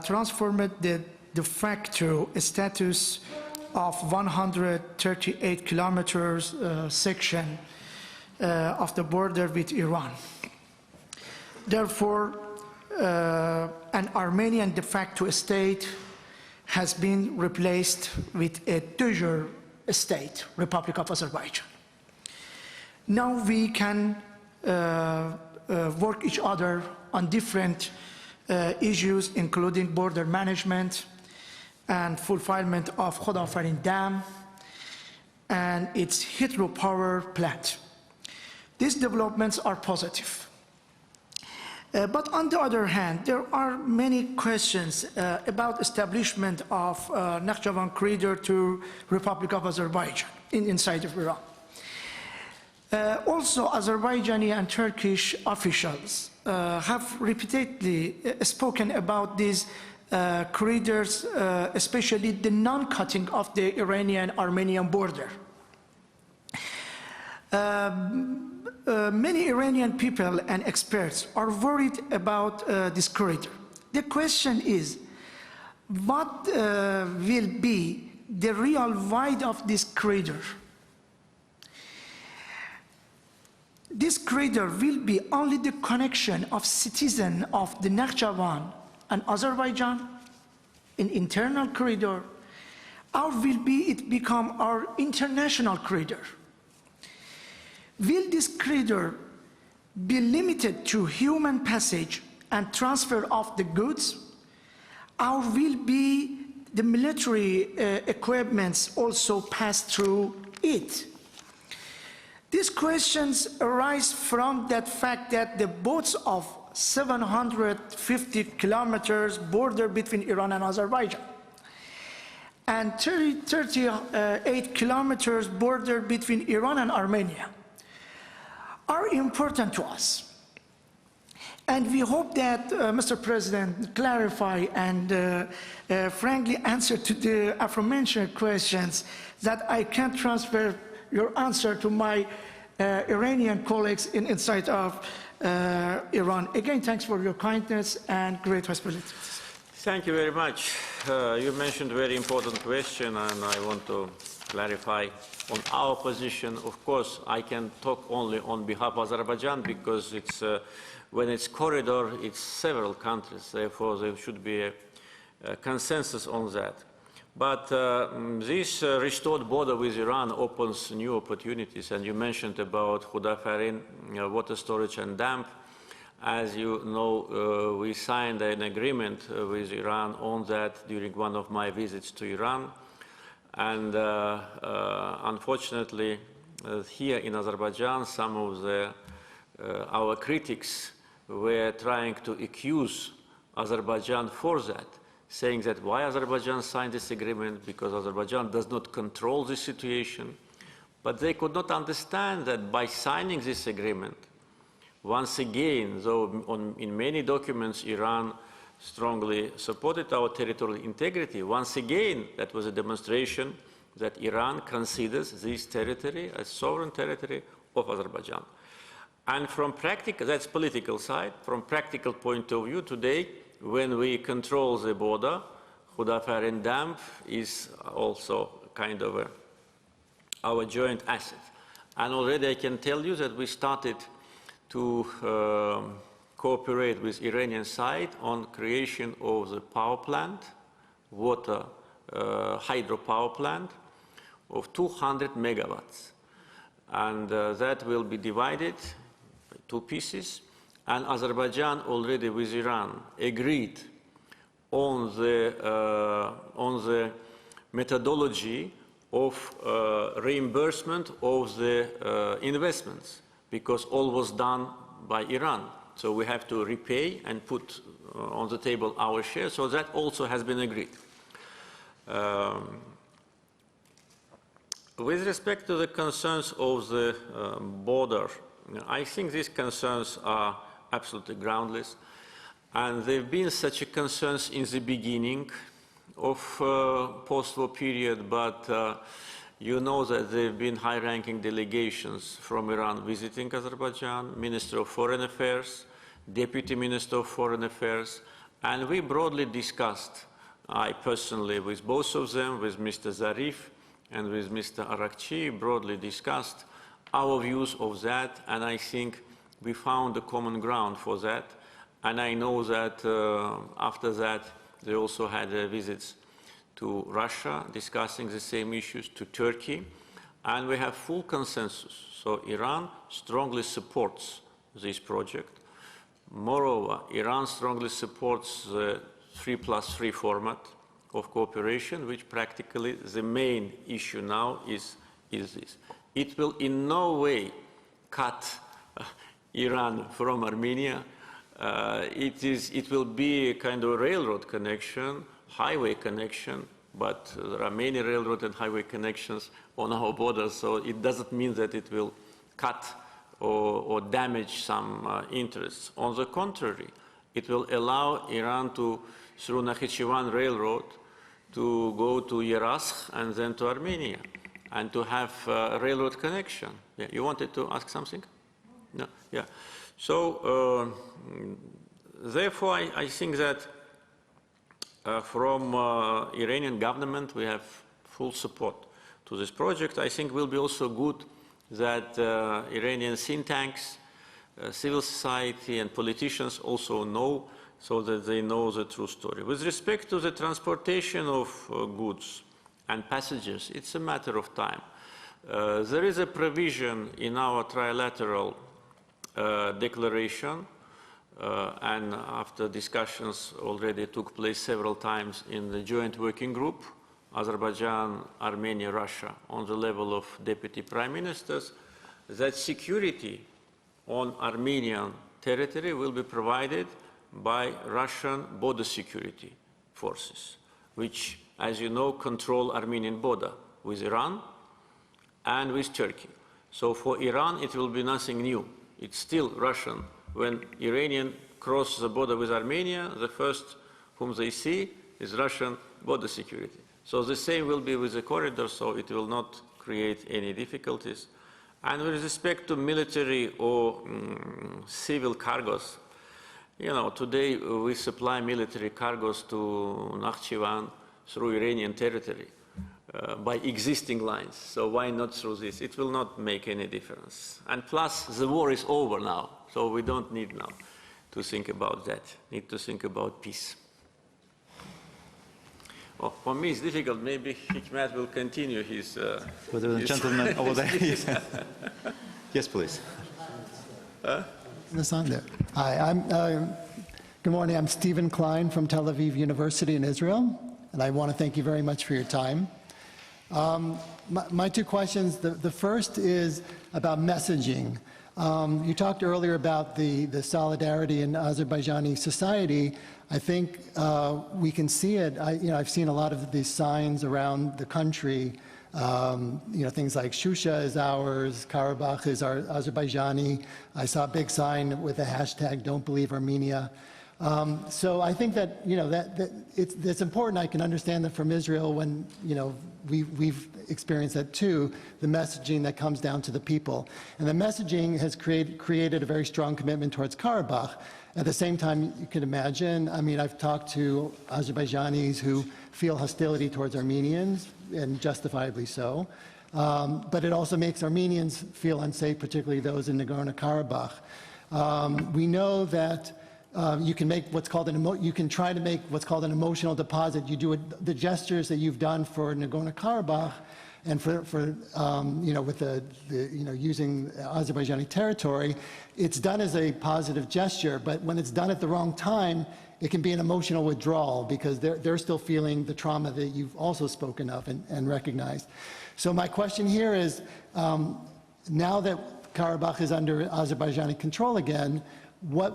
transformed the de facto status of 138 kilometers section of the border with Iran. Therefore, an Armenian de facto state has been replaced with a de jure state, Republic of Azerbaijan. Now we can work each other on different issues, including border management and fulfillment of Khudafarin Dam and its hydropower plant. These developments are positive. But on the other hand, there are many questions about establishment of Nakhchivan corridor to Republic of Azerbaijan inside of Iran. Also, Azerbaijani and Turkish officials have repeatedly spoken about these corridors, especially the non-cutting of the Iranian-Armenian border. Many Iranian people and experts are worried about this corridor. The question is, what will be the real width of this corridor? This corridor will be only the connection of citizens of the Nakhchivan and Azerbaijan, an internal corridor, or will it become our international corridor? Will this corridor be limited to human passage and transfer of the goods, or will be the military equipments also pass through it? These questions arise from that fact that the boats of 750 kilometers border between Iran and Azerbaijan and 38 kilometers border between Iran and Armenia are important to us. And we hope that, Mr. President, clarify and frankly answer to the aforementioned questions, that I can transfer your answer to my Iranian colleagues inside of Iran. Again, thanks for your kindness and great hospitality. Thank you very much. You mentioned a very important question, and I want to clarify on our position. Of course, I can talk only on behalf of Azerbaijan, because it's, when it's corridor, it's several countries. Therefore, there should be a consensus on that. But this restored border with Iran opens new opportunities, and you mentioned about Khudafarin water storage and dam. As you know, we signed an agreement with Iran on that during one of my visits to Iran. And unfortunately, here in Azerbaijan, some of our critics were trying to accuse Azerbaijan for that, saying that why Azerbaijan signed this agreement, because Azerbaijan does not control the situation. But they could not understand that by signing this agreement, once again, though in many documents Iran strongly supported our territorial integrity, once again that was a demonstration that Iran considers this territory as sovereign territory of Azerbaijan. And from practical, that's political side, from practical point of view today, when we control the border, Khudafarin Dam is also kind of our joint asset. And already I can tell you that we started to cooperate with Iranian side on creation of the power plant, water hydropower plant of 200 megawatts. And that will be divided by two pieces. And Azerbaijan already with Iran agreed on the methodology of reimbursement of the investments, because all was done by Iran. So we have to repay and put on the table our share. So that also has been agreed. With respect to the concerns of the border, I think these concerns are absolutely groundless. And there have been such concerns in the beginning of post-war period, but you know that there have been high-ranking delegations from Iran visiting Azerbaijan, Minister of Foreign Affairs, Deputy Minister of Foreign Affairs, and we broadly discussed I personally, with both of them, with Mr. Zarif and with Mr. Arakchi, broadly discussed our views of that, and I think we found a common ground for that. And I know that after that, they also had visits to Russia, discussing the same issues, to Turkey, and we have full consensus. So Iran strongly supports this project. Moreover, Iran strongly supports the 3+3 format of cooperation, which practically the main issue now is this. It will in no way cut Iran from Armenia. It will be a kind of railroad connection, highway connection, but there are many railroad and highway connections on our borders, so it doesn't mean that it will cut or damage some interests. On the contrary, it will allow Iran to, through Nakhichevan Railroad, to go to Yerevan and then to Armenia, and to have a railroad connection. Yeah, you wanted to ask something? No? Yeah. So, therefore, I think that from Iranian government, we have full support to this project. I think it will be also good that Iranian think tanks, civil society and politicians also know, so that they know the true story. With respect to the transportation of goods and passengers, it's a matter of time. There is a provision in our trilateral declaration, and after discussions already took place several times in the joint working group, Azerbaijan, Armenia, Russia, on the level of deputy prime ministers, that security on Armenian territory will be provided by Russian border security forces, which, as you know, control Armenian border with Iran and with Turkey. So for Iran, it will be nothing new. It's still Russian. When Iranians cross the border with Armenia, the first whom they see is Russian border security. So the same will be with the corridor, so it will not create any difficulties. And with respect to military or civil cargos, you know, today we supply military cargos to Nakhchivan through Iranian territory by existing lines. So why not through this? It will not make any difference. And plus, the war is over now, so we don't need now to think about that. Need to think about peace. Oh, for me, it's difficult. Maybe Hikmet will continue his... Whether the gentleman over there... Yes, please. Hi, good morning. I'm Stephen Klein from Tel Aviv University in Israel, and I want to thank you very much for your time. My two questions, the first is about messaging. You talked earlier about the solidarity in Azerbaijani society. I think we can see it. I've seen a lot of these signs around the country. Things like Shusha is ours, Karabakh is Azerbaijani. I saw a big sign with the hashtag "Don't Believe Armenia." So I think that it's important. I can understand that from Israel when we've experienced that too. The messaging that comes down to the people, and the messaging has created a very strong commitment towards Karabakh. At the same time, you can imagine. I mean, I've talked to Azerbaijanis who feel hostility towards Armenians, and justifiably so. But it also makes Armenians feel unsafe, particularly those in Nagorno-Karabakh. We know that. You can make what's called you can try to make what's called an emotional deposit. You do the gestures that you've done for Nagorno-Karabakh, and for with using Azerbaijani territory, it's done as a positive gesture. But when it's done at the wrong time, it can be an emotional withdrawal because they're still feeling the trauma that you've also spoken of and recognized. So my question here is, now that Karabakh is under Azerbaijani control again,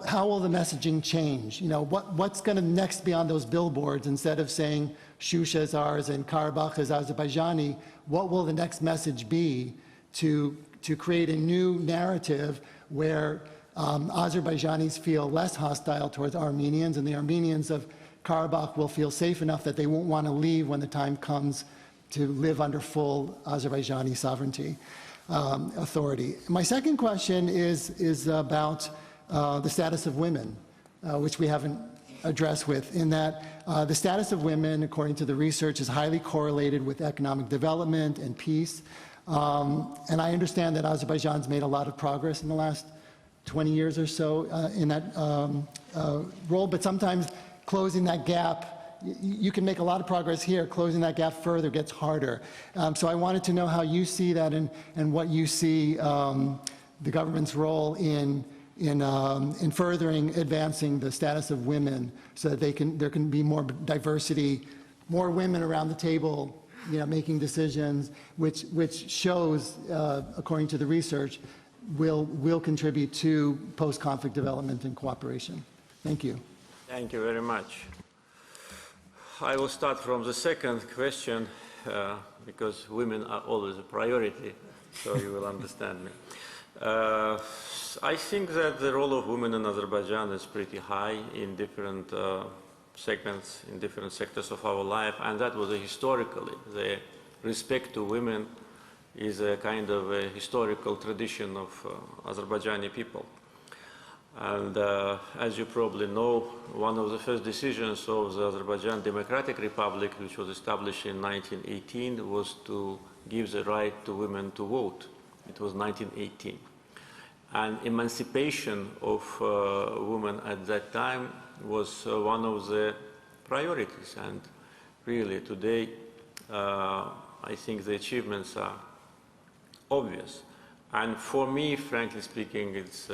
how will the messaging change? What's going to next be on those billboards? Instead of saying Shusha is ours and Karabakh is Azerbaijani, what will the next message be to create a new narrative where Azerbaijanis feel less hostile towards Armenians, and the Armenians of Karabakh will feel safe enough that they won't want to leave when the time comes to live under full Azerbaijani sovereignty, authority? My second question is about the status of women, which we haven't address with, in that the status of women, according to the research, is highly correlated with economic development and peace. And I understand that Azerbaijan's made a lot of progress in the last 20 years or so in that role, but sometimes closing that gap, you can make a lot of progress here. Closing that gap further gets harder. So I wanted to know how you see that and what you see the government's role in furthering advancing the status of women, so that there can be more diversity, more women around the table, making decisions, which shows, according to the research, will contribute to post-conflict development and cooperation. Thank you. Thank you very much. I will start from the second question, because women are always a priority, so you will understand me. I think that the role of women in Azerbaijan is pretty high in different segments, in different sectors of our life, and that was historically. The respect to women is a kind of a historical tradition of Azerbaijani people. And as you probably know, one of the first decisions of the Azerbaijan Democratic Republic, which was established in 1918, was to give the right to women to vote. It was 1918. And emancipation of women at that time was one of the priorities. And really today, I think the achievements are obvious. And for me, frankly speaking, it's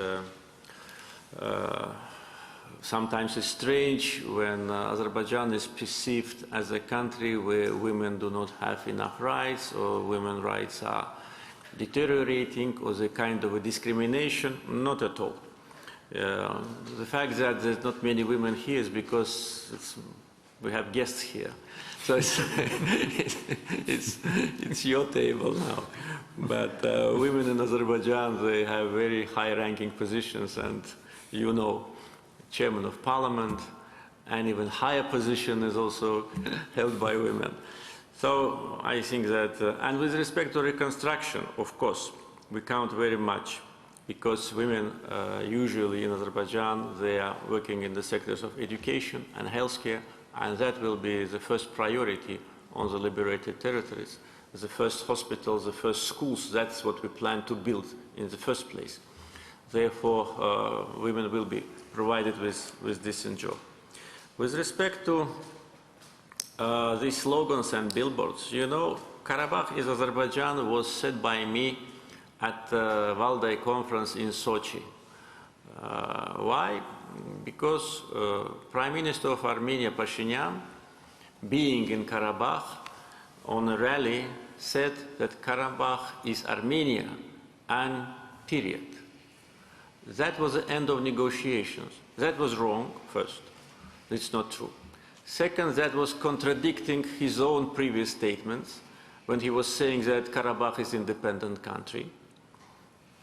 sometimes it's strange when Azerbaijan is perceived as a country where women do not have enough rights, or women's rights are deteriorating, or the kind of a discrimination. Not at all. The fact that there's not many women here is because we have guests here. So it's your table now. But women in Azerbaijan, they have very high-ranking positions, and you know, chairman of parliament, and even higher position is also held by women. So I think that, and with respect to reconstruction, of course, we count very much, because women usually in Azerbaijan, they are working in the sectors of education and healthcare, and that will be the first priority on the liberated territories. The first hospitals, the first schools, that's what we plan to build in the first place. Therefore, women will be provided with decent job. With respect to these slogans and billboards, you know, Karabakh is Azerbaijan was said by me at the Valdai conference in Sochi. Why? Because Prime Minister of Armenia, Pashinyan, being in Karabakh on a rally, said that Karabakh is Armenia, and period. That was the end of negotiations. That was wrong, first. It's not true. Second, that was contradicting his own previous statements when he was saying that Karabakh is an independent country.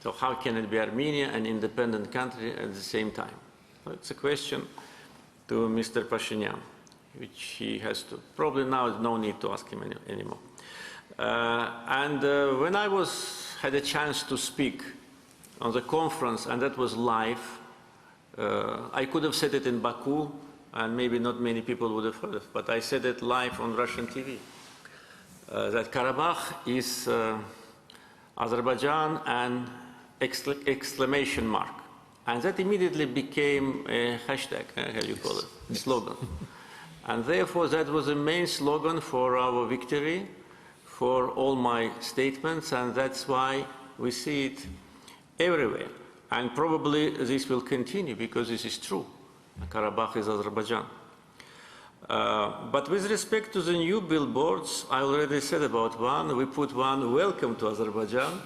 So how can it be Armenia, an independent country, at the same time? Well, it's a question to Mr. Pashinyan, which he has to. Probably now there's no need to ask him anymore. When I had a chance to speak on the conference, and that was live, I could have said it in Baku, and maybe not many people would have heard it, but I said it live on Russian TV, that Karabakh is Azerbaijan and exclamation mark. And that immediately became a hashtag, how do you call it, a slogan. And therefore, that was the main slogan for our victory, for all my statements, and that's why we see it everywhere. And probably this will continue, because this is true. Karabakh is Azerbaijan. But with respect to the new billboards, I already said about one. We put one, "Welcome to Azerbaijan,"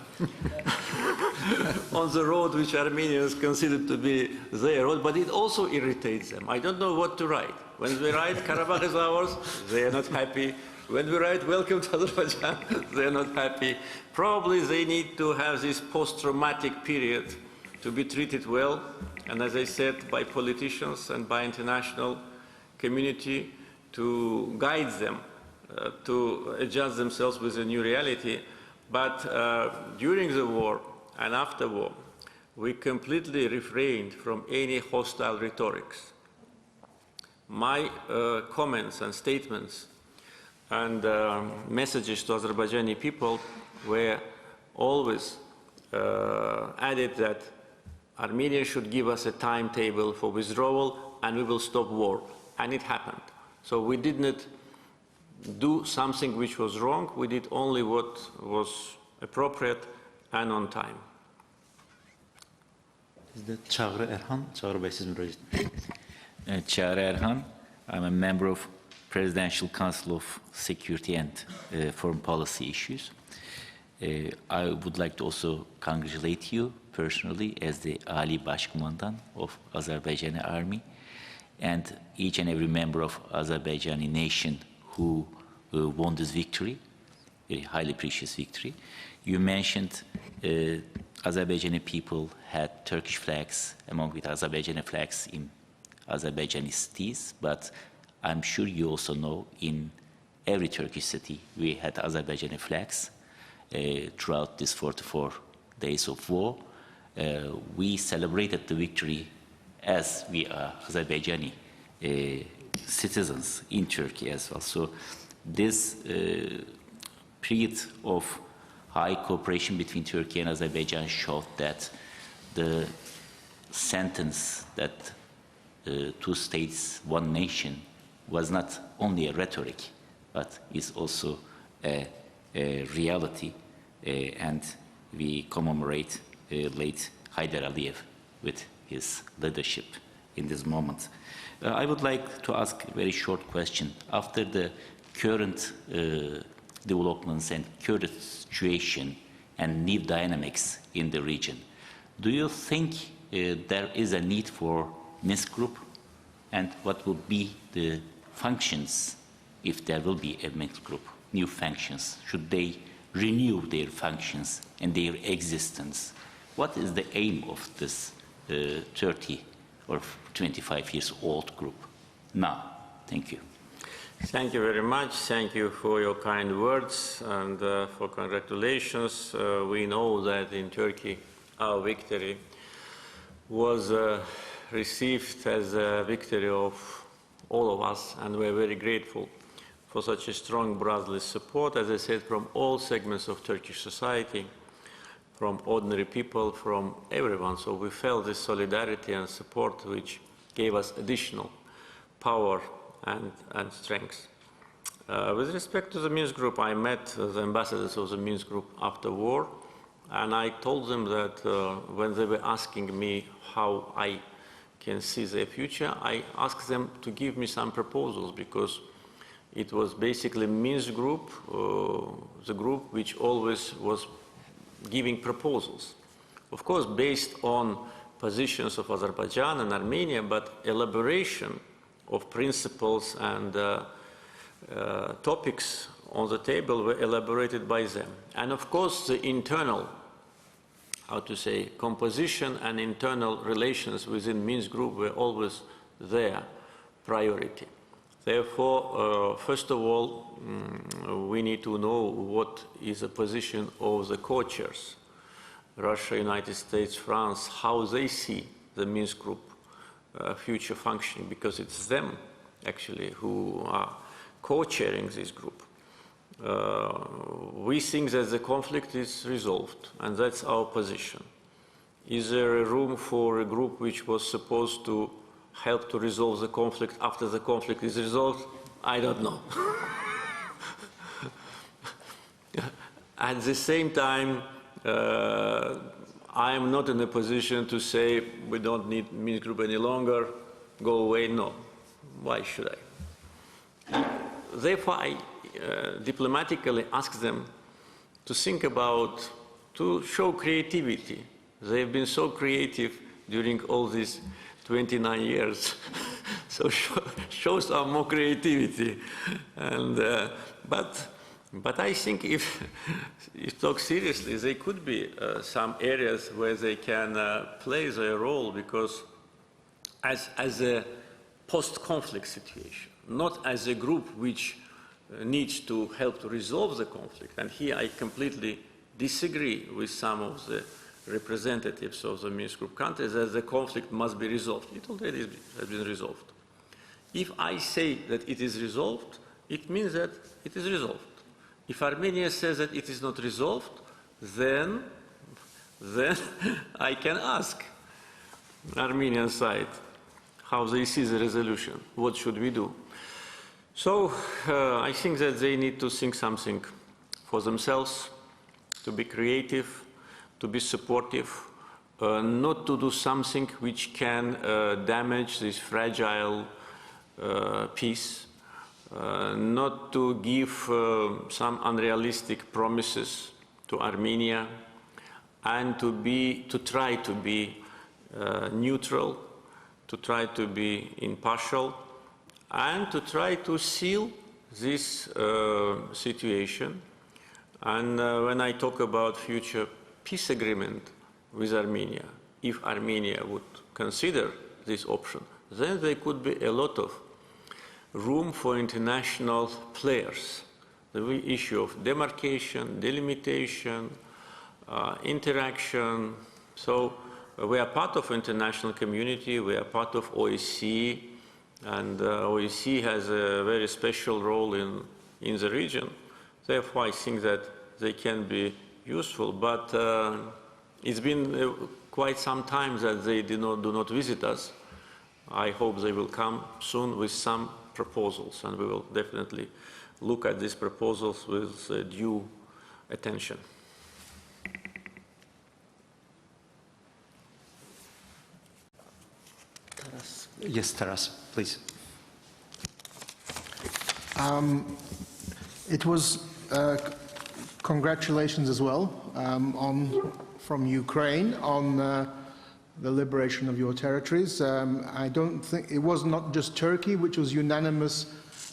on the road which Armenians consider to be their road, but it also irritates them. I don't know what to write. When we write "Karabakh is ours," they are not happy. When we write "Welcome to Azerbaijan," they are not happy. Probably they need to have this post-traumatic period to be treated well, and as I said, by politicians and by international community to guide them to adjust themselves with the new reality. But during the war and after war, we completely refrained from any hostile rhetorics. my comments and statements and messages to Azerbaijani people were always added that Armenia should give us a timetable for withdrawal and we will stop war. And it happened. So we did not do something which was wrong. We did only what was appropriate and on time. Çağrı Erhan, Çağrı Bey siz müracaat. Çağrı Erhan, I'm a member of Presidential Council of Security and Foreign Policy Issues. I would like to also congratulate you personally as the Ali Başkumandan of Azerbaijani Army and each and every member of Azerbaijani nation who won this victory, a highly precious victory. You mentioned Azerbaijani people had Turkish flags among with Azerbaijani flags in Azerbaijani cities, but I'm sure you also know in every Turkish city we had Azerbaijani flags throughout these 44 days of war. We celebrated the victory as we are Azerbaijani citizens in Turkey as well. So this period of high cooperation between Turkey and Azerbaijan showed that the sentence that two states, one nation was not only a rhetoric, but is also a reality, and we commemorate late Haydar Aliyev with his leadership in this moment. I would like to ask a very short question. After the current developments and current situation and new dynamics in the region, do you think there is a need for Minsk Group, and what will be the functions if there will be a Minsk Group, new functions? Should they renew their functions and their existence? What is the aim of this 30 or 25 years old group now? Thank you. Thank you very much. Thank you for your kind words and for congratulations. We know that in Turkey our victory was received as a victory of all of us, and we're very grateful for such a strong brotherly support, as I said, from all segments of Turkish society, from ordinary people, from everyone. So we felt this solidarity and support which gave us additional power and strength. With respect to the Minsk Group, I met the ambassadors of the Minsk Group after war, and I told them that when they were asking me how I can see their future, I asked them to give me some proposals, because it was basically Minsk Group, the group which always was giving proposals. Of course, based on positions of Azerbaijan and Armenia, but elaboration of principles and topics on the table were elaborated by them. And of course, the internal, how to say, composition and internal relations within Minsk Group were always their priority. Therefore, first of all, we need to know what is the position of the co-chairs, Russia, United States, France, how they see the Minsk Group future functioning, because it's them actually who are co-chairing this group. We think that the conflict is resolved, and that's our position. Is there a room for a group which was supposed to help to resolve the conflict after the conflict is resolved? I don't know. At the same time, I am not in a position to say we don't need Minsk Group any longer, go away. No. Why should I? Therefore, I diplomatically ask them to think about, to show creativity. They've been so creative during all these 29 years, so show some more creativity. And, but I think if talk seriously, there could be some areas where they can play their role, because as a post-conflict situation, not as a group which needs to help to resolve the conflict. And here I completely disagree with some of the representatives of the Minsk Group countries that the conflict must be resolved. It already has been resolved. If I say that it is resolved, it means that it is resolved. If Armenia says that it is not resolved, then I can ask Armenian side how they see the resolution, what should we do. So I think that they need to think something for themselves, to be creative, to be supportive, not to do something which can damage this fragile peace, not to give some unrealistic promises to Armenia, and to try to be neutral, to try to be impartial, and to try to seal this situation. And when I talk about future peace agreement with Armenia, if Armenia would consider this option, then there could be a lot of room for international players. The issue of demarcation, delimitation, interaction. So we are part of international community, we are part of OSCE, and OSCE has a very special role in the region. Therefore, I think that they can be useful, but it's been quite some time that they do not visit us. I hope they will come soon with some proposals, and we will definitely look at these proposals with due attention. Yes, Taras, please. It was congratulations as well from Ukraine on the liberation of your territories. I don't think it was not just Turkey which was unanimous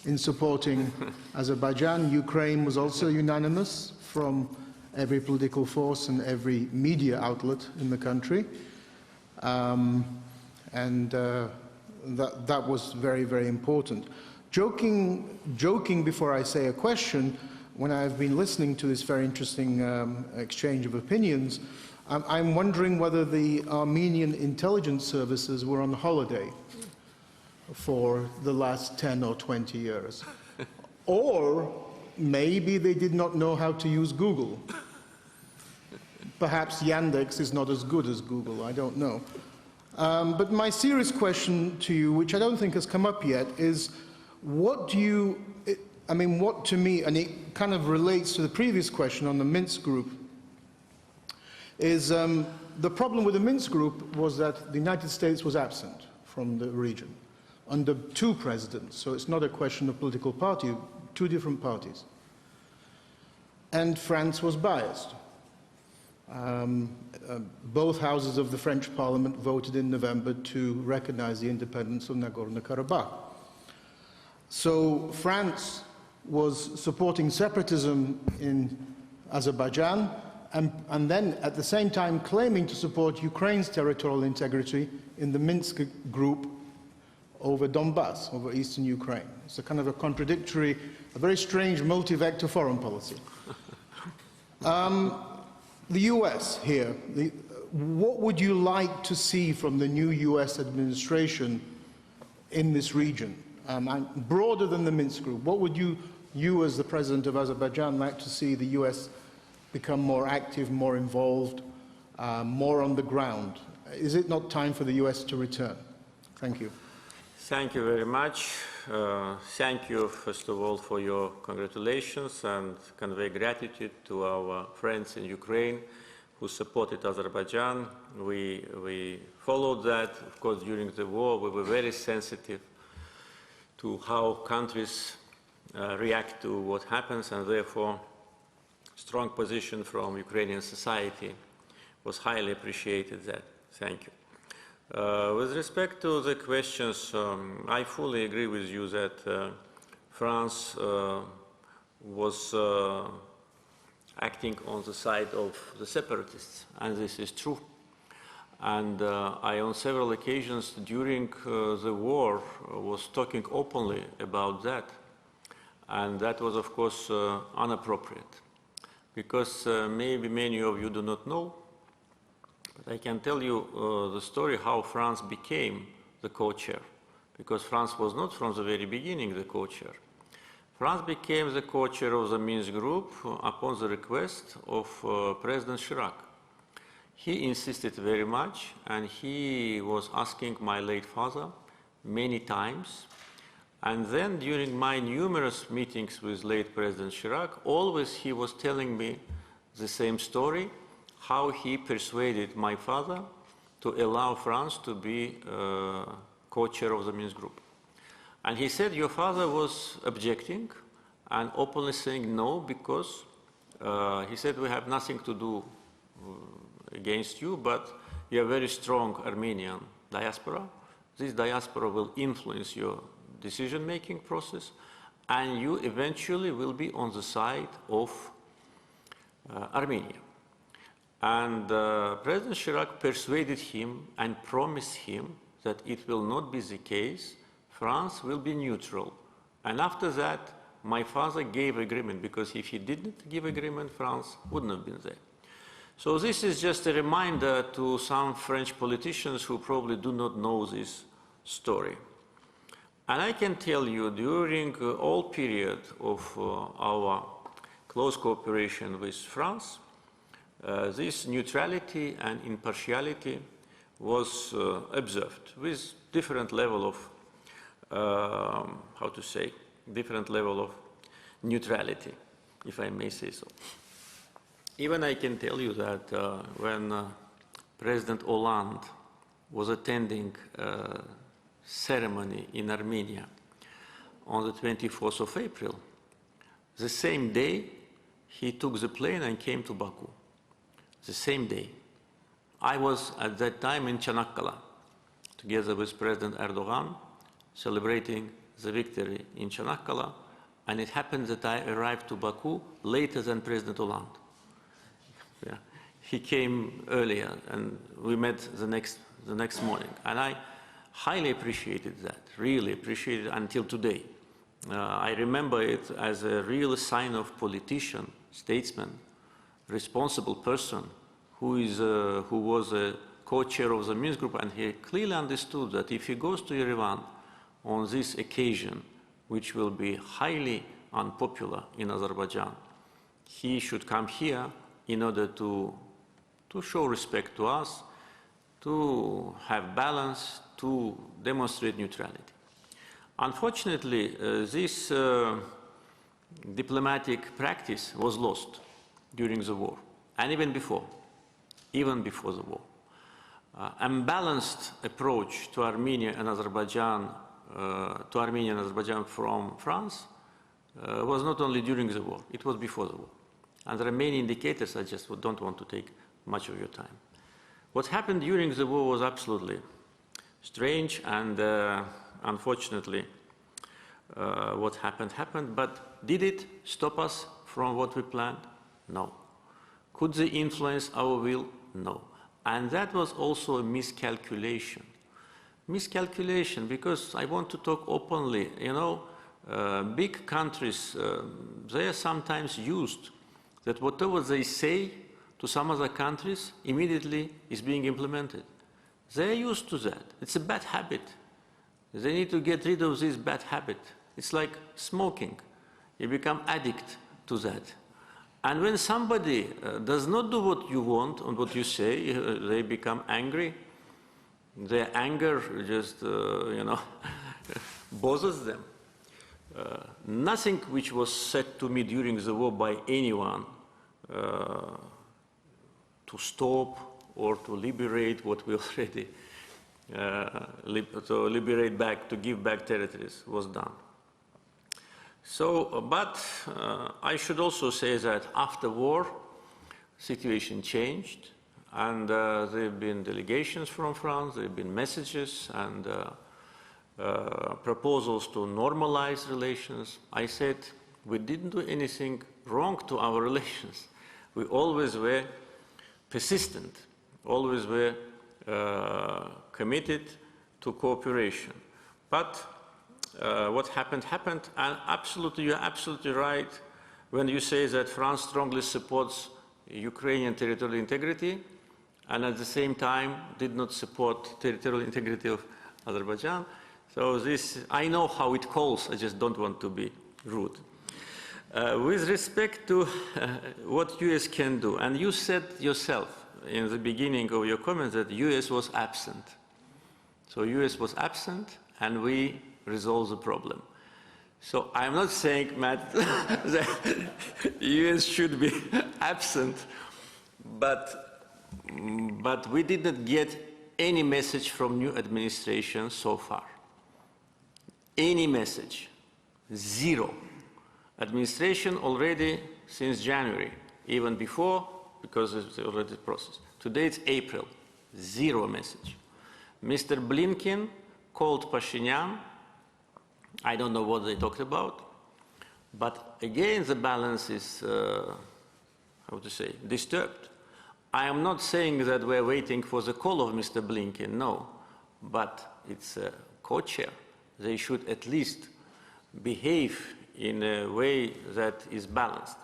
in supporting Azerbaijan. Ukraine was also unanimous from every political force and every media outlet in the country. That was very, very important. Joking before I say a question, when I've been listening to this very interesting exchange of opinions, I'm wondering whether the Armenian intelligence services were on holiday for the last 10 or 20 years. Or maybe they did not know how to use Google. Perhaps Yandex is not as good as Google, I don't know. But my serious question to you, which I don't think has come up yet, is what to me, and it kind of relates to the previous question on the Minsk group, is the problem with the Minsk group was that the United States was absent from the region under two presidents, so it's not a question of political party, two different parties. And France was biased. Both houses of the French parliament voted in November to recognize the independence of Nagorno-Karabakh. So France was supporting separatism in Azerbaijan and then at the same time claiming to support Ukraine's territorial integrity in the Minsk group over Donbass, over eastern Ukraine. It's a kind of a contradictory, a very strange multi-vector foreign policy. The US here, what would you like to see from the new US administration in this region? Broader than the Minsk group, what would you as the president of Azerbaijan like to see the US become more active, more involved, more on the ground? Is it not time for the US to return? Thank you. Thank you very much. Thank you, first of all, for your congratulations and convey gratitude to our friends in Ukraine who supported Azerbaijan. We followed that. Of course, during the war, we were very sensitive to how countries react to what happens, and therefore, strong position from Ukrainian society was highly appreciated. That. Thank you. With respect to the questions, I fully agree with you that France was acting on the side of the separatists, and this is true. And I, on several occasions during the war, was talking openly about that. And that was, of course, inappropriate, because maybe many of you do not know, but I can tell you the story how France became the co-chair because France was not from the very beginning the co-chair. France became the co-chair of the Minsk group upon the request of President Chirac. He insisted very much, and he was asking my late father many times. And then during my numerous meetings with late President Chirac, always he was telling me the same story, how he persuaded my father to allow France to be co-chair of the Minsk group. And he said, your father was objecting and openly saying no, because he said, we have nothing to do against you, but you are very strong Armenian diaspora. This diaspora will influence your decision-making process, and you eventually will be on the side of Armenia. And President Chirac persuaded him and promised him that it will not be the case. France will be neutral. And after that, my father gave agreement, because if he didn't give agreement, France wouldn't have been there. So this is just a reminder to some French politicians who probably do not know this story. And I can tell you, during all period of our close cooperation with France, this neutrality and impartiality was observed with different level of, how to say, different level of neutrality, if I may say so. Even I can tell you that when President Hollande was attending a ceremony in Armenia on the 24th of April, the same day he took the plane and came to Baku. The same day. I was at that time in Çanakkale, together with President Erdogan, celebrating the victory in Çanakkale, and it happened that I arrived to Baku later than President Hollande. Yeah. He came earlier, and we met the next morning, and I highly appreciated that, really appreciated it until today. I remember it as a real sign of politician, statesman, responsible person who was a co-chair of the Minsk group, and he clearly understood that if he goes to Yerevan on this occasion, which will be highly unpopular in Azerbaijan, he should come here in order to show respect to us, to have balance, to demonstrate neutrality. Unfortunately, this diplomatic practice was lost during the war, and even before the war. Unbalanced approach to Armenia and Azerbaijan, from France was not only during the war, it was before the war. And there are many indicators, I just don't want to take much of your time. What happened during the war was absolutely strange, and unfortunately, what happened, but did it stop us from what we planned? No. Could they influence our will? No. And that was also a miscalculation. Miscalculation, because I want to talk openly, you know, big countries, they are sometimes used that whatever they say to some other countries immediately is being implemented. They are used to that. It's a bad habit. They need to get rid of this bad habit. It's like smoking. You become addict to that. And when somebody does not do what you want and what you say, they become angry. Their anger just, you know, bothers them. Nothing which was said to me during the war by anyone to stop or to liberate what we already, to liberate back, to give back territories was done. So, but I should also say that after war, situation changed, and there have been delegations from France, there have been messages and proposals to normalize relations. I said we didn't do anything wrong to our relations. We always were persistent, always were committed to cooperation. But what happened, and you're absolutely right when you say that France strongly supports Ukrainian territorial integrity and at the same time did not support territorial integrity of Azerbaijan. So this, I know how it calls, I just don't want to be rude. With respect to what US can do, and you said yourself in the beginning of your comments that US was absent. So US was absent and we resolved the problem. So I'm not saying, Matt, that US should be absent, but we did not get any message from new administration so far. Any message, zero. Administration already since January, even before, because it's already a process. Today it's April, zero message. Mr. Blinken called Pashinyan. I don't know what they talked about, but again the balance is, how to say, disturbed. I am not saying that we're waiting for the call of Mr. Blinken, no, but it's a co-chair. They should at least behave in a way that is balanced.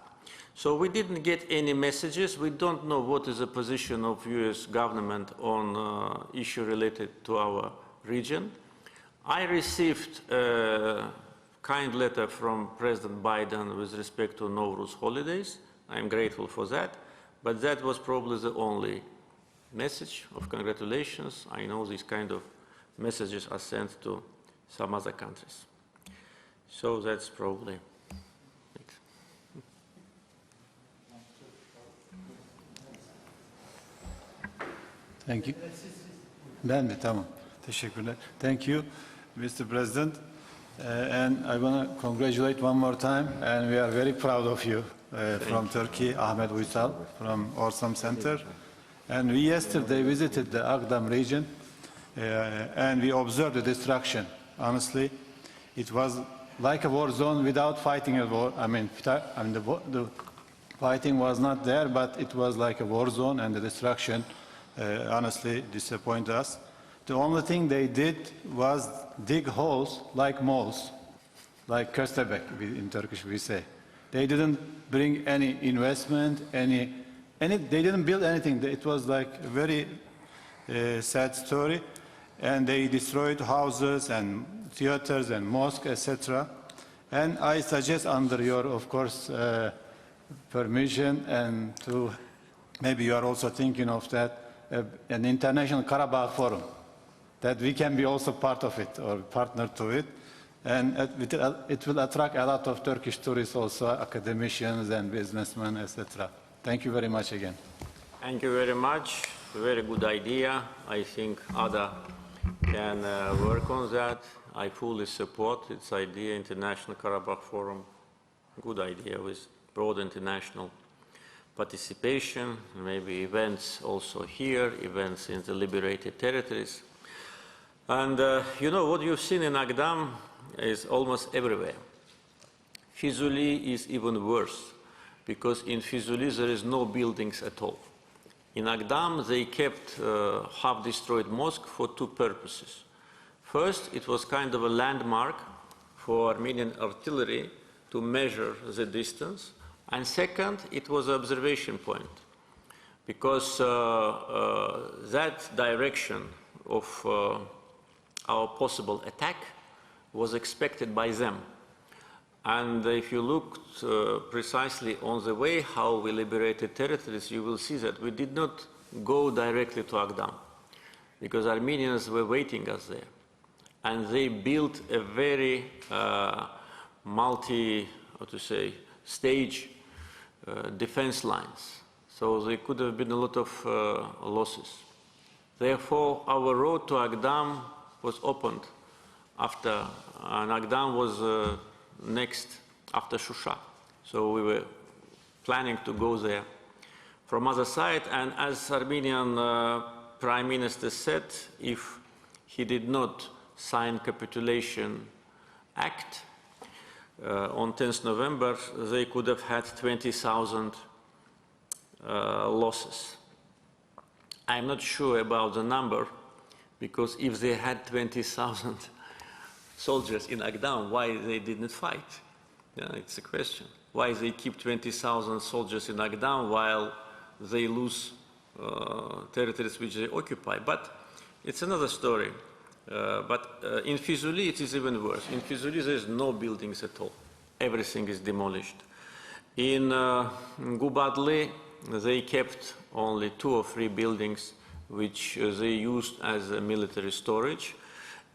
So we didn't get any messages. We don't know what is the position of US government on issue related to our region. I received a kind letter from President Biden with respect to Nowruz holidays. I'm grateful for that, but that was probably the only message of congratulations. I know these kind of messages are sent to some other countries. So that's probably it. Thank you. Ben mi? Tamam. Teşekkürler. Thank you, Mr. President. And I want to congratulate one more time, and we are very proud of you from Turkey, Ahmet Uysal from Orsam Center. And we yesterday visited the Agdam region, and we observed the destruction. Honestly, it was like a war zone without fighting a war. I mean the fighting was not there, but it was like a war zone, and the destruction honestly disappointed us. The only thing they did was dig holes like moles, like köstebek in Turkish we say. They didn't bring any investment, they didn't build anything. It was like a very sad story, and they destroyed houses and theaters and mosques, etc. And I suggest, under your, of course, permission, and to maybe you are also thinking of that, an international Karabakh forum, that we can be also part of it or partner to it. And it will attract a lot of Turkish tourists also, academicians and businessmen, etc. Thank you very much again. Thank you very much. Very good idea. I think Ada can work on that. I fully support its idea, International Karabakh Forum. Good idea with broad international participation, maybe events also here, events in the liberated territories. And you know, what you've seen in Agdam is almost everywhere. Fizuli is even worse, because in Fizuli there is no buildings at all. In Agdam they kept half-destroyed mosque for two purposes. First, it was kind of a landmark for Armenian artillery to measure the distance. And second, it was an observation point, because that direction of our possible attack was expected by them. And if you looked precisely on the way how we liberated territories, you will see that we did not go directly to Agdam, because Armenians were waiting us there. And they built a very stage defense lines. So there could have been a lot of losses. Therefore, our road to Agdam was opened after, and Agdam was next after Shusha. So we were planning to go there from other side, and as Armenian Prime Minister said, if he did not sign capitulation act on 10th November, they could have had 20,000 losses. I'm not sure about the number, because if they had 20,000 soldiers in Agdam, why they didn't fight? Yeah, it's a question. Why they keep 20,000 soldiers in Agdam while they lose territories which they occupy? But it's another story. But in Fizuli it is even worse. In Fizuli there is no buildings at all. Everything is demolished. In Gubadli they kept only 2 or 3 buildings which they used as a military storage.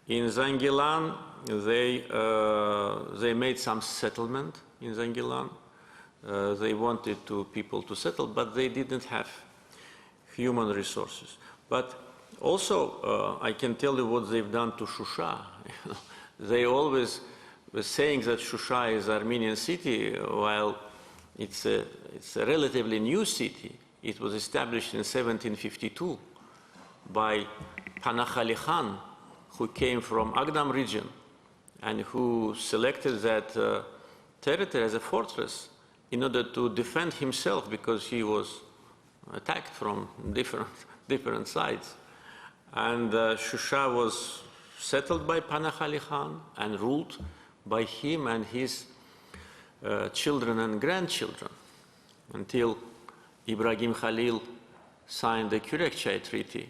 In Zangilan they made some settlement in Zangilan. They wanted people to settle, but they didn't have human resources. But also, I can tell you what they've done to Shusha. They always were saying that Shusha is an Armenian city, while it's a relatively new city. It was established in 1752 by Panakh Ali Khan, who came from Agdam region and who selected that territory as a fortress in order to defend himself, because he was attacked from different sides. And Shusha was settled by Panakh Ali Khan and ruled by him and his children and grandchildren until Ibrahim Khalil signed the Kürekçay Treaty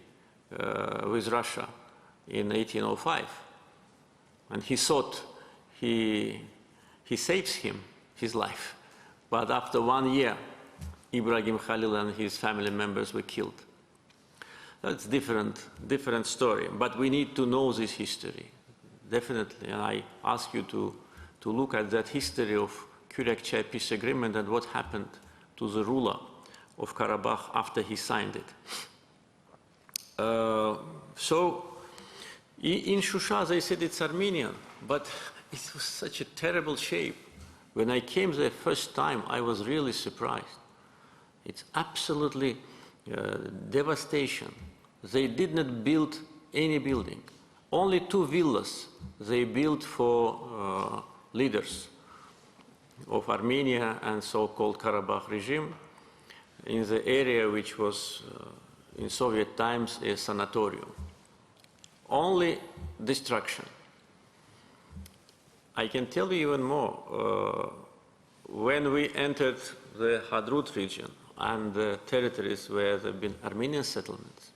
with Russia in 1805. And he thought he saves him, his life. But after 1 year, Ibrahim Khalil and his family members were killed. That's different story. But we need to know this history, definitely. And I ask you to look at that history of Kürekçay peace agreement and what happened to the ruler of Karabakh after he signed it. So in Shusha they said it's Armenian, but it was such a terrible shape. When I came there first time, I was really surprised. It's absolutely devastation. They did not build any building. Only 2 villas they built for leaders of Armenia and so-called Karabakh regime in the area which was in Soviet times a sanatorium. Only destruction. I can tell you even more. When we entered the Hadrut region and the territories where there have been Armenian settlements,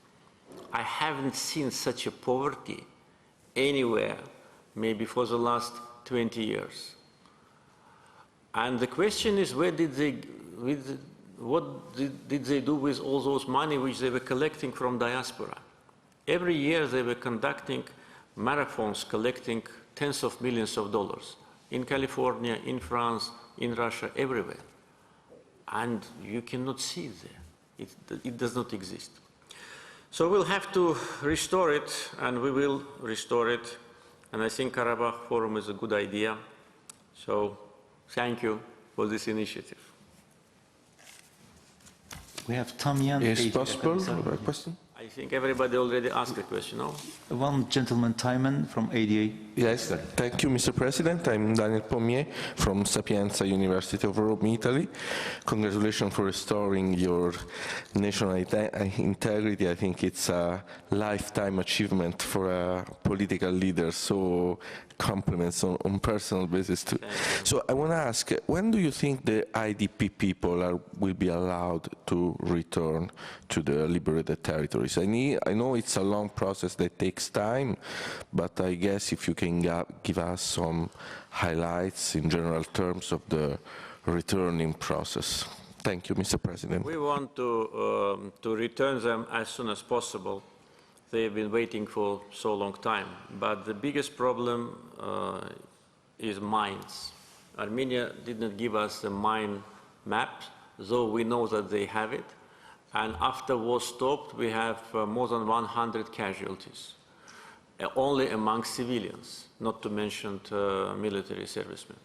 I haven't seen such a poverty anywhere, maybe for the last 20 years. And the question is, what did they do with all those money which they were collecting from diaspora? Every year they were conducting marathons collecting tens of millions of dollars in California, in France, in Russia, everywhere. And you cannot see it there. It does not exist. So we'll have to restore it, and we will restore it. And I think Karabakh Forum is a good idea. So thank you for this initiative. We have Tamian. Is it possible? A question? I think everybody already asked a question, no? One gentleman, Timon, from ADA. Yes, thank you, Mr. President. I'm Daniel Pommier from Sapienza University of Rome, Italy. Congratulations for restoring your national integrity. I think it's a lifetime achievement for a political leader, so compliments on personal basis too. So I want to ask, when do you think the IDP people will be allowed to return to the liberated territories? I know it's a long process that takes time, but I guess if you can give us some highlights in general terms of the returning process. Thank you, Mr. President. We want to return them as soon as possible. They've been waiting for so long time. But the biggest problem is mines. Armenia did not give us the mine map, though we know that they have it. And after war stopped, we have more than 100 casualties, only among civilians, not to mention military servicemen.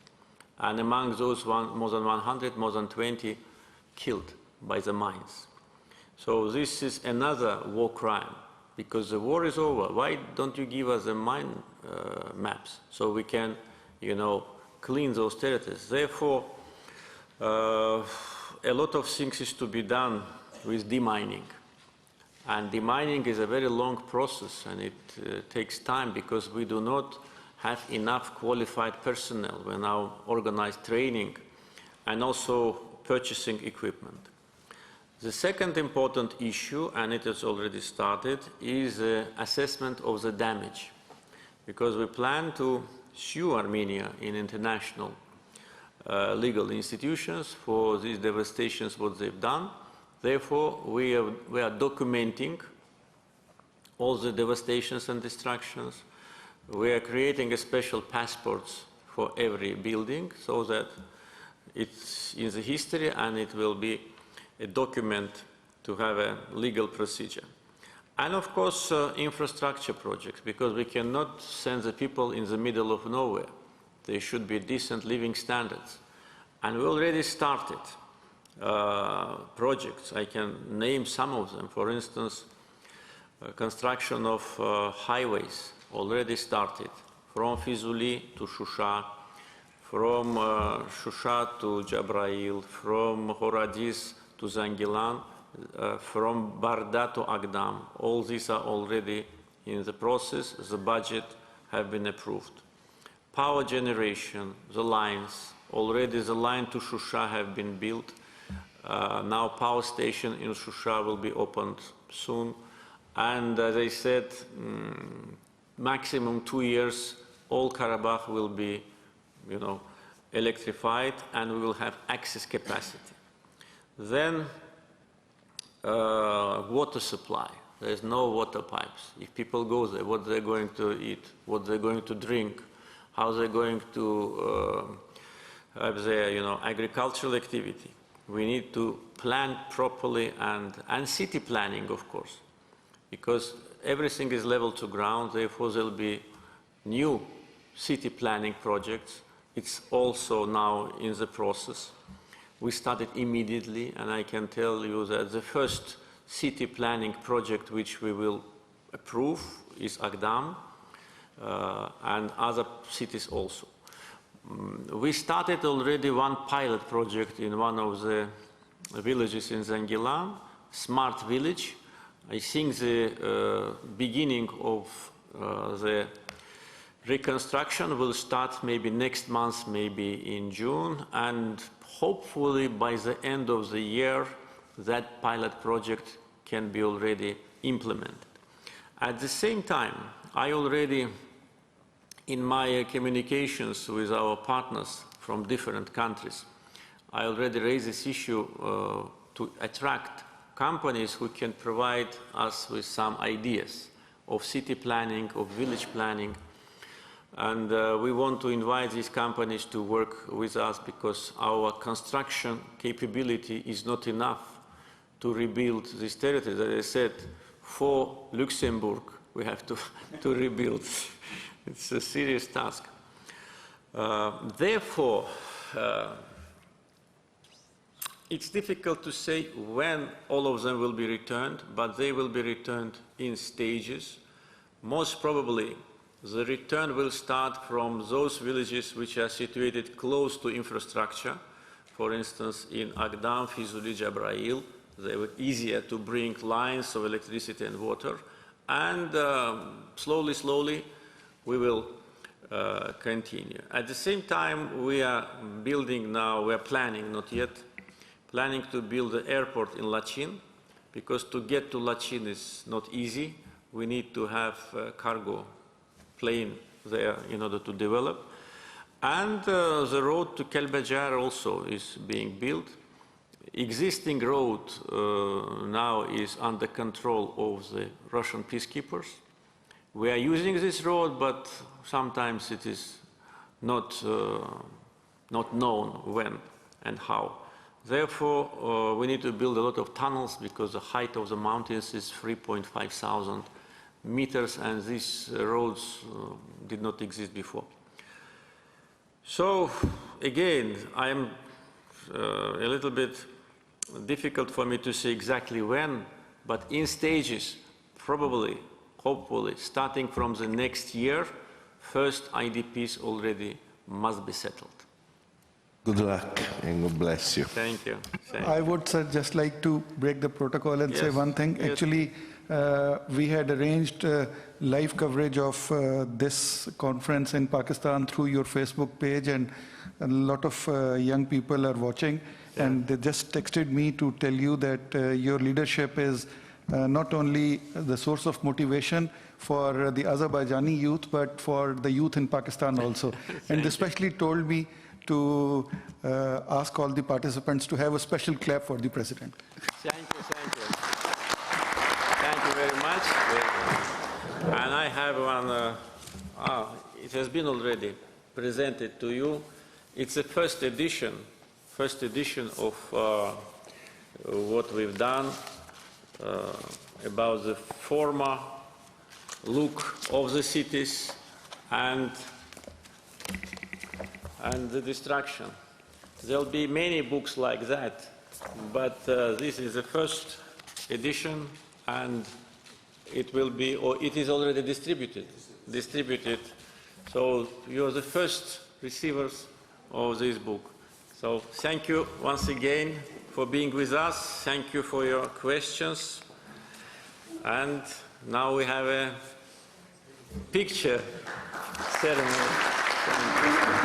And among those more than 100, more than 20 killed by the mines. So this is another war crime, because the war is over. Why don't you give us the mine maps so we can, clean those territories? Therefore, a lot of things is to be done with demining. And demining is a very long process, and it takes time because we do not have enough qualified personnel. We now organize training and also purchasing equipment. The second important issue, and it has already started, is assessment of the damage. because we plan to sue Armenia in international legal institutions for these devastations, what they've done. Therefore, we are documenting all the devastations and destructions. We are creating a special passports for every building so that it's in the history and it will be a document to have a legal procedure. And of course, infrastructure projects, because we cannot send the people in the middle of nowhere. There should be decent living standards. And we already started projects. I can name some of them. For instance, construction of highways already started from Fizuli to Shusha, from Shusha to Jabrail, from Horadiz to Zangilan, from Barda to Agdam. All these are already in the process. The budget have been approved. Power generation, the lines, already the line to Shusha have been built. Now power station in Shusha will be opened soon. And as I said, maximum 2 years, all Karabakh will be, electrified and we will have access capacity. Then water supply. There is no water pipes. If people go there, what they're going to eat, what they're going to drink, how they're going to have their, agricultural activity. We need to plan properly and city planning, of course, because everything is level to ground. Therefore, there'll be new city planning projects. It's also now in the process. We started immediately, and I can tell you that the first city planning project which we will approve is Agdam, and other cities also. We started already one pilot project in one of the villages in Zangilan, Smart Village. I think the beginning of the reconstruction will start maybe next month, maybe in June, and hopefully by the end of the year that pilot project can be already implemented. At the same time, I already, in my communications with our partners from different countries, I already raised this issue to attract companies who can provide us with some ideas of city planning, of village planning. And we want to invite these companies to work with us because our construction capability is not enough to rebuild this territory. As I said, for Luxembourg, we have to rebuild. It's a serious task. Therefore, it's difficult to say when all of them will be returned, but they will be returned in stages. Most probably, the return will start from those villages which are situated close to infrastructure. For instance, in Agdam, Fizuli, Jabrail, they were easier to bring lines of electricity and water. And slowly, slowly, we will continue. At the same time, we are building now, we are planning, not yet, planning to build an airport in Lachin, because to get to Lachin is not easy. We need to have a cargo plane there in order to develop. And the road to Kelbejar also is being built. Existing road now is under control of the Russian peacekeepers. We are using this road, but sometimes it is not known when and how. Therefore, we need to build a lot of tunnels because the height of the mountains is 3,500 meters, and these roads did not exist before. So, again, I am a little bit difficult for me to say exactly when, but in stages, probably, hopefully, starting from the next year, first IDPs already must be settled. Good luck and God bless you. Thank you. I would just like to break the protocol and say one thing. Yes. Actually, we had arranged live coverage of this conference in Pakistan through your Facebook page, and a lot of young people are watching. And they just texted me to tell you that your leadership is not only the source of motivation for the Azerbaijani youth, but for the youth in Pakistan also. And especially told me to ask all the participants to have a special clap for the President. Thank you, thank you. Thank you very much. And I have one, it has been already presented to you. It's the first edition of what we've done about the former look of the cities and the destruction. There'll be many books like that, but this is the first edition, and it will be, or it is already distributed. So you're the first receivers of this book. So thank you once again for being with us. Thank you for your questions. And now we have a picture ceremony. Thank you.